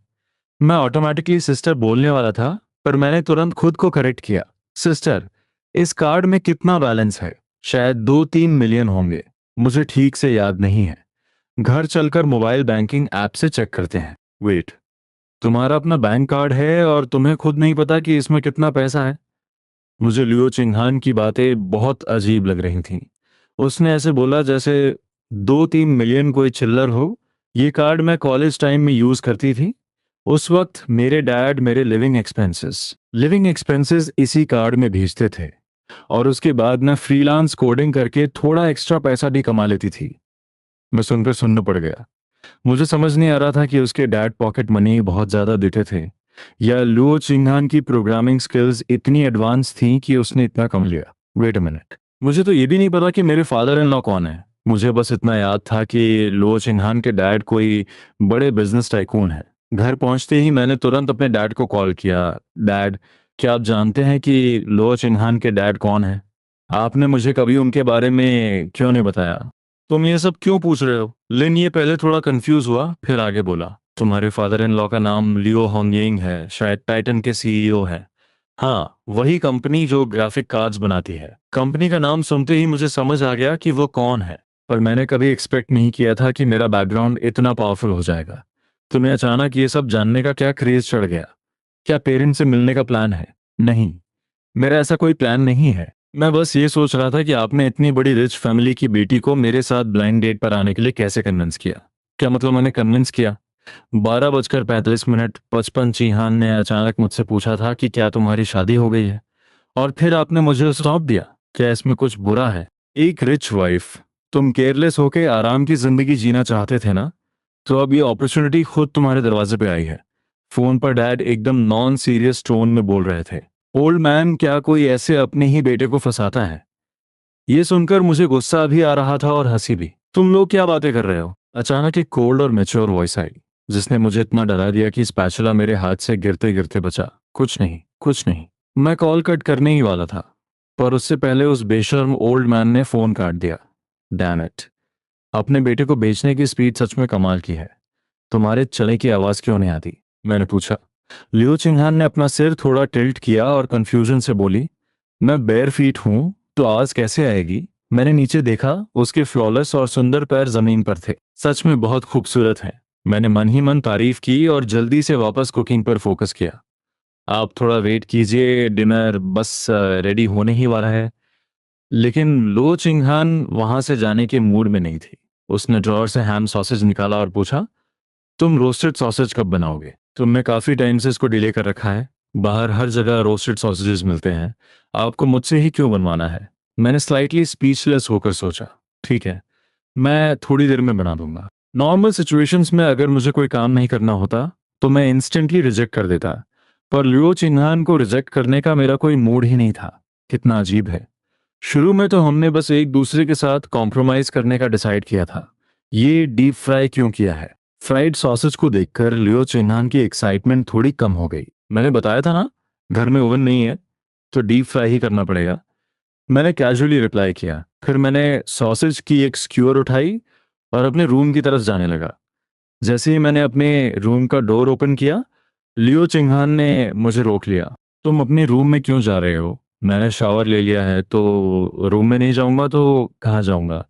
मैं ऑटोमेटिकली सिस्टर बोलने वाला था, पर मैंने तुरंत खुद को करेक्ट किया। सिस्टर, इस कार्ड में कितना बैलेंस है? शायद 2-3 मिलियन होंगे, मुझे ठीक से याद नहीं है। घर चलकर मोबाइल बैंकिंग ऐप से चेक करते हैं। वेट, तुम्हारा अपना बैंक कार्ड है और तुम्हें खुद नहीं पता कि इसमें कितना पैसा है? मुझे लियो चिंगहान की बातें बहुत अजीब लग रही थीं। उसने ऐसे बोला जैसे 2-3 मिलियन कोई चिल्लर हो। ये कार्ड मैं कॉलेज टाइम में यूज करती थी। उस वक्त मेरे डैड मेरे लिविंग एक्सपेंसेस इसी कार्ड में भेजते थे और उसके बाद मैं फ्रीलांस कोडिंग करके थोड़ा एक्स्ट्रा पैसा भी कमा लेती थी। मैं सुनकर सुन्न पड़ गया। मुझे समझ नहीं आ रहा था कि उसके डैड पॉकेट मनी बहुत ज्यादा देते थे या लुओ चिंगहान की प्रोग्रामिंग स्किल्स इतनी एडवांस थी कि उसने इतना कम लिया। वेट अ मिनट, मुझे तो ये भी नहीं पता कि मेरे फादर इन लॉ कौन है। मुझे बस इतना याद था कि लुओ चिंगहान के डैड कोई बड़े बिजनेस टाइकून है। घर पहुंचते ही मैंने तुरंत अपने डैड को कॉल किया। डैड, क्या आप जानते हैं कि लुओ चिंगहान के डैड कौन है? आपने मुझे कभी उनके बारे में क्यों नहीं बताया? तुम ये सब क्यों पूछ रहे हो? लिन ये पहले थोड़ा कंफ्यूज हुआ, फिर आगे बोला, तुम्हारे फादर इन लॉ का नाम लियो होंगयिंग है, शायद टाइटन के सीईओ है। हाँ, वही कंपनी जो ग्राफिक कार्ड्स बनाती है। कंपनी का नाम सुनते ही मुझे समझ आ गया कि वो कौन है, पर मैंने कभी एक्सपेक्ट नहीं किया था कि मेरा बैकग्राउंड इतना पावरफुल हो जाएगा। तुम्हें अचानक ये सब जानने का क्या क्रेज चढ़ गया? क्या पेरेंट्स से मिलने का प्लान है? नहीं, मेरा ऐसा कोई प्लान नहीं है। मैं बस ये सोच रहा था कि आपने इतनी बड़ी रिच फैमिली की बेटी को मेरे साथ ब्लाइंड डेट पर आने के लिए कैसे कन्विंस किया। क्या मतलब मैंने कन्विंस किया? 12:45 55 चिहान ने अचानक मुझसे पूछा था कि क्या तुम्हारी शादी हो गई है, और फिर आपने मुझे सौंप दिया। क्या इसमें कुछ बुरा है? एक रिच वाइफ, तुम केयरलेस होके आराम की जिंदगी जीना चाहते थे ना, तो अब ये अपॉर्चुनिटी खुद तुम्हारे दरवाजे पे आई है। फोन पर डैड एकदम नॉन सीरियस टोन में बोल रहे थे। ओल्ड मैन, क्या कोई ऐसे अपने ही बेटे को फंसाता है? ये सुनकर मुझे गुस्सा भी आ रहा था और हंसी भी। तुम लोग क्या बातें कर रहे हो? अचानक एक कोल्ड और मैच्योर वॉइस आई, जिसने मुझे इतना डरा दिया कि स्पैचुला मेरे हाथ से गिरते गिरते बचा। कुछ नहीं, कुछ नहीं। मैं कॉल कट करने ही वाला था, पर उससे पहले उस बेशर्म ओल्ड मैन ने फोन काट दिया। Damn it. अपने बेटे को बेचने की स्पीड सच में कमाल की है। तुम्हारे चने की आवाज क्यों नहीं आती? मैंने पूछा। लियो चिंगहान ने अपना सिर थोड़ा टिल्ट किया और कंफ्यूजन से बोली, मैं बेयर फीट हूं, तो आवाज कैसे आएगी? मैंने नीचे देखा, उसके फ्लॉलेस और सुंदर पैर जमीन पर थे। सच में बहुत खूबसूरत है। मैंने मन ही मन तारीफ की और जल्दी से वापस कुकिंग पर फोकस किया। आप थोड़ा वेट कीजिए, डिनर बस रेडी होने ही वाला है। लेकिन लो चिंगहान वहां से जाने के मूड में नहीं थी। उसने ड्रॉअर से हैम सॉसेज निकाला और पूछा, तुम रोस्टेड सॉसेज कब बनाओगे? तुमने काफी टाइम से इसको डिले कर रखा है। बाहर हर जगह रोस्टेड सॉसेजेस मिलते हैं, आपको मुझसे ही क्यों बनवाना है? मैंने स्लाइटली स्पीचलेस होकर सोचा। ठीक है, मैं थोड़ी देर में बना दूंगा। नॉर्मल सिचुएशंस में अगर मुझे कोई काम नहीं करना होता तो मैं इंस्टेंटली रिजेक्ट कर देता, पर लियो चिन्हान को रिजेक्ट करने का मेरा कोई मूड ही नहीं था। कितना अजीब है। शुरू में तो हमने बस एक दूसरे के साथ कॉम्प्रोमाइज करने का डिसाइड किया था। ये डीप फ्राई क्यों किया है? फ्राइड सॉसेज को देखकर लियो चिन्हान की एक्साइटमेंट थोड़ी कम हो गई। मैंने बताया था ना, घर में ओवन नहीं है, तो डीप फ्राई ही करना पड़ेगा। मैंने कैजुअली रिप्लाई किया। फिर मैंने सॉसेज की एक स्क्यूअर उठाई और अपने रूम की तरफ जाने लगा। जैसे ही मैंने अपने रूम का डोर ओपन किया, लियो चिंगहान ने मुझे रोक लिया। तुम अपने रूम में क्यों जा रहे हो? मैंने शावर ले लिया है, तो रूम में नहीं जाऊंगा तो कहाँ जाऊंगा?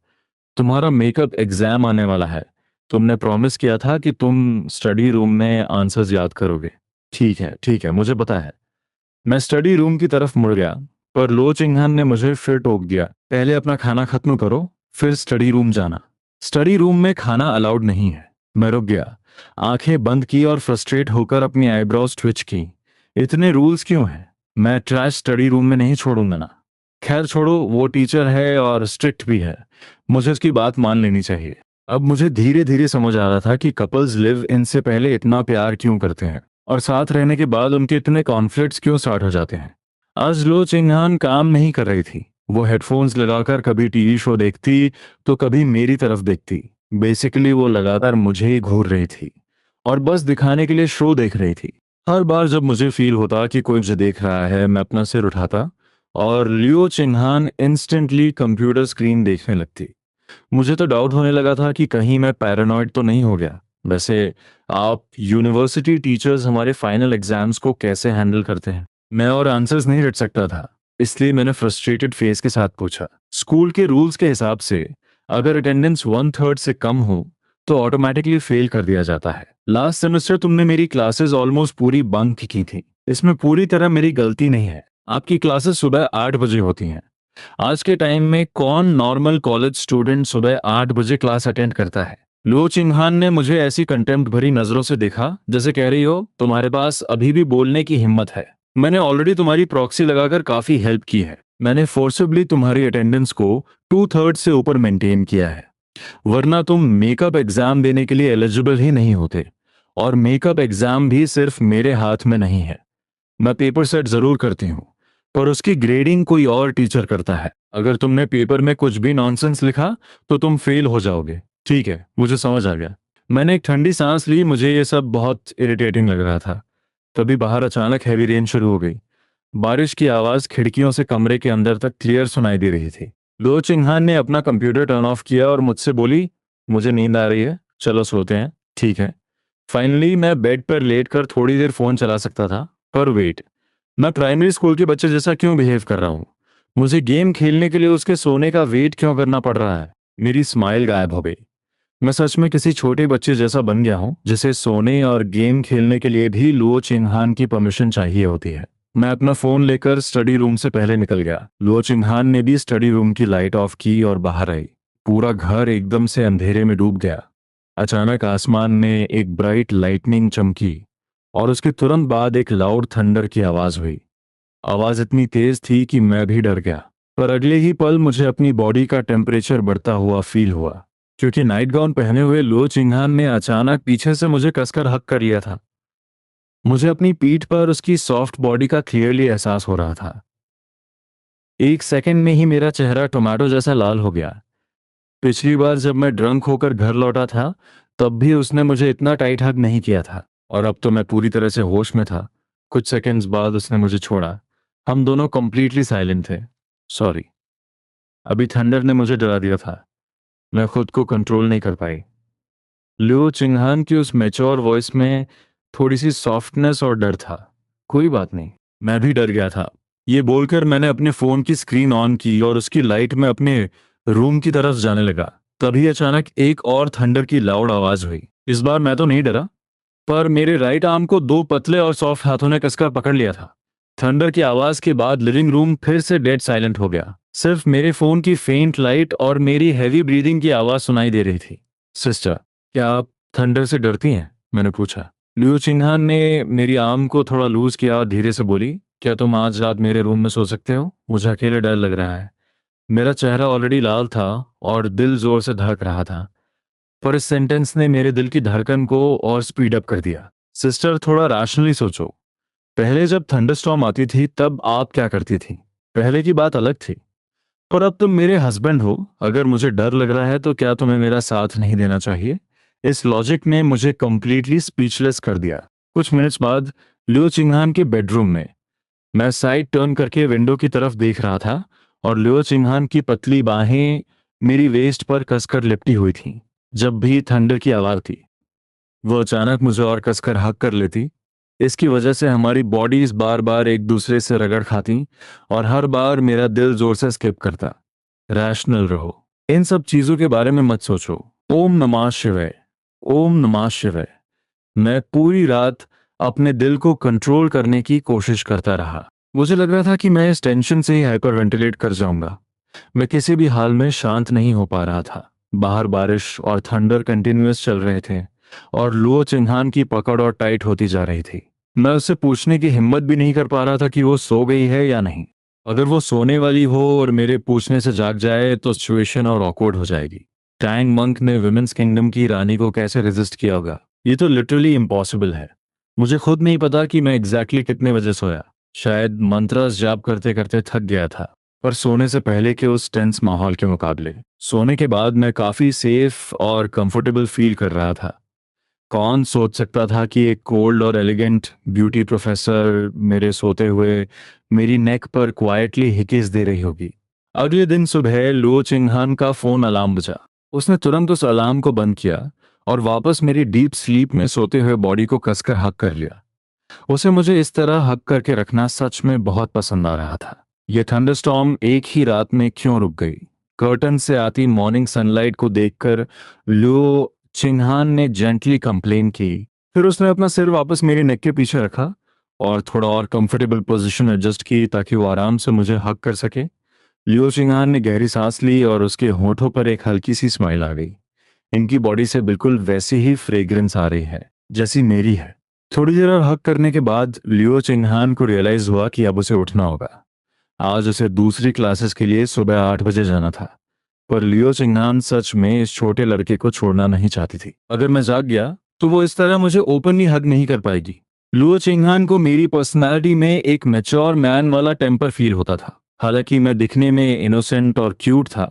तुम्हारा मेकअप एग्जाम आने वाला है। तुमने प्रॉमिस किया था कि तुम स्टडी रूम में आंसर्स याद करोगे। ठीक है, मुझे पता है। मैं स्टडी रूम की तरफ मुड़ गया, पर लो चिंगहान ने मुझे फिर टोक दिया। पहले अपना खाना खत्म करो, फिर स्टडी रूम जाना। स्टडी रूम में खाना अलाउड नहीं है। मैं रुक गया, आंखें बंद की और फ्रस्ट्रेट होकर अपनी आईब्रोज ट्विच की। इतने रूल्स क्यों हैं? मैं ट्रैश स्टडी रूम में नहीं छोड़ूंगा ना। खैर छोड़ो, वो टीचर है और स्ट्रिक्ट भी है, मुझे उसकी बात मान लेनी चाहिए। अब मुझे धीरे धीरे समझ आ रहा था कि कपल्स लिव इन से पहले इतना प्यार क्यों करते हैं, और साथ रहने के बाद उनके इतने कॉन्फ्लिक्ट्स क्यों स्टार्ट हो जाते हैं। आज लो चिंगहान काम नहीं कर रही थी। वो हेडफोन्स लगाकर कभी टीवी शो देखती, तो कभी मेरी तरफ देखती। बेसिकली वो लगातार मुझे ही घूर रही थी, और बस दिखाने के लिए शो देख रही थी। हर बार जब मुझे फील होता कि कोई मुझे देख रहा है, मैं अपना सिर उठाता और लियो चिंगहान इंस्टेंटली कंप्यूटर स्क्रीन देखने लगती। मुझे तो डाउट होने लगा था कि कहीं मैं पैरानॉइड तो नहीं हो गया। वैसे आप यूनिवर्सिटी टीचर्स हमारे फाइनल एग्जाम्स को कैसे हैंडल करते हैं? मैं और आंसर्स नहीं रट सकता था, इसलिए मैंने फ्रस्ट्रेटेड फेस के साथ पूछा। स्कूल के रूल्स के हिसाब से अगर अटेंडेंस 1/3 से कम हो तो ऑटोमेटिकली फेल कर दिया जाता है। लास्ट सेमेस्टर तुमने मेरी क्लासेस ऑलमोस्ट पूरी बंक की थी। इसमें पूरी तरह मेरी गलती नहीं है। आपकी क्लासेस सुबह 8 बजे होती हैं। आज के टाइम में कौन नॉर्मल कॉलेज स्टूडेंट सुबह 8 बजे क्लास अटेंड करता है? लो चिंगहान ने मुझे ऐसी कंटेम्प्ट भरी नजरों से देखा, जैसे कह रही हो तुम्हारे पास अभी भी बोलने की हिम्मत है। मैंने ऑलरेडी तुम्हारी प्रॉक्सी लगाकर काफी हेल्प की है। मैंने फोर्सिबली तुम्हारी अटेंडेंस को 2/3 से ऊपर मेंटेन किया है, वरना तुम मेकअप एग्जाम देने के लिए एलिजिबल ही नहीं होते। और मेकअप एग्जाम भी सिर्फ मेरे हाथ में नहीं है। मैं पेपर सेट जरूर करती हूँ, पर उसकी ग्रेडिंग कोई और टीचर करता है। अगर तुमने पेपर में कुछ भी नॉनसेंस लिखा तो तुम फेल हो जाओगे। ठीक है, मुझे समझ आ गया। मैंने एक ठंडी सांस ली, मुझे ये सब बहुत इरिटेटिंग लग रहा था। तभी बाहर अचानक हैवी रेन शुरू हो गई। बारिश की आवाज खिड़कियों से कमरे के अंदर तक क्लियर सुनाई दे रही थी। लो चिंगहान ने अपना कंप्यूटर टर्न ऑफ किया और मुझसे बोली, मुझे नींद आ रही है, चलो सोते हैं। ठीक है। फाइनली मैं बेड पर लेटकर थोड़ी देर फोन चला सकता था। पर वेट, मैं प्राइमरी स्कूल के बच्चे जैसा क्यों बिहेव कर रहा हूँ? मुझे गेम खेलने के लिए उसके सोने का वेट क्यों करना पड़ रहा है? मेरी स्माइल गायब हो गई। मैं सच में किसी छोटे बच्चे जैसा बन गया हूँ, जिसे सोने और गेम खेलने के लिए भी लुओ चिंगहान की परमिशन चाहिए होती है। मैं अपना फोन लेकर स्टडी रूम से पहले निकल गया। लुओ चिंगहान ने भी स्टडी रूम की लाइट ऑफ की और बाहर आई। पूरा घर एकदम से अंधेरे में डूब गया। अचानक आसमान में एक ब्राइट लाइटनिंग चमकी और उसके तुरंत बाद एक लाउड थंडर की आवाज हुई। आवाज इतनी तेज थी कि मैं भी डर गया, पर अगले ही पल मुझे अपनी बॉडी का टेम्परेचर बढ़ता हुआ फील हुआ, क्योंकि नाइट गाउन पहने हुए लो चिंगहान ने अचानक पीछे से मुझे कसकर हक कर लिया था। मुझे अपनी पीठ पर उसकी सॉफ्ट बॉडी का क्लियरली एहसास हो रहा था। एक सेकंड में ही मेरा चेहरा टोमेटो जैसा लाल हो गया। पिछली बार जब मैं ड्रंक होकर घर लौटा था, तब भी उसने मुझे इतना टाइट हग नहीं किया था, और अब तो मैं पूरी तरह से होश में था। कुछ सेकंड्स बाद उसने मुझे छोड़ा। हम दोनों कंप्लीटली साइलेंट थे। सॉरी, अभी थंडर ने मुझे डरा दिया था। मैं खुद को कंट्रोल नहीं कर पाई। लियो चिंगहान की उस मैच्योर वॉइस में थोड़ी सी सॉफ्टनेस और डर था। कोई बात नहीं, मैं भी डर गया था। ये बोलकर मैंने अपने फोन की स्क्रीन ऑन की और उसकी लाइट में अपने रूम की तरफ जाने लगा। तभी अचानक एक और थंडर की लाउड आवाज हुई। इस बार मैं तो नहीं डरा, पर मेरे राइट आर्म को दो पतले और सॉफ्ट हाथों ने कसकर पकड़ लिया था। थंडर की आवाज के बाद लिविंग रूम फिर से डेड साइलेंट हो गया। सिर्फ मेरे फोन की फेंट लाइट और मेरी हैवी ब्रीदिंग की आवाज सुनाई दे रही थी। सिस्टर, क्या आप थंडर से डरती हैं? मैंने पूछा। लियो चिन्हान ने मेरी आर्म को थोड़ा लूज किया और धीरे से बोली, क्या तुम आज रात मेरे रूम में सो सकते हो? मुझे अकेले डर लग रहा है। मेरा चेहरा ऑलरेडी लाल था और दिल जोर से धड़क रहा था, पर इस सेंटेंस ने मेरे दिल की धड़कन को और स्पीड अप कर दिया। सिस्टर, थोड़ा रैशनली सोचो। पहले जब थंडरस्टॉर्म आती थी तब आप क्या करती थी? पहले की बात अलग थी, पर अब तुम मेरे हस्बैंड हो। अगर मुझे डर लग रहा है तो क्या तुम्हें मेरा साथ नहीं देना चाहिए? इस लॉजिक ने मुझे कंप्लीटली स्पीचलेस कर दिया। कुछ मिनट्स बाद लियो चिंगहान के बेडरूम में मैं साइड टर्न करके विंडो की तरफ देख रहा था, और लियो चिंगहान की पतली बाहें मेरी वेस्ट पर कसकर लिपटी हुई थीं। जब भी थंडर की आवाज थी, वो अचानक मुझे और कसकर हक कर लेती। इसकी वजह से हमारी बॉडीज बार बार एक दूसरे से रगड़ खाती, और हर बार मेरा दिल जोर से स्किप करता। रैशनल रहो, इन सब चीजों के बारे में मत सोचो। ओम नमः शिवाय, ओम नमः शिवाय। मैं पूरी रात अपने दिल को कंट्रोल करने की कोशिश करता रहा। मुझे लग रहा था कि मैं इस टेंशन से ही हाइपर वेंटिलेट कर जाऊंगा। मैं किसी भी हाल में शांत नहीं हो पा रहा था। बाहर बारिश और थंडर कंटिन्यूअस चल रहे थे, और लुओ चिन्हान की पकड़ और टाइट होती जा रही थी। मैं उससे पूछने की हिम्मत भी नहीं कर पा रहा था कि वो सो गई है या नहीं। अगर वो सोने वाली हो और मेरे पूछने से जाग जाए तो सिचुएशन और ऑकवर्ड हो जाएगी। टैंग मंक ने विमेंस किंगडम की रानी को कैसे रेजिस्ट किया होगा? ये तो लिटरली इम्पॉसिबल है। मुझे खुद नहीं पता कि मैं एग्जैक्टली कितने बजे सोया। शायद मंत्रस जाप करते करते थक गया था, पर सोने से पहले के उस टेंस माहौल के मुकाबले सोने के बाद मैं काफी सेफ और कंफर्टेबल फील कर रहा था। कौन सोच सकता था कि एक कोल्ड और एलिगेंट ब्यूटी प्रोफेसर मेरे सोते हुए मेरी नेक पर क्वाइटली हिकिस दे रही होगी। अगले दिन सुबह लो चिंगहान का फोन अलार्म बजा। उसने तुरंत उस अलार्म को बंद किया और वापस मेरी डीप स्लीप में सोते हुए बॉडी को कसकर हक कर लिया। उसे मुझे इस तरह हक करके रखना सच में बहुत पसंद आ रहा था। यह थंडरस्टॉर्म एक ही रात में क्यों रुक गई? कर्टन से आती मॉर्निंग सनलाइट को देखकर लो चिन्हान ने जेंटली कंप्लेन की। फिर उसने अपना सिर वापस मेरी नेक के पीछे रखा और थोड़ा और कंफर्टेबल पोजीशन एडजस्ट की ताकि वो आराम से मुझे हक कर सके। लियो चिंगान ने गहरी सांस ली और उसके होठों पर एक हल्की सी स्माइल आ गई। इनकी बॉडी से बिल्कुल वैसी ही फ्रेग्रेंस आ रही है जैसी मेरी है। थोड़ी देर और हक करने के बाद लियो चिंगहान को रियलाइज हुआ कि अब उसे उठना होगा। आज उसे दूसरी क्लासेस के लिए सुबह 8 बजे जाना था, पर लियो चिंगहान सच में इस छोटे लड़के को छोड़ना नहीं चाहती थी। अगर मैं जाग गया तो वो इस तरह मुझे ओपनली हग नहीं कर पाएगी। लियो चिंगहान को मेरी पर्सनालिटी में एक मैच्योर मैन वाला टेम्पर फील होता था। हालांकि मैं दिखने में इनोसेंट और क्यूट था,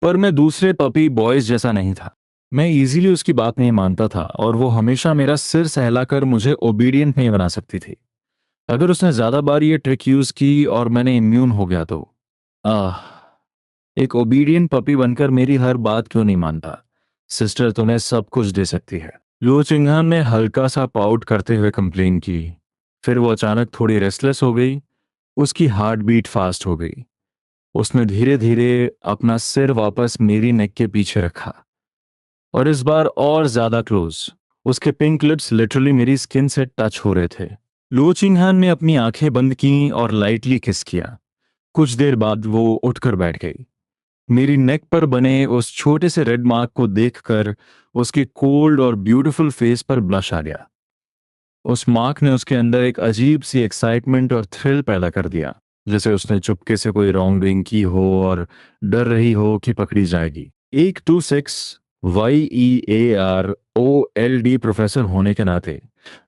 पर मैं दूसरे पपी बॉयज जैसा नहीं था। मैं इजीली उसकी बात नहीं मानता था, और वो हमेशा मेरा सिर सहलाकर मुझे ओबीडियंट नहीं बना सकती थी। अगर उसने ज्यादा बार ये ट्रिक यूज की और मैंने इम्यून हो गया तो आह, एक ओबीडियंट पपी बनकर मेरी हर बात क्यों नहीं मानता? सिस्टर तुम्हें सब कुछ दे सकती है, लो चिंगहान ने हल्का सा पाउट करते हुए कंप्लेन की। फिर वो अचानक थोड़ी रेस्टलेस हो गई। उसकी हार्ट बीट फास्ट हो गई। उसने धीरे धीरे अपना सिर वापस मेरी नेक के पीछे रखा, और इस बार और ज्यादा क्लोज। उसके पिंक लिप्स लिटरली मेरी स्किन से टच हो रहे थे। लो चिंगहान ने अपनी आंखें बंद की और लाइटली किस किया। कुछ देर बाद वो उठकर बैठ गई। मेरी नेक पर बने उस छोटे से रेड मार्क को देखकर उसके कोल्ड और ब्यूटीफुल फेस पर ब्लश आ गया। उस मार्क ने उसके अंदर एक अजीब सी एक्साइटमेंट और थ्रिल पैदा कर दिया, जैसे उसने चुपके से कोई रॉन्ग डूइंग की हो और डर रही हो कि पकड़ी जाएगी। 126 YEAROLD प्रोफेसर होने के नाते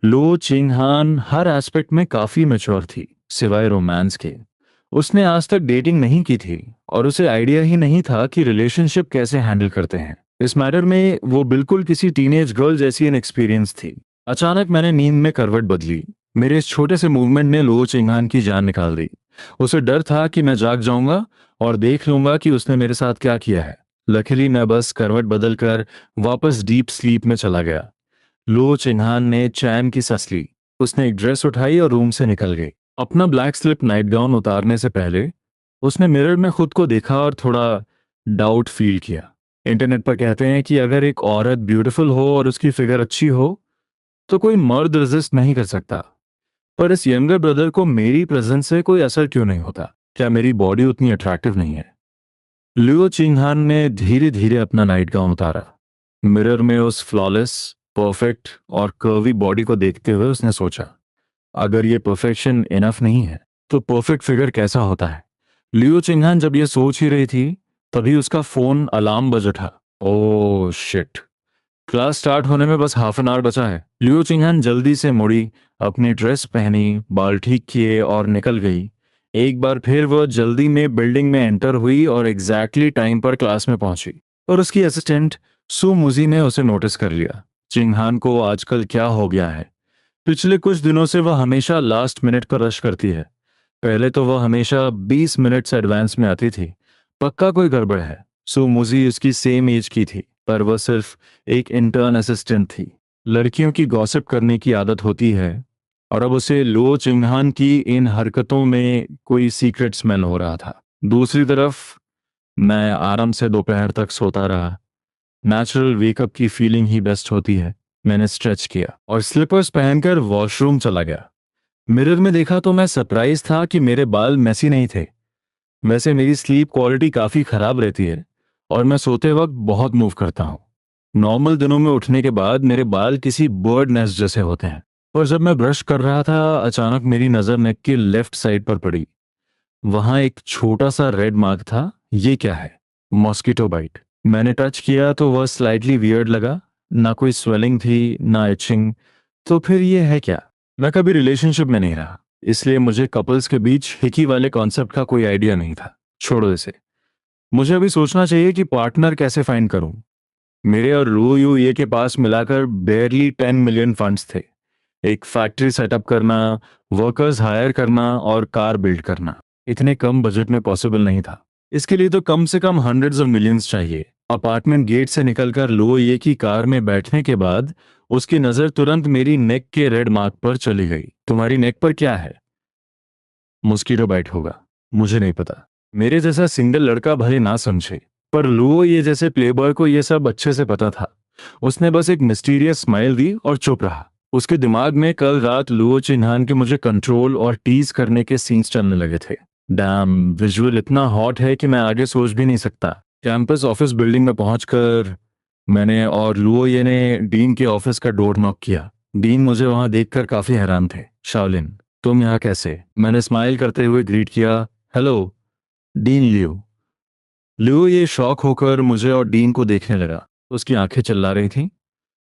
लो चिंगहान हर एस्पेक्ट में काफी मैच्योर थी, सिवाय रोमांस के। उसने आज तक डेटिंग नहीं की थी और उसे आइडिया ही नहीं था कि रिलेशनशिप कैसे हैंडल करते हैं। इस मैटर में वो बिल्कुल किसी टीनेज गर्ल जैसी इनएक्सपीरियंस थी। अचानक मैंने नींद में करवट बदली। मेरे इस छोटे से मूवमेंट ने लो चिंगहान की जान निकाल दी। उसे डर था कि मैं जाग जाऊंगा और देख लूंगा कि उसने मेरे साथ क्या किया है। लकीली मैं बस करवट बदल कर वापस डीप स्लीप में चला गया। लो चिन्हान ने चैन की सांस ली। उसने एक ड्रेस उठाई और रूम से निकल गई। अपना ब्लैक स्लिप नाइट गाउन उतारने से पहले उसने मिरर में खुद को देखा और थोड़ा डाउट फील किया। इंटरनेट पर कहते हैं कि अगर एक औरत ब्यूटीफुल हो और उसकी फिगर अच्छी हो तो कोई मर्द रेजिस्ट नहीं कर सकता। पर इस यंगर ब्रदर को मेरी प्रेजेंस से कोई असर क्यों नहीं होता? क्या मेरी बॉडी उतनी अट्रैक्टिव नहीं है? लियो चिंगहान ने धीरे धीरे अपना नाइट गाउन उतारा। मिरर में उस फ्लॉलेस, परफेक्ट और कर्वी बॉडी को देखते हुए उसने सोचा, अगर ये परफेक्शन इनफ नहीं है तो परफेक्ट फिगर कैसा होता है? लियो चिंगहान जब ये सोच ही रही थी तभी उसका फोन अलार्म बज उठा। ओह शिट, क्लास स्टार्ट होने में बस हाफ एन आवर बचा है। लियो चिंगहान जल्दी से मुड़ी, अपनी ड्रेस पहनी, बाल ठीक किए और निकल गई। एक बार फिर वह जल्दी में बिल्डिंग में एंटर हुई और एग्जैक्टली टाइम पर क्लास में पहुंची। और उसकी असिस्टेंट सु मुजी ने उसे नोटिस कर लिया। चिंगहान को आजकल क्या हो गया है? पिछले कुछ दिनों से वह हमेशा लास्ट मिनट पर रश करती है। पहले तो वह हमेशा 20 मिनट से एडवांस में आती थी। पक्का कोई गड़बड़ है। सु मुजी उसकी सेम एज की थी, पर वह सिर्फ एक इंटर्न असिस्टेंट थी। लड़कियों की गॉसिप करने की आदत होती है और अब उसे लो चिंगहान की इन हरकतों में कोई सीक्रेट स्मेल हो रहा था। दूसरी तरफ मैं आराम से दोपहर तक सोता रहा। नेचुरल वेकअप की फीलिंग ही बेस्ट होती है। मैंने स्ट्रेच किया और स्लीपर्स पहनकर वॉशरूम चला गया। मिरर में देखा तो मैं सरप्राइज था कि मेरे बाल मेसी नहीं थे। वैसे मेरी स्लीप क्वालिटी काफी खराब रहती है और मैं सोते वक्त बहुत मूव करता हूँ। नॉर्मल दिनों में उठने के बाद मेरे बाल किसी बर्ड नेस्ट जैसे होते हैं। और जब मैं ब्रश कर रहा था अचानक मेरी नजर नेक की लेफ्ट साइड पर पड़ी। वहां एक छोटा सा रेड मार्क था। ये क्या है? Mosquito bite. मैंने टच किया तो वह स्लाइटली वियर्ड लगा। ना कोई स्वेलिंग थी ना इचिंग। तो फिर ये है क्या? मैं कभी रिलेशनशिप में नहीं रहा, इसलिए मुझे कपल्स के बीच हिकी वाले कॉन्सेप्ट का कोई आइडिया नहीं था। छोड़ो इसे। मुझे अभी सोचना चाहिए कि पार्टनर कैसे फाइंड करूं। मेरे और रू यू ये के पास मिलाकर बेयरली 10 मिलियन फंड्स थे। एक फैक्ट्री सेटअप करना, वर्कर्स हायर करना और कार बिल्ड करना इतने कम बजट में पॉसिबल नहीं था। इसके लिए तो कम से कम हंड्रेड्स ऑफ मिलियंस चाहिए। अपार्टमेंट गेट से निकलकर लो ये की कार में बैठने के बाद उसकी नजर तुरंत मेरी नेक के रेड मार्क पर चली गई। तुम्हारी नेक पर क्या है? मॉस्किटो बाइट होगा। मुझे नहीं पता। मेरे जैसा सिंगल लड़का भले ना समझे, पर लुओ ये जैसे प्लेबॉय को ये सब अच्छे से पता था। उसने बस एक मिस्टीरियस स्माइल दी और चुप रहा। उसके दिमाग में कल रात लुओ चिन्हान के मुझे कंट्रोल और टीज करने के सीन्स चलने लगे थे। डैम, विजुअल इतना हॉट है कि मैं आगे सोच भी नहीं सकता। कैंपस ऑफिस बिल्डिंग में पहुंचकर मैंने और लुओ ये ने डीन के ऑफिस का डोर नॉक किया। डीन मुझे वहां देखकर काफी हैरान थे। शाओलिन, तुम यहाँ कैसे? मैंने स्माइल करते हुए ग्रीट किया। हेलो डीन लियो। लियो ये शॉक होकर मुझे और डीन को देखने लगा। उसकी आंखें चिल्ला रही थीं।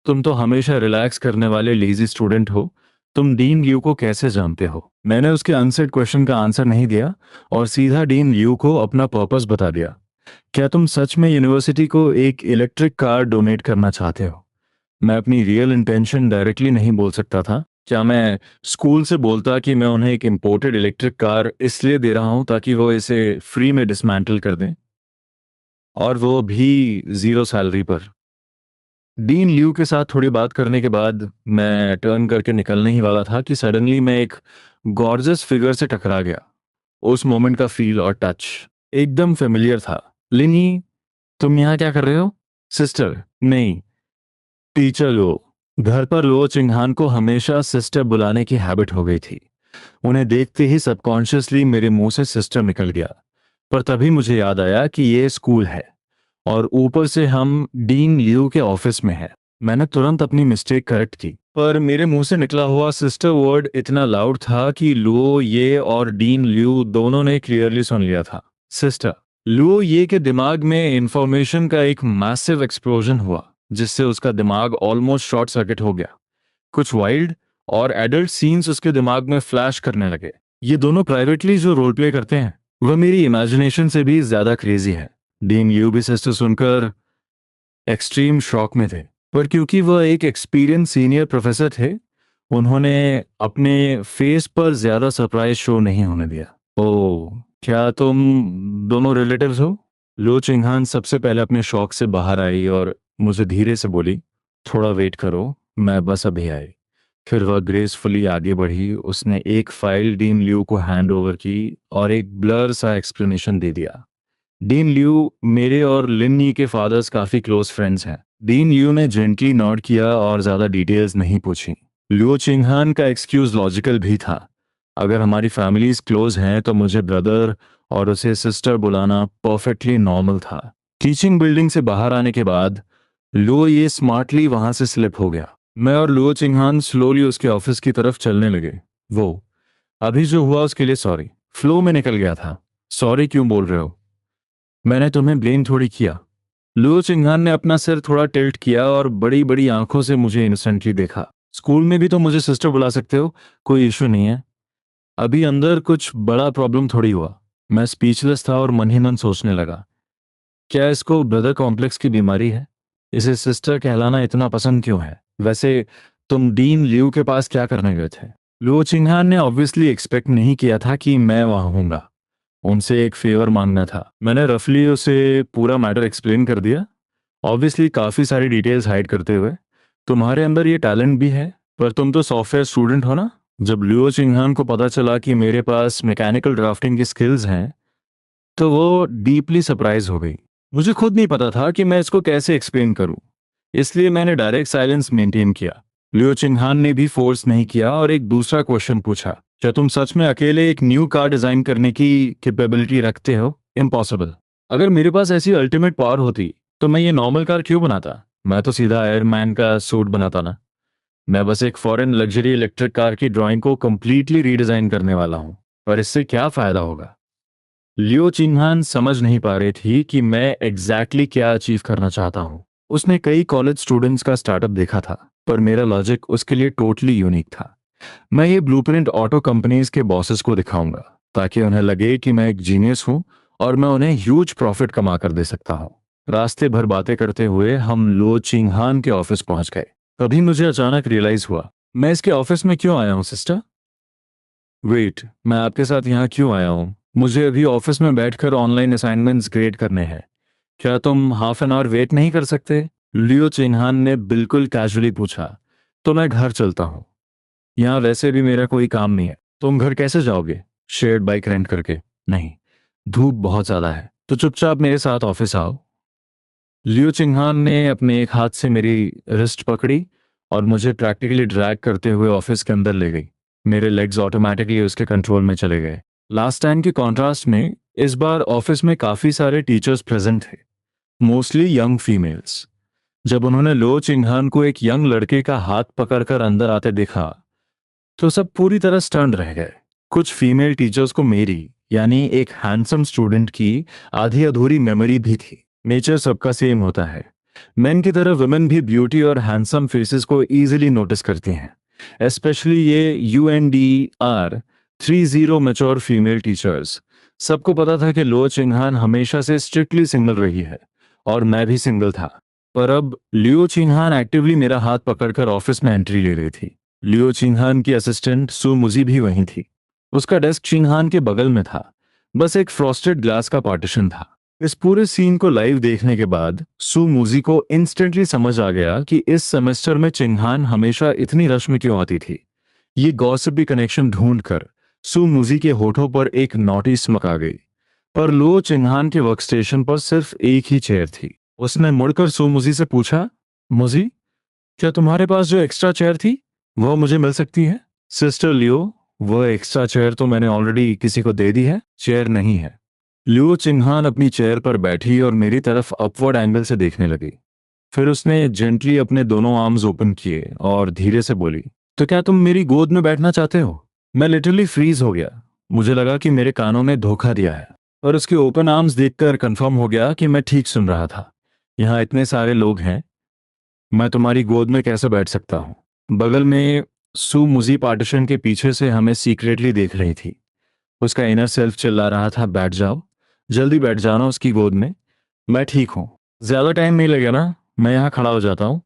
तुम तो हमेशा रिलैक्स करने वाले लेजी स्टूडेंट हो। तुम डीन लियो को कैसे जानते हो? मैंने उसके अनसेड क्वेश्चन का आंसर नहीं दिया और सीधा डीन लियो को अपना पर्पस बता दिया। क्या तुम सच में यूनिवर्सिटी को एक इलेक्ट्रिक कार डोनेट करना चाहते हो? मैं अपनी रियल इंटेंशन डायरेक्टली नहीं बोल सकता था। क्या मैं स्कूल से बोलता कि मैं उन्हें एक इम्पोर्टेड इलेक्ट्रिक कार इसलिए दे रहा हूं ताकि वो इसे फ्री में डिसमेंटल कर दें, और वो भी 0 सैलरी पर? डीन ल्यू के साथ थोड़ी बात करने के बाद मैं टर्न करके निकलने ही वाला था कि सडनली मैं एक गॉर्जस फिगर से टकरा गया। उस मोमेंट का फील और टच एकदम फेमिलियर था। लिनी, तुम यहाँ क्या कर रहे हो? सिस्टर नहीं, टीचर लो। घर पर लो चिंगहान को हमेशा सिस्टर बुलाने की हैबिट हो गई थी। उन्हें देखते ही सबकॉन्शियसली मेरे मुंह से सिस्टर निकल गया। पर तभी मुझे याद आया कि ये स्कूल है और ऊपर से हम डीन लियू के ऑफिस में है। मैंने तुरंत अपनी मिस्टेक करेक्ट की, पर मेरे मुंह से निकला हुआ सिस्टर वर्ड इतना लाउड था कि लुओ ये और डीन लियू दोनों ने क्लियरली सुन लिया था। सिस्टर लुओ ये के दिमाग में इंफॉर्मेशन का एक मैसिव एक्सप्लोजन हुआ, जिससे उसका दिमाग ऑलमोस्ट शॉर्ट सर्किट हो गया। कुछ वाइल्ड और एडल्ट सीन्स उसके दिमाग में फ्लैश करने लगे। ये दोनों प्राइवेटली जो रोल प्ले करते हैं वह मेरी इमेजिनेशन से भी ज्यादा क्रेजी है। डीन लियू भी सिस्टर सुनकर एक्सट्रीम शॉक में थे, पर क्योंकि वह एक एक्सपीरियंस सीनियर प्रोफेसर थे, उन्होंने अपने फेस पर ज्यादा सरप्राइज शो नहीं होने दिया। ओ, क्या तुम दोनों रिलेटिव्स हो? लो चिंगहान सबसे पहले अपने शौक से बाहर आई और मुझे धीरे से बोली, थोड़ा वेट करो, मैं बस अभी आई। फिर वह ग्रेसफुली आगे बढ़ी, उसने एक फाइल डीन लियू को हैंड ओवर की और एक ब्लर सा एक्सप्लेनेशन दे दिया। डीन लियू मेरे और लिन्नी के फादर्स काफी क्लोज फ्रेंड्स हैं। डीन लियू ने जेंटली नॉड किया और ज्यादा डिटेल्स नहीं पूछी। लियो चिंगहान का एक्सक्यूज लॉजिकल भी था। अगर हमारी फैमिलीज क्लोज हैं तो मुझे ब्रदर और उसे सिस्टर बुलाना परफेक्टली नॉर्मल था। टीचिंग बिल्डिंग से बाहर आने के बाद लो ये स्मार्टली वहां से स्लिप हो गया। मैं और लुओ चिंगहान स्लोली उसके ऑफिस की तरफ चलने लगे। वो अभी जो हुआ उसके लिए सॉरी। फ्लो में निकल गया था। सॉरी क्यों बोल रहे हो? मैंने तुम्हें ब्लेम थोड़ी किया। लुओ चिंगहान ने अपना सिर थोड़ा टिल्ट किया और बड़ी बड़ी आंखों से मुझे इनोसेंटली देखा। स्कूल में भी तो मुझे सिस्टर बुला सकते हो, कोई इशू नहीं है। अभी अंदर कुछ बड़ा प्रॉब्लम थोड़ी हुआ। मैं स्पीचलेस था और मन ही मन सोचने लगा, क्या इसको ब्रदर कॉम्प्लेक्स की बीमारी है? इसे सिस्टर कहलाना इतना पसंद क्यों है? वैसे तुम डीन लियू के पास क्या करने गए थे? लुओ चिंगहान ने ऑब्वियसली एक्सपेक्ट नहीं किया था कि मैं वहां हूंगा। उनसे एक फेवर मांगना था। मैंने रफली उसे पूरा मैटर एक्सप्लेन कर दिया, ऑब्वियसली काफ़ी सारी डिटेल्स हाइड करते हुए। तुम्हारे अंदर ये टैलेंट भी है, पर तुम तो सॉफ्टवेयर स्टूडेंट हो ना। जब लियो चिंगहान को पता चला कि मेरे पास मैकेनिकल ड्राफ्टिंग की स्किल्स हैं तो वो डीपली सरप्राइज हो गई। मुझे खुद नहीं पता था कि मैं इसको कैसे एक्सप्लेन करूं, इसलिए मैंने डायरेक्ट साइलेंस मेंटेन किया। लियो चिंगहान ने भी फोर्स नहीं किया और एक दूसरा क्वेश्चन पूछा, क्या तुम सच में अकेले एक न्यू कार डिजाइन करने की कैपेबिलिटी रखते हो? इम्पॉसिबल। अगर मेरे पास ऐसी अल्टीमेट पावर होती तो मैं ये नॉर्मल कार क्यों बनाता? मैं तो सीधा आयरन मैन का सूट बनाता ना। मैं बस एक फॉरेन लग्जरी इलेक्ट्रिक कार की ड्राइंग को कंप्लीटली रीडिजाइन करने वाला हूँ। पर इससे क्या फायदा होगा? लियो चिंगहान समझ नहीं पा रही थी कि मैं एग्जैक्टली क्या अचीव करना चाहता हूँ। उसने कई कॉलेज स्टूडेंट्स का स्टार्टअप देखा था, पर मेरा लॉजिक उसके लिए टोटली यूनिक था। मैं ये ब्लूप्रिंट ऑटो कंपनीज के बॉसेस को दिखाऊंगा ताकि उन्हें लगे कि मैं एक जीनियस हूँ और मैं उन्हें ह्यूज प्रॉफिट कमा कर दे सकता हूँ। रास्ते भर बातें करते हुए हम लो चिंगहान के ऑफिस पहुंच गए। तभी मुझे अचानक रियलाइज हुआ, मैं इसके ऑफिस में क्यों आया हूँ सिस्टर? वेट, मैं आपके साथ यहाँ क्यों आया हूँ? मुझे अभी ऑफिस में बैठकर ऑनलाइन असाइनमेंट्स ग्रेड करने हैं। क्या तुम हाफ एन आवर वेट नहीं कर सकते? लियो चिन्हान ने बिल्कुल कैजुअली पूछा। तो मैं घर चलता हूँ, यहाँ वैसे भी मेरा कोई काम नहीं है। तुम घर कैसे जाओगे? शेयर्ड बाइक रेंट करके? नहीं, धूप बहुत ज्यादा है, तो चुपचाप मेरे साथ ऑफिस आओ। लियो चिंगहान ने अपने एक हाथ से मेरी रिस्ट पकड़ी और मुझे प्रैक्टिकली ड्रैग करते हुए ऑफिस के अंदर ले गई। मेरे लेग्स ऑटोमेटिकली उसके कंट्रोल में चले गए। लास्ट टाइम के कॉन्ट्रास्ट में इस बार ऑफिस में काफी सारे टीचर्स प्रेजेंट थे, मोस्टली यंग फीमेल्स। जब उन्होंने लो चिंगहान को एक यंग लड़के का हाथ पकड़कर अंदर आते देखा तो सब पूरी तरह स्टन्ड रह गए। कुछ फीमेल टीचर्स को मेरी, यानी एक हैंडसम स्टूडेंट की आधी अधूरी मेमोरी भी थी। नेचर सबका सेम होता है। मेन की तरह वुमेन भी ब्यूटी और हैंडसम फेसेस को इजीली नोटिस करती हैं, स्पेशली ये UNDR 30 मैच्योर फीमेल टीचर्स। सबको पता था कि लो चिंगहान हमेशा से स्ट्रिक्टली सिंगल रही है और मैं भी सिंगल था। पर अब लियो चिंगहान एक्टिवली मेरा हाथ पकड़कर ऑफिस में एंट्री ले रही थी। लियो चिंगहान की असिस्टेंट सु मुजी भी वहीं थी। उसका डेस्क चिंगहान के बगल में था, बस एक फ्रॉस्टेड ग्लास का पार्टीशन था। इस पूरे सीन को लाइव देखने के बाद सु मुजी को इंस्टेंटली समझ आ गया कि इस सेमेस्टर में चिंगहान हमेशा इतनी रश में क्यों आती थी। ये गॉसिपी कनेक्शन ढूंढकर सु मुजी के होठों पर एक नॉटी स्मक आ गई। पर लो चिंगहान के वर्कस्टेशन पर सिर्फ एक ही चेयर थी। उसने मुड़कर सु मुजी से पूछा, मुजी, क्या तुम्हारे पास जो एक्स्ट्रा चेयर थी वो मुझे मिल सकती है? सिस्टर लियो, वो एक्स्ट्रा चेयर तो मैंने ऑलरेडी किसी को दे दी है, चेयर नहीं है। लियो चिंगहान अपनी चेयर पर बैठी और मेरी तरफ अपवर्ड एंगल से देखने लगी। फिर उसने जेंटली अपने दोनों आर्म्स ओपन किए और धीरे से बोली, तो क्या तुम मेरी गोद में बैठना चाहते हो? मैं लिटरली फ्रीज हो गया। मुझे लगा कि मेरे कानों ने धोखा दिया है, और उसके ओपन आर्म्स देखकर कंफर्म हो गया कि मैं ठीक सुन रहा था। यहाँ इतने सारे लोग हैं, मैं तुम्हारी गोद में कैसे बैठ सकता हूँ? बगल में सू मुजी पार्टीशन के पीछे से हमें सीक्रेटली देख रही थी। उसका इनर सेल्फ चिल्ला रहा था, बैठ जाओ, जल्दी बैठ जाना उसकी गोद में। मैं ठीक हूँ, ज्यादा टाइम नहीं लगेगा ना, मैं यहाँ खड़ा हो जाता हूँ।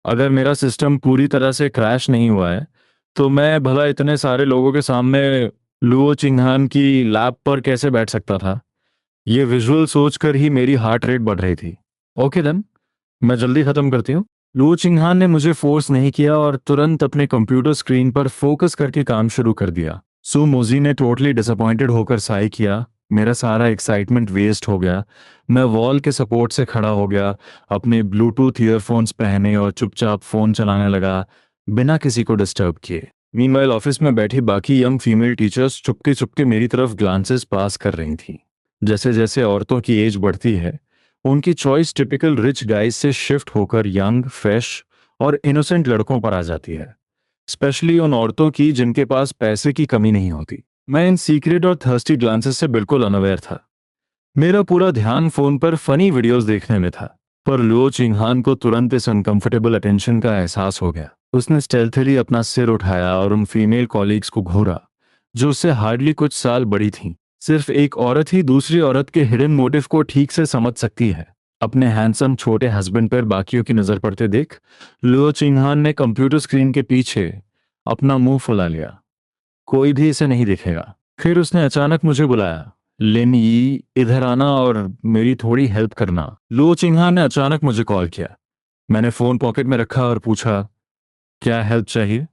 अगर मेरा सिस्टम पूरी तरह से क्रैश नहीं हुआ है तो मैं भला इतने सारे लोगों के सामने लुओ चिंगहान की लैब पर कैसे बैठ सकता था? ये विजुअल सोचकर ही मेरी हार्ट रेट बढ़ रही थी। ओके देन, मैं जल्दी खत्म करती हूँ। लुओ चिंगहान ने मुझे फोर्स नहीं किया और तुरंत अपने कंप्यूटर स्क्रीन पर फोकस करके काम शुरू कर दिया। सू मोजी ने टोटली डिसअपॉइंटेड होकर साई किया। मेरा सारा एक्साइटमेंट वेस्ट हो गया। मैं वॉल के सपोर्ट से खड़ा हो गया, अपने ब्लूटूथ ईयरफोन्स पहने और चुपचाप फोन चलाने लगा, बिना किसी को डिस्टर्ब किए। मीनवाइल ऑफिस में बैठी बाकी young female teachers Chupke Chupke मेरी तरफ ग्लांसेस पास कर रही थी। जैसे जैसे औरतों की एज बढ़ती है, उनकी चॉइस टिपिकल रिच गाइज से शिफ्ट होकर यंग, फ्रेश और इनोसेंट लड़कों पर आ जाती है। स्पेशली उन औरतों की जिनके पास पैसे की कमी नहीं होती। मैं इन सीक्रेट और थर्स्टी ग्लांसेस से बिल्कुल अनअवेयर था। मेरा पूरा ध्यान फोन पर फनी वीडियोस देखने में था। पर लुओ चिंगहान को तुरंत इस अनकंफर्टेबल अटेंशन का एहसास हो गया। उसने स्टेल्थली अपना सिर उठाया और उन फीमेल कॉलीग्स को घूरा, जो उससे हार्डली कुछ साल बड़ी थीं। सिर्फ एक औरत ही दूसरी औरत के हिडन मोटिव को ठीक से समझ सकती है। अपने हैंडसम छोटे हस्बैंड पर बाकियों की नजर पड़ते देख लुओ चिंगहान ने कंप्यूटर स्क्रीन के पीछे अपना मुंह फुला लिया। कोई भी इसे नहीं देखेगा। फिर उसने अचानक मुझे बुलाया, लिन यी, इधर आना और मेरी थोड़ी हेल्प करना। लुओ चिंगहान ने अचानक मुझे कॉल किया। मैंने फोन पॉकेट में रखा और पूछा, क्या हेल्प चाहिए?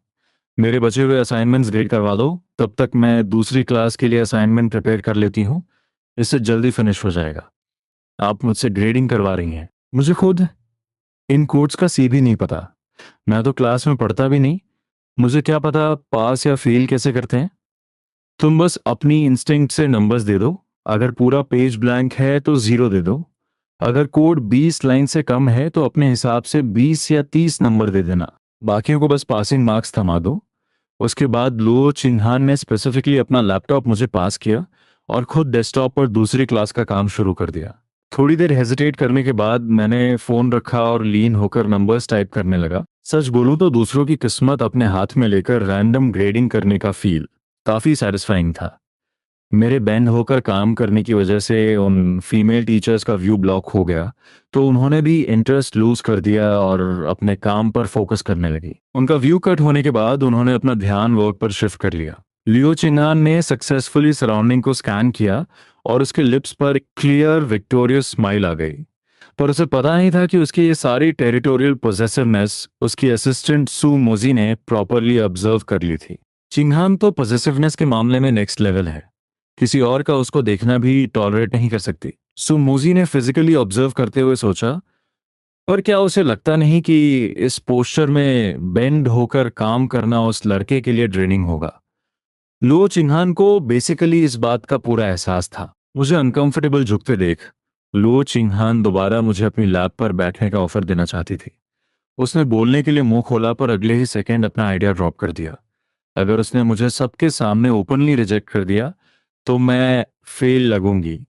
मेरे बचे हुए असाइनमेंट्स ग्रेड करवा दो, तब तक मैं दूसरी क्लास के लिए असाइनमेंट प्रिपेयर कर लेती हूँ। इससे जल्दी फिनिश हो जाएगा। आप मुझसे ग्रेडिंग करवा रही हैं? मुझे खुद इन कोड्स का सी भी नहीं पता। मैं तो क्लास में पढ़ता भी नहीं। मुझे क्या पता पास या फेल कैसे करते हैं। तुम बस अपनी इंस्टिंक्ट से नंबर्स दे दो। अगर पूरा पेज ब्लैंक है तो 0 दे दो। अगर कोड 20 लाइन से कम है तो अपने हिसाब से 20 या 30 नंबर दे देना। बाकियों को बस पासिंग मार्क्स थमा दो। उसके बाद लुओ चिन्हान ने स्पेसिफिकली अपना लैपटॉप मुझे पास किया और खुद डेस्कटॉप पर दूसरी क्लास का काम शुरू कर दिया। थोड़ी देर हेजिटेट करने के बाद मैंने फोन रखा और लीन होकर नंबर्स टाइप करने लगा। सच बोलूं तो दूसरों की किस्मत अपने हाथ में लेकर रैंडम ग्रेडिंग करने का फील काफी सेटिस्फाइंग था। मेरे बैंड होकर काम करने की वजह से उन फीमेल टीचर्स का व्यू ब्लॉक हो गया, तो उन्होंने भी इंटरेस्ट लूज कर दिया और अपने काम पर फोकस करने लगी। उनका व्यू कट होने के बाद उन्होंने अपना ध्यान वर्क पर शिफ्ट कर लिया। लियो चिनान ने सक्सेसफुली सराउंडिंग को स्कैन किया और उसके लिप्स पर क्लियर विक्टोरियस स्माइल आ गई। पर उसे पता नहीं था कि उसकी ये सारी टेरिटोरियल पोजेसिवनेस उसकी असिस्टेंट सू मोजी ने प्रॉपरली ऑब्जर्व कर ली थी। चिंगहान तो पॉजिटिवनेस के मामले में नेक्स्ट लेवल है। किसी और का उसको देखना भी टॉलरेट नहीं कर सकती। सो मूजी ने फिजिकली ऑब्जर्व करते हुए सोचा, और क्या उसे लगता नहीं कि इस पोस्चर में बेंड होकर काम करना उस लड़के के लिए ड्रेनिंग होगा? लो चिन्हान को बेसिकली इस बात का पूरा एहसास था। मुझे अनकंफर्टेबल झुकते देख लो चिन्हान दोबारा मुझे अपनी लैब पर बैठने का ऑफर देना चाहती थी। उसने बोलने के लिए मुंह खोला पर अगले ही सेकंड अपना आइडिया ड्रॉप कर दिया। अगर उसने मुझे सबके सामने ओपनली रिजेक्ट कर दिया तो मैं फेल लगूंगी।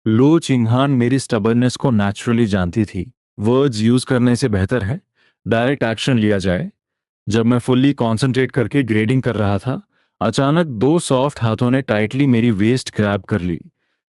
लो चिंगहान मेरी स्टबर्नेस को नेचुरली जानती थी। वर्ड्स यूज करने से बेहतर है डायरेक्ट एक्शन लिया जाए। जब मैं फुल्ली कंसंट्रेट करके ग्रेडिंग कर रहा था, अचानक दो सॉफ्ट हाथों ने टाइटली मेरी वेस्ट ग्रैब कर ली।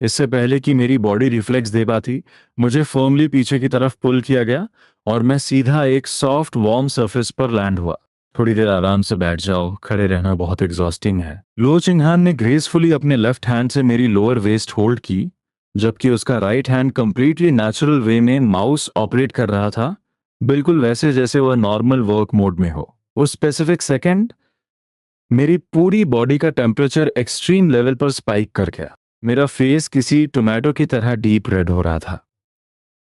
इससे पहले कि मेरी बॉडी रिफ्लेक्स दे पाती, मुझे फर्मली पीछे की तरफ पुल किया गया और मैं सीधा एक सॉफ्ट वार्म सरफेस पर लैंड हुआ। थोड़ी देर आराम से बैठ जाओ, खड़े रहना बहुत एग्जॉस्टिंग है। लो चिंगहान ने ग्रेसफुली अपने लेफ्ट हैंड से मेरी लोअर वेस्ट होल्ड की, जबकि उसका right hand completely natural way में माउस ऑपरेट कर रहा था, बिल्कुल वैसे जैसे वह नॉर्मल वर्क मोड में हो। उस स्पेसिफिक सेकंड मेरी पूरी बॉडी का टेम्परेचर एक्सट्रीम लेवल पर स्पाइक कर गया। मेरा फेस किसी टोमेटो की तरह डीप रेड हो रहा था।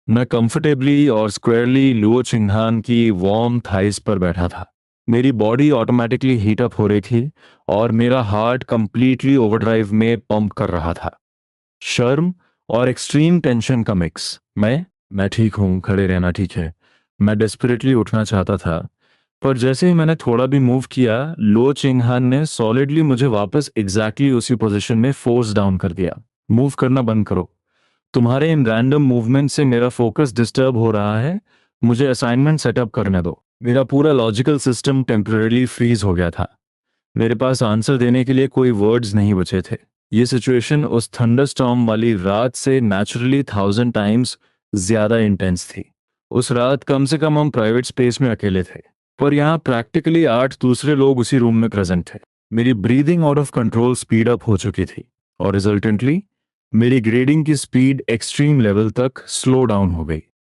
मैं कंफर्टेबली और स्क्वायरली लुओ चिंगहान की वार्म थाइस पर बैठा था। मेरी बॉडी ऑटोमेटिकली हीट अप हो रही थी और मेरा हार्ट कंप्लीटली ओवरड्राइव में पंप कर रहा था। शर्म और एक्सट्रीम टेंशन का मिक्स। मैं ठीक हूँ, खड़े रहना ठीक है। मैं डेस्परेटली उठना चाहता था, पर जैसे ही मैंने थोड़ा भी मूव किया, लो चिंगहान ने सॉलिडली मुझे वापस एग्जैक्टली उसी पोजीशन में फोर्स डाउन कर दिया। मूव करना बंद करो, तुम्हारे इन रैंडम मूवमेंट से मेरा फोकस डिस्टर्ब हो रहा है। मुझे असाइनमेंट सेटअप करने दो। मेरा पूरा लॉजिकल सिस्टम टेम्पररी फ्रीज हो गया था। मेरे पास आंसर देने के लिए कोई वर्ड्स नहीं बचे थे। ये सिचुएशन उस थंडरस्टॉर्म वाली रात से नेचुरली 1000 टाइम्स ज्यादा इंटेंस थी। उस रात कम से कम हम प्राइवेट स्पेस में अकेले थे, पर यहाँ प्रैक्टिकली 8 दूसरे लोग उसी रूम में प्रेजेंट थे। मेरी breathing out of control speed up हो चुकी थी, और रिजल्टेंटली मेरी ग्रेडिंग की स्पीड एक्सट्रीम लेवल तक स्लो डाउन हो गई।